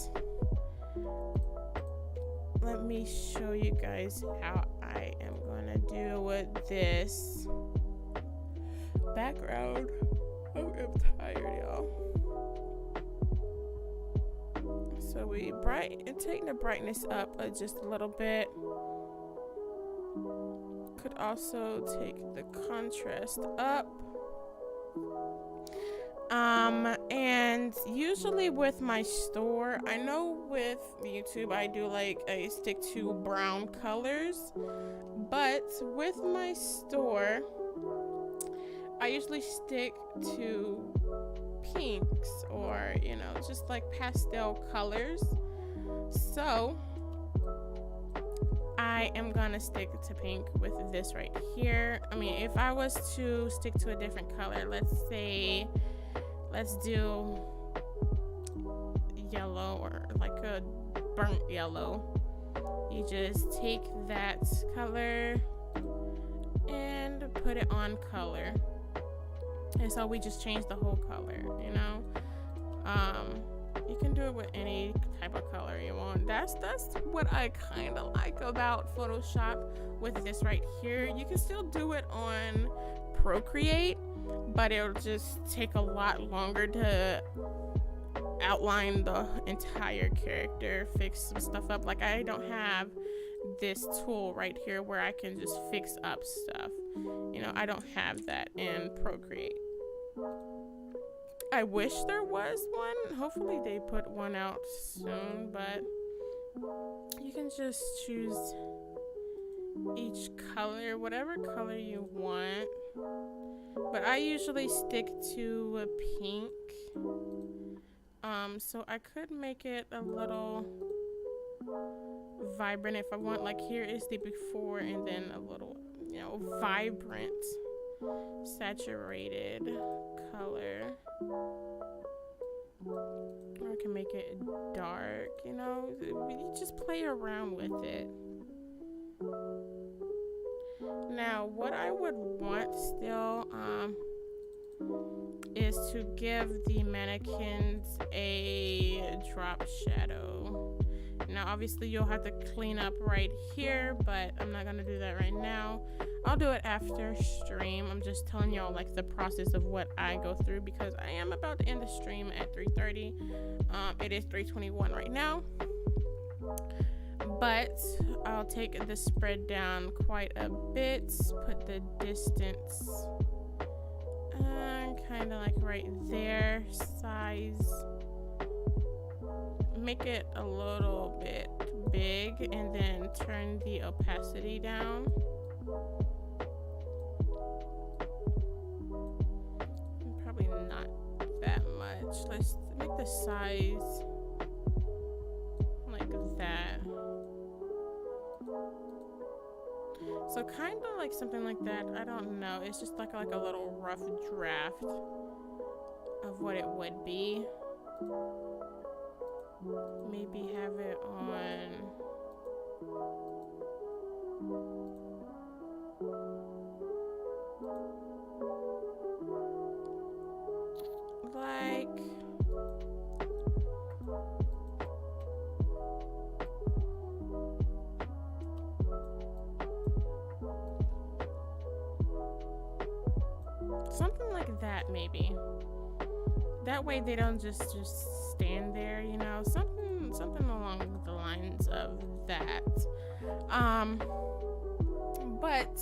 let me show you guys how I am gonna deal with this background. Oh, I'm tired, y'all. So we take the brightness up just a little bit. Could also take the contrast up. And usually with my store, I know with YouTube I do like I stick to brown colors, but with my store I usually stick to pinks or, you know, just like pastel colors. So I am gonna stick to pink with this right here. I mean, if I was to stick to a different color, let's do yellow or like a burnt yellow. You just take that color and put it on color. And so we just change the whole color, you know. You can do it with any type of color you want. That's what I kind of like about Photoshop with this right here. You can still do it on Procreate, but it'll just take a lot longer to outline the entire character, fix some stuff up. Like, I don't have this tool right here where I can just fix up stuff. You know, I don't have that in Procreate. I wish there was one. Hopefully they put one out soon, but you can just choose each color, whatever color you want. But I usually stick to a pink. So I could make it a little vibrant if I want. Like, here is the before and then a little, you know, vibrant, saturated color. Or I can make it dark, you know. You just play around with it. Now, what I would want still is to give the mannequins a drop shadow. Now, obviously, you'll have to clean up right here, but I'm not gonna do that right now. I'll do it after stream. I'm just telling y'all like the process of what I go through because I am about to end the stream at 3:30. It is 3:21 right now. But I'll take the spread down quite a bit, put the distance kind of like right there, size, make it a little bit big, and then turn the opacity down. Probably not that much. Let's make the size like that. So kind of like something like that. I don't know. It's just like a little rough draft of what it would be. Maybe have it on like something like that, maybe. That way they don't just stand there, you know, something along the lines of that. But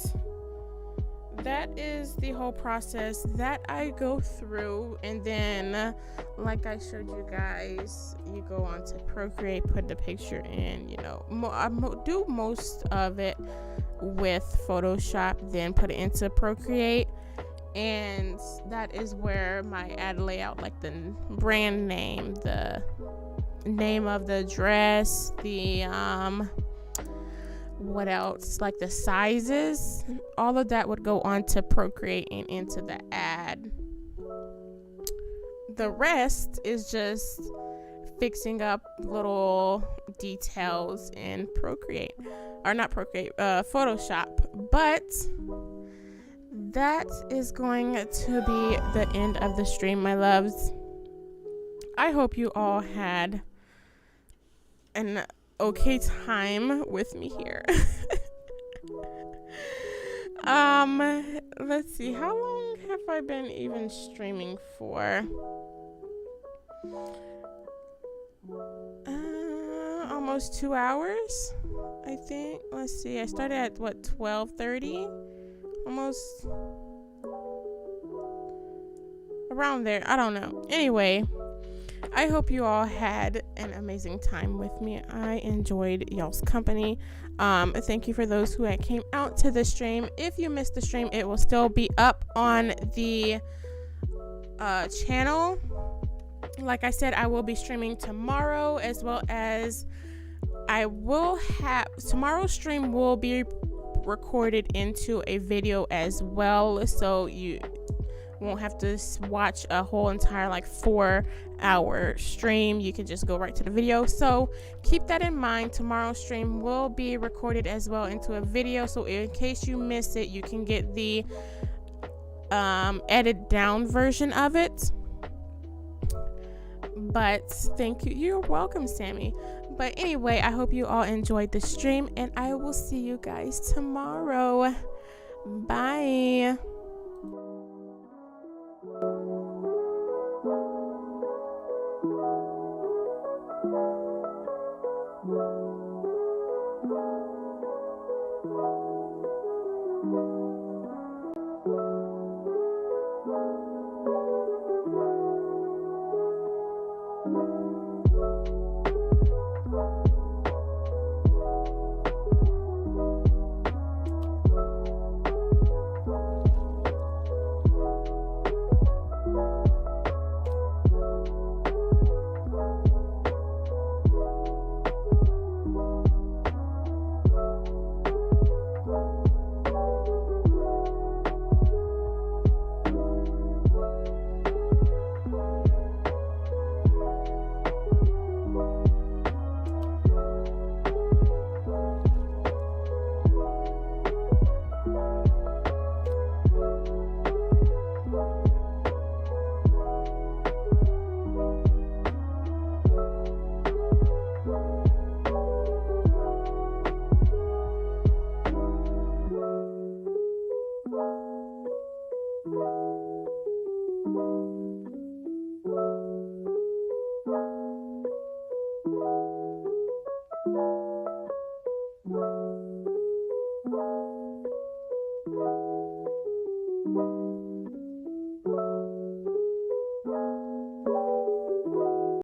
that is the whole process that I go through, and then like I showed you guys, you go on to Procreate, put the picture in, you know, I do most of it with Photoshop, then put it into Procreate. And that is where my ad layout, like the brand name, the name of the dress, the what else, like the sizes, all of that would go on to Procreate and into the ad. The rest is just fixing up little details in Procreate, or not Procreate, Photoshop. But that is going to be the end of the stream, my loves. I hope you all had an okay time with me here. Let's see, how long have I been even streaming for? Almost 2 hours, I think. Let's see, I started at what, 12:30? Almost around there, I don't know. Anyway, I hope you all had an amazing time with me. I enjoyed y'all's company. Thank you for those who came out to the stream. If you missed the stream, it will still be up on the channel. Like I said, I will be streaming tomorrow, as well as I will have tomorrow's stream will be recorded into a video as well, so you won't have to watch a whole entire like 4-hour stream. You can just go right to the video. So keep that in mind. Tomorrow's stream will be recorded as well into a video, so in case you miss it, you can get the edited down version of it. But thank you. You're welcome, Sammy. But anyway, I hope you all enjoyed the stream, and I will see you guys tomorrow. Bye.